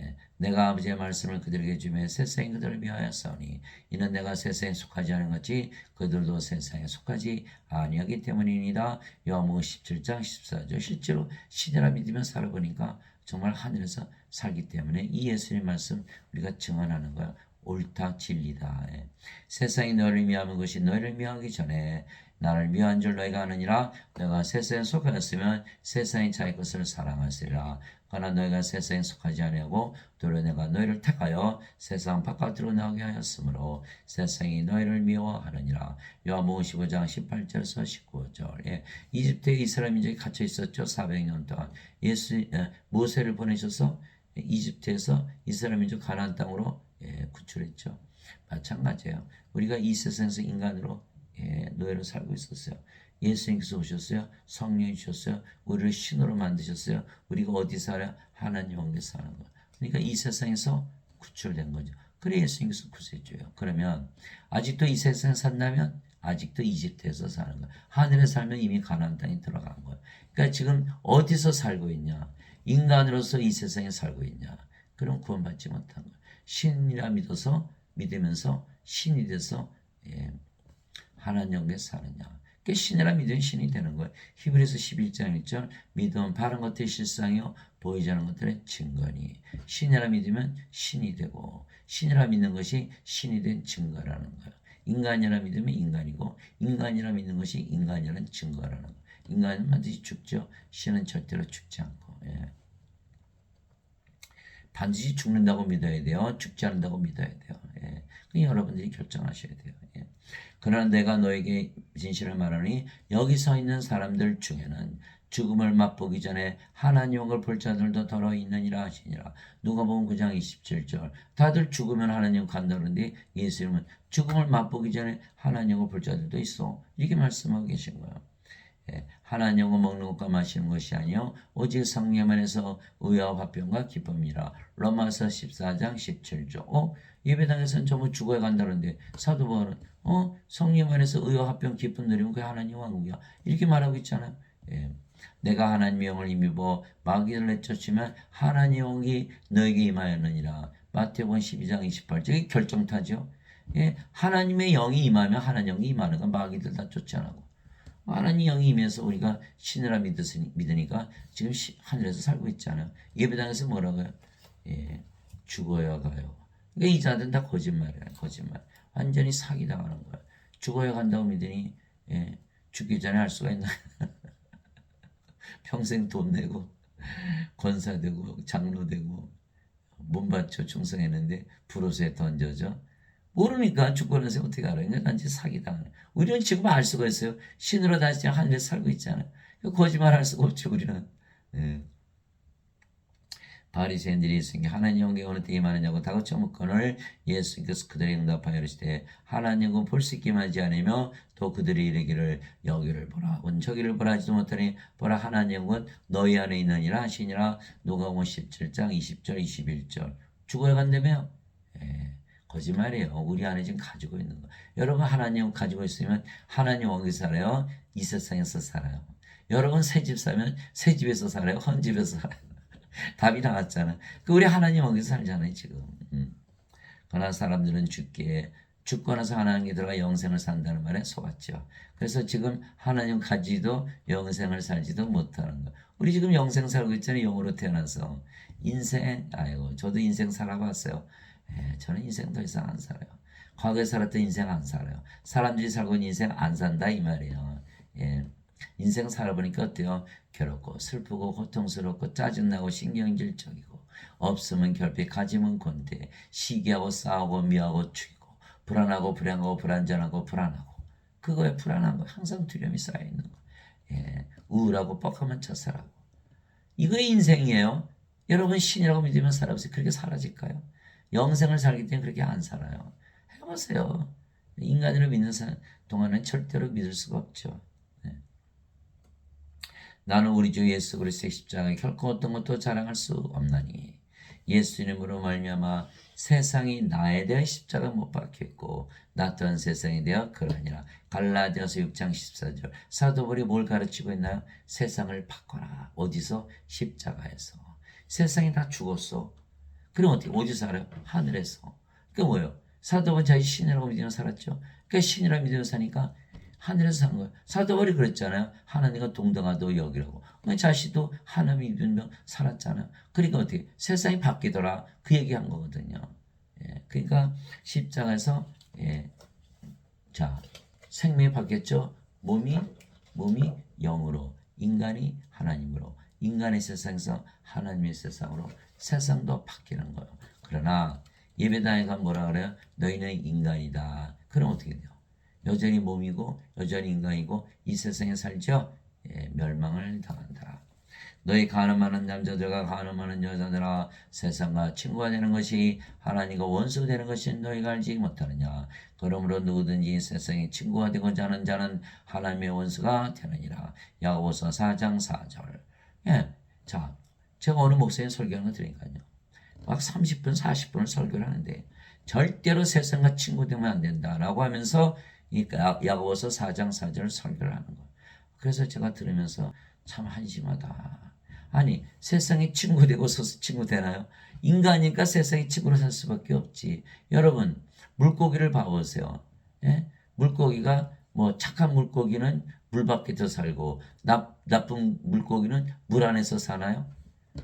예. 내가 아버지의 말씀을 그들에게 주며 세상이 그들을 미워하였사오니 이는 내가 세상에 속하지 않은 것이 그들도 세상에 속하지 아니하기 때문이니이다. 요한복음 17장 14절. 실제로 신이라 믿으면 살아보니까 정말 하늘에서 살기 때문에 이 예수님 말씀 우리가 증언하는 거야. 옳다 진리다. 예. 세상이 너를 미워하는 것이 너희를 미워하기 전에 나를 미워한 줄 너희가 아느니라. 너희가 세상에 속하였으면 세상이 자기 것을 사랑하시리라. 그러나 너희가 세상에 속하지 아니하고 도리어 내가 너희를 택하여 세상 바깥으로 나오게 하였으므로 세상이 너희를 미워하느니라. 요한복음 15장 18절에서 19절. 예. 이집트에 이스라엘 민족이 갇혀 있었죠. 400년 동안 모세를 보내셔서 이집트에서 이스라엘 민족 가나안 땅으로 구출했죠. 마찬가지예요. 우리가 이 세상에서 인간으로 노예로 살고 있었어요. 예수님께서 오셨어요. 성령이 주셨어요. 우리를 신으로 만드셨어요. 우리가 어디 살아요? 하나님 왕국에 사는 거예요. 그러니까 이 세상에서 구출된 거죠. 그래 예수님께서 구세주예요. 그러면 아직도 이 세상에 산다면 아직도 이집트에서 사는 거예요. 하늘에 살면 이미 가나안 땅에 들어간 거예요. 그러니까 지금 어디서 살고 있냐? 인간으로서 이 세상에 살고 있냐? 그럼 구원받지 못한 거예요. 신이라 믿으면서 신이 돼서 하나님 영에 사느냐. 그게 신이라 믿으면 신이 되는 거예요. 히브리서 11장 1절. 믿음은 바른 것들의 실상이요 보이지 않는 것들의 증거니. 신이라 믿으면 신이 되고 신이라 믿는 것이 신이 된 증거라는 거예요. 인간이라 믿으면 인간이고 인간이라 믿는 것이 인간이라는 증거라는 거예요. 인간은 반드시 죽죠. 신은 절대로 죽지 않고. 예. 반드시 죽는다고 믿어야 돼요. 죽지 않는다고 믿어야 돼요. 예. 여러분들이 결정하셔야 돼요. 예. 그러나 내가 너에게 진실을 말하니 여기 서 있는 사람들 중에는 죽음을 맛보기 전에 하나님을 볼 자들도 더러 있느니라 하시니라. 누가복음 9장 27절. 다들 죽으면 하나님 간다 그러는데 예수님은 죽음을 맛보기 전에 하나님을 볼 자들도 있어. 이렇게 말씀하고 계신 거예요. 하나님과 먹는 것과 마시는 것이 아니요 오직 성령 안에서 의와 화평과 기쁨이라. 로마서 14장 17절. 예배당에서는 전부 죽어야 간다는데 사도 바울은 성령 안에서 의와 화평 기쁨 누리면 그게 하나님 왕국이야. 이렇게 말하고 있잖아요. 내가 하나님의 영을 힘입어 마귀를 내쫓으면 하나님의 영이 너에게 임하였느니라. 마태복음 12장 28절. 이게 결정타죠. 하나님의 영이 임하면 하나님 영이 임하는 건 마귀들 다 쫓아나고. 하나님 영이 임해서 우리가 신이라 믿으니까 지금 하늘에서 살고 있잖아요. 예배당에서 뭐라고요? 죽어야 가요. 그러니까 이 자들은 다 거짓말이에요. 거짓말. 완전히 사기당하는 거야. 죽어야 간다고 믿으니 죽기 전에 할 수가 있나? 평생 돈 내고 권사 되고 장로 되고 몸 바쳐 충성했는데 불호수에 던져져. 모르니까 주권에서 어떻게 알아요? 완전히 사기당하는. 우리는 지금 알 수가 있어요. 신으로 다시 하늘에 살고 있잖아요. 거짓말 할 수가 없죠, 우리는. 바리새인들이 있으니 하나님 영광이 어느 때 임하느냐고 다그쳐 묻거늘 예수께서 그들에게 응답하여 이르시되 하나님은 볼 수 있기만 하지 않으며 또 그들이 이르기를 여기를 보라 온 저기를 보라 하지도 못하니 보라 하나님은 너희 안에 있느니라 하시니라. 누가복음 17장 20절 21절. 죽어야 간다며? 거짓말이에요. 우리 안에 지금 가지고 있는 거. 여러분 하나님 가지고 있으면 하나님 왕에서 살아요. 이 세상에서 살아요. 여러분 새 집 사면 새 집에서 살아요. 헌 집에서 살아요. 답이 나왔잖아. 우리 하나님 왕에서 살잖아요 지금. 그러나 사람들은 죽고 나서 하나님께 들어가 영생을 산다는 말에 속았죠. 그래서 지금 하나님 가지도 영생을 살지도 못하는 거. 우리 지금 영생 살고 있잖아요. 영으로 태어나서. 인생, 아이고, 저도 인생 살아봤어요. 저는 인생 더 이상 안 살아요. 과거에 살았던 인생 안 살아요. 사람들이 살고 있는 인생 안 산다 이 말이에요. 예. 인생 살아보니까 어때요? 괴롭고 슬프고 고통스럽고 짜증나고 신경질적이고 없으면 결핍 가지면 곤대 시기하고 싸우고 미워하고 죽이고 불안하고 불행하고 불안전하고 불안하고 그거에 불안한 거 항상 두려움이 쌓여있는 거. 예. 우울하고 뻑하면 자살하고 이거 인생이에요. 여러분 신이라고 믿으면 살아보세요. 그렇게 사라질까요? 영생을 살기 때문에 그렇게 안 살아요. 해보세요. 인간으로 믿는 동안은 절대로 믿을 수가 없죠. 네. 나는 우리 주 예수 그리스도의 십자가에 결코 어떤 것도 자랑할 수 없나니 예수님으로 말미암아 세상이 나에 대해 십자가 못 박혔고 나 또한 세상에 대하여 그러하니라. 갈라디아서 6장 14절. 사도 바울이 뭘 가르치고 있나요? 세상을 바꿔라. 어디서? 십자가에서. 세상이 다 죽었어. 그럼 어디서 살아요? 하늘에서. 그게 뭐예요? 사도 바울은 자기 신이라고 믿으며 살았죠. 그러니까 신이라고 믿으며 사니까 하늘에서 사는 거예요. 사도 바울이 그랬잖아요. 하나님과 동등하도 여기라고. 자신도 하나님이 믿으며 살았잖아요. 그러니까 어떻게? 세상이 바뀌더라. 그 얘기한 거거든요. 예, 그러니까 십자가에서 자 생명이 바뀌었죠. 몸이 영으로, 인간이 하나님으로, 인간의 세상에서 하나님의 세상으로 세상도 바뀌는 거예요. 그러나 예배당에 뭐라 그래요? 너희는 인간이다. 그럼 어떻게 돼요? 여전히 몸이고 여전히 인간이고 이 세상에 살죠? 멸망을 당한다. 너희 가늠하는 남자들과 가늠하는 여자들아 세상과 친구가 되는 것이 하나님과 원수가 되는 것이 너희가 알지 못하느냐. 그러므로 누구든지 세상에 친구가 되고자 하는 자는 하나님의 원수가 되느니라. 야고보서 4장 4절. 자, 제가 어느 목사님 설교하는 거 들으니까요. 막 30분 40분을 설교를 하는데 절대로 세상과 친구 되면 안 된다라고 하면서 야고보서 4장 4절 설교를 하는 거예요. 그래서 제가 들으면서 참 한심하다. 아니 세상에 친구 되고서 친구 되나요? 인간이니까 세상에 친구로 살 수밖에 없지. 여러분 물고기를 봐보세요. 예? 물고기가 뭐 착한 물고기는 물 밖에서 살고 나쁜 물고기는 물 안에서 사나요?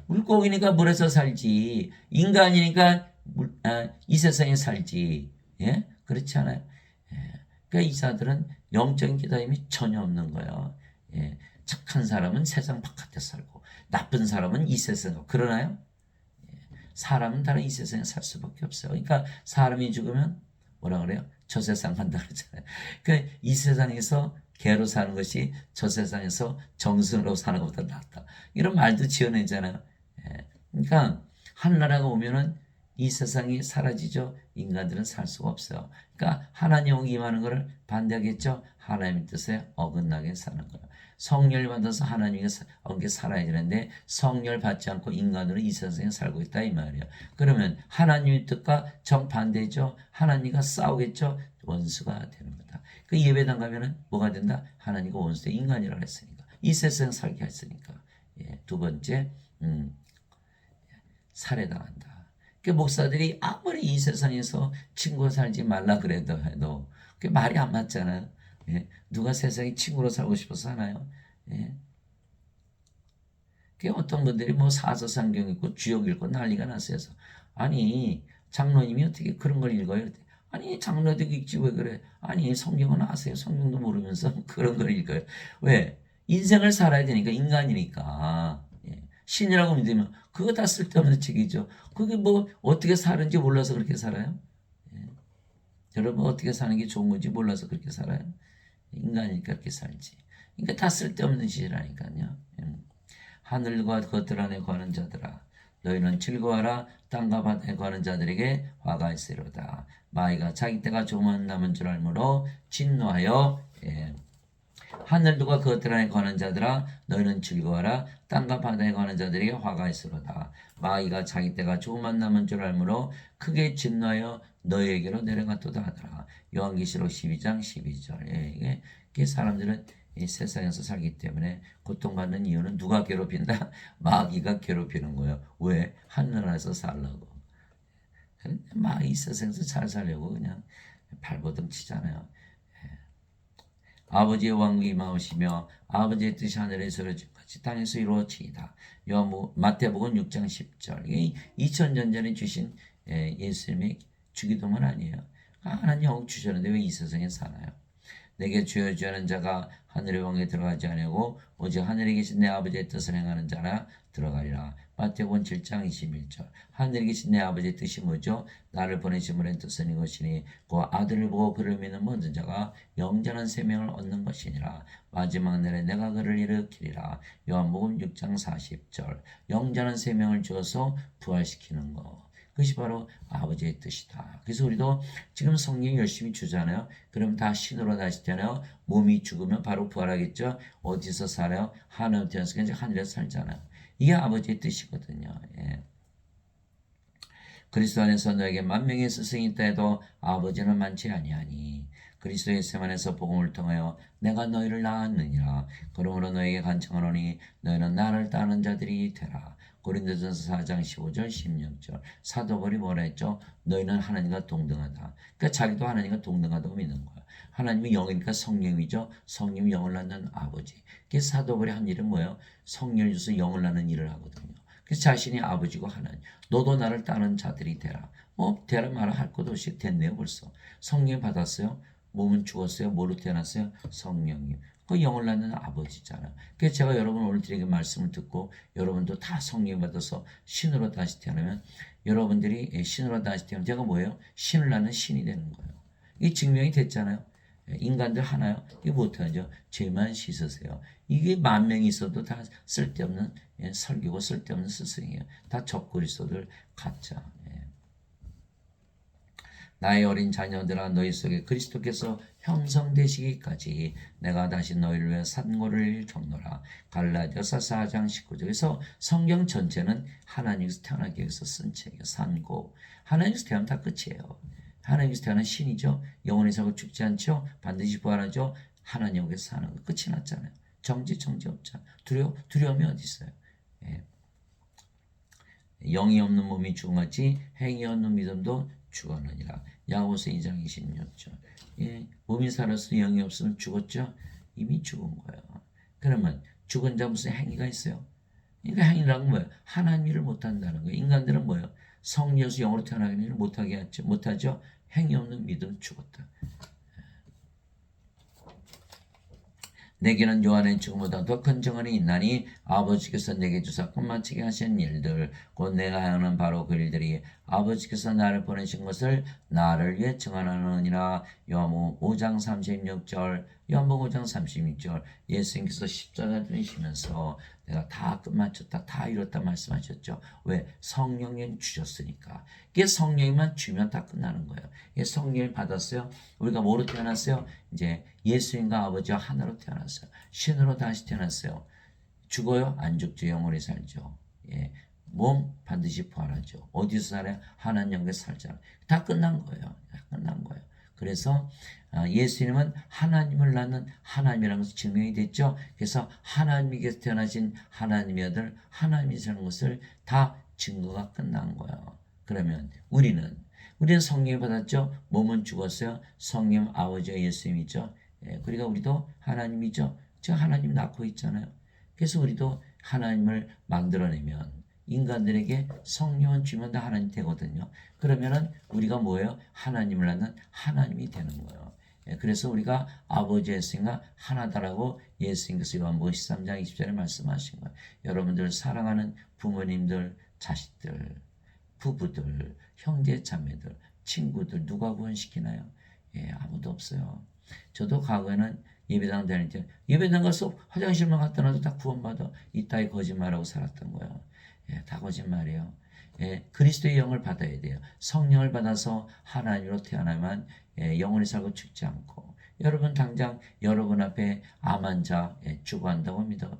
물고기니까 물에서 살지. 인간이니까 이 세상에 살지. 예? 그렇지 않아요? 예. 그러니까 이사들은 영적인 깨달음이 전혀 없는 거예요. 예. 착한 사람은 세상 바깥에 살고 나쁜 사람은 이 세상에 그러나요? 예. 사람은 다른 이 세상에 살 수밖에 없어요. 그러니까 사람이 죽으면 뭐라 그래요? 저 세상 간다 그러잖아요. 그러니까 이 세상에서 개로 사는 것이 저 세상에서 정승으로 사는 것보다 낫다. 이런 말도 지어내잖아요. 예. 그러니까 하늘나라가 오면은 이 세상이 사라지죠. 인간들은 살 수가 없어요. 그러니까 하나님 오기 임하는 것을 반대하겠죠. 하나님의 뜻에 어긋나게 사는 거예요. 성령을 받아서 하나님께 어긋게 살아야 되는데 성령을 받지 않고 인간으로 이 세상에 살고 있다 이 말이에요. 그러면 하나님의 뜻과 정반대죠. 하나님과 싸우겠죠. 원수가 되는 거다. 그 예배당 가면은 뭐가 된다? 하나님과 원수대 인간이라고 했으니까 이 세상에 살게 했으니까. 두 번째 살해당한다. 그 목사들이 아무리 이 세상에서 친구로 살지 말라 그래도 해도 그 말이 안 맞잖아요. 예? 누가 세상에 친구로 살고 싶어서 하나요? 예? 그 어떤 분들이 뭐 사서상경 읽고 주역 읽고 난리가 났어요. 아니 장로님이 어떻게 그런 걸 읽어요? 아니 장로도 읽지 왜 그래? 아니 성경은 아세요? 성경도 모르면서 그런 걸 읽어요. 왜? 인생을 살아야 되니까 인간이니까. 신이라고 믿으면 그거 다 쓸데없는 책이죠. 그게 뭐 어떻게 사는지 몰라서 그렇게 살아요? 여러분 어떻게 사는 게 좋은 건지 몰라서 그렇게 살아요? 인간이니까 그렇게 살지. 그러니까 다 쓸데없는 짓이라니까요. 하늘과 그것들 안에 거하는 자들아 너희는 즐거워하라. 땅과 바다에 거하는 자들에게 화가 있으리로다. 마귀가 자기 때가 조금 남은 줄 알므로 진노하여 하늘과 그것들 안에 거하는 자들아 너희는 즐거워하라. 땅과 바다에 거하는 자들에게 화가 있으로다. 마귀가 자기 때가 조금만 남은 줄 알므로 크게 진노하여 너희에게로 내려갔도다 하더라. 요한계시록 12장 12절. 이게 사람들은 이 세상에서 살기 때문에 고통받는 이유는 누가 괴롭힌다? 마귀가 괴롭히는 거예요. 왜? 하늘나라에서 살라고. 근데 막 이 세상에서 잘 살려고 그냥 발버둥 치잖아요. 아버지의 왕국이 임하시며 아버지의 뜻이 하늘에서 이루어진 같이 땅에서 이루어지이다. 마태복음 6장 10절. 이게 2000년 전에 주신 예수님의 주기도문 아니에요. 하나님 영국 주셨는데 왜 이 세상에 사나요? 내게 주여 주여 하는 자가 하늘의 왕국에 들어가지 아니하고 오직 하늘에 계신 내 아버지의 뜻을 행하는 자라 들어가리라. 마태복음 7장 21절. 하늘에 계신 내 아버지의 뜻이 뭐죠? 나를 보내신 분의 뜻은 이것이니 그 아들을 보고 그를 믿는 모든 자가 영전한 생명을 얻는 것이니라. 마지막 날에 내가 그를 일으키리라. 요한복음 6장 40절. 영전한 생명을 주어서 부활시키는 것. 그것이 바로 아버지의 뜻이다. 그래서 우리도 지금 성령 열심히 주잖아요. 그럼 다 신으로 다시 태어나요. 몸이 죽으면 바로 부활하겠죠. 어디서 살아요? 하나님 태어나서 이제 하늘에서 살잖아요. 이게 아버지의 뜻이거든요. 예. 그리스도 안에서 너에게 만명의 스승이 있다 해도 아버지는 많지 아니하니 그리스도 예수 안에서 복음을 통하여 내가 너희를 낳았느니라. 그러므로 너에게 간청하노니 너희는 나를 따르는 자들이 되라. 고린도전서 4장 15절 16절. 사도 바울이 뭐라 했죠? 너희는 하나님과 동등하다. 그러니까 자기도 하나님과 동등하다고 믿는 거야. 하나님이 영이니까 성령이죠. 성령이 영을 낳는 아버지. 그래서 사도 바울이 한 일은 뭐예요? 성령을 줘서 영을 낳는 일을 하거든요. 그래서 자신이 아버지고 하나님. 너도 나를 따르는 자들이 되라. 되라 말아 할 것도 없이 됐네요 벌써. 성령 받았어요. 몸은 죽었어요. 뭐로 태어났어요? 성령님. 그 영을 낳는 아버지잖아요. 그래서 제가 여러분 오늘 드리는 말씀을 듣고 여러분도 다 성령 받아서 신으로 다시 태어나면 여러분들이 신으로 다시 태어나면 제가 뭐예요? 신을 낳는 신이 되는 거예요. 이게 증명이 됐잖아요. 인간들 하나요? 이게 못하죠. 죄만 씻으세요. 이게 10,000명이 있어도 다 쓸데없는 설교고 쓸데없는 스승이에요. 다 적그리스도들 가짜. 나의 어린 자녀들아 너희 속에 그리스도께서 형성되시기까지 내가 다시 너희를 위해 산고를 겪노라. 갈라디아서 4장 19절. 그래서 성경 전체는 하나님께서 태어나기 위해서 쓴 책이에요. 산고. 하나님께서 태어나면 다 끝이에요. 하나님께서 태어난 신이죠. 영원히 살고 죽지 않죠. 반드시 부활하죠. 하나님께서 사는 거 끝이 났잖아요. 정지 없잖아요. 두려움이 어디 있어요. 예. 영이 없는 몸이 죽은같이 행이 없는 믿음도 죽었느니라. 야고보서 2장 26절. 예, 몸이 살아서 영이 없으면 죽었죠? 이미 죽은 거예요. 그러면 죽은 자 무슨 행위가 있어요? 그러니까 행위라는 뭐예요? 하나님 일을 못한다는 거예요. 인간들은 뭐예요? 성령에서 영으로 태어나는 일을 못하죠? 행위 없는 믿음 죽었다. 내게는 요한의 죽음보다 더 큰 증언이 있나니 아버지께서 내게 주사 꿈마치게 하신 일들 곧 내가 하는 바로 그 일들이 아버지께서 나를 보내신 것을 나를 위해 증언하느니라. 요한복음 5장 36절. 요한복음 5장 36절. 예수님께서 십자가 지시면서 내가 다 끝마쳤다, 다 이뤘다 말씀하셨죠. 왜? 성령님 주셨으니까. 이게 성령만 주면 다 끝나는 거예요. 이게 성령을 받았어요. 우리가 뭐로 태어났어요? 이제 예수님과 아버지와 하나로 태어났어요. 신으로 다시 태어났어요. 죽어요? 안 죽죠. 영원히 살죠. 예. 몸 반드시 부활하죠. 어디서 살아요? 하나님 영에 살잖아요. 다 끝난 거예요. 다 끝난 거예요. 그래서 예수님은 하나님을 낳는 하나님이라는 것이 증명이 됐죠. 그래서 하나님께서 태어나신 하나님의 아들, 하나님이 사는 것을 다 증거가 끝난 거예요. 그러면 우리는 성령을 받았죠. 몸은 죽었어요. 성령 아버지와 예수님이죠. 그러니까 우리도 하나님이죠. 저 하나님 낳고 있잖아요. 그래서 우리도 하나님을 만들어내면 인간들에게 성령을 주면 다 하나님 되거든요. 그러면은 우리가 뭐예요? 하나님을 낳는 하나님이 되는 거예요. 그래서 우리가 아버지 예수님과 하나다라고 예수님께서 요한복음 13장 20절에 말씀하신 거예요. 여러분들 사랑하는 부모님들, 자식들, 부부들, 형제 자매들, 친구들 누가 구원시키나요? 아무도 없어요. 저도 과거에는 예배당 다닐 때 예배당 가서 화장실만 갖다 놔도 다 구원받아. 이따위 거짓말하고 살았던 거예요. 다 거짓말이에요. 그리스도의 영을 받아야 돼요. 성령을 받아서 하나님으로 태어나면 영원히 살고 죽지 않고. 여러분 당장 여러분 앞에 암 환자 죽어간다고 믿어.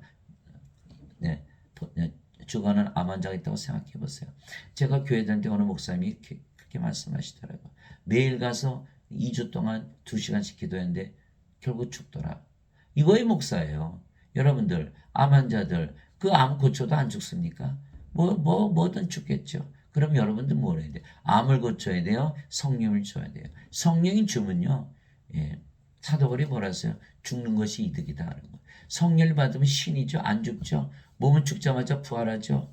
죽어가는 암 환자가 있다고 생각해 보세요. 제가 교회 다닐 때 어느 목사님이 그렇게 말씀하시더라고요. 매일 가서 2주 동안 2시간씩 기도했는데 결국 죽더라. 이거의 목사예요. 여러분들 암 환자들 그 암 고쳐도 안 죽습니까? 뭐든 죽겠죠. 그럼 여러분들 뭘 해야 돼요? 암을 고쳐야 돼요. 성령을 줘야 돼요. 성령이 주면요. 예, 사도벌이 뭐라 했어요? 죽는 것이 이득이다 하는 거예요. 성령을 받으면 신이죠. 안 죽죠. 몸은 죽자마자 부활하죠.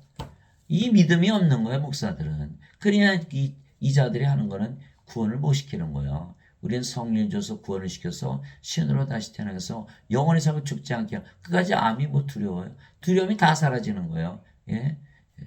이 믿음이 없는 거예요, 목사들은. 그래야 이 자들이 하는 거는 구원을 못 시키는 거예요. 우리는 성령 줘서 구원을 시켜서 신으로 다시 태어나서 영원히 살고 죽지 않게 해요. 그까지 암이 뭐 두려워요. 두려움이 다 사라지는 거예요. 예?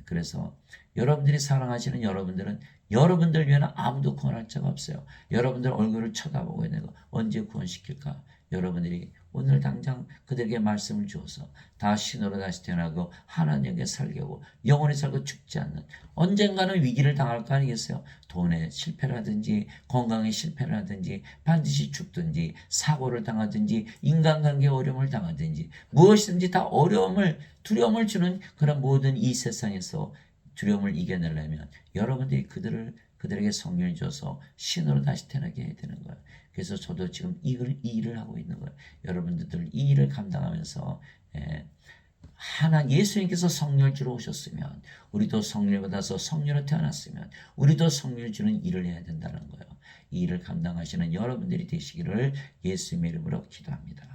그래서 여러분들이 사랑하시는 여러분들은 여러분들 위에는 아무도 구원할 자가 없어요. 여러분들 얼굴을 쳐다보고 있는 거 언제 구원시킬까? 여러분들이 오늘 당장 그들에게 말씀을 주어서 다 신으로 다시 태어나고 하나님께 살게 하고 영원히 살고 죽지 않는 언젠가는 위기를 당할 거 아니겠어요? 돈에 실패라든지 건강에 실패라든지 반드시 죽든지 사고를 당하든지 인간관계 어려움을 당하든지 무엇이든지 다 어려움을 두려움을 주는 그런 모든 이 세상에서 두려움을 이겨내려면 여러분들이 그들에게 성령을 줘서 신으로 다시 태어나게 해야 되는 거예요. 그래서 저도 지금 이 일을 하고 있는 거예요. 여러분들 이 일을 감당하면서 예수님께서 성령을 주러 오셨으면 우리도 성령을 받아서 성령으로 태어났으면 우리도 성령을 주는 일을 해야 된다는 거예요. 이 일을 감당하시는 여러분들이 되시기를 예수님의 이름으로 기도합니다.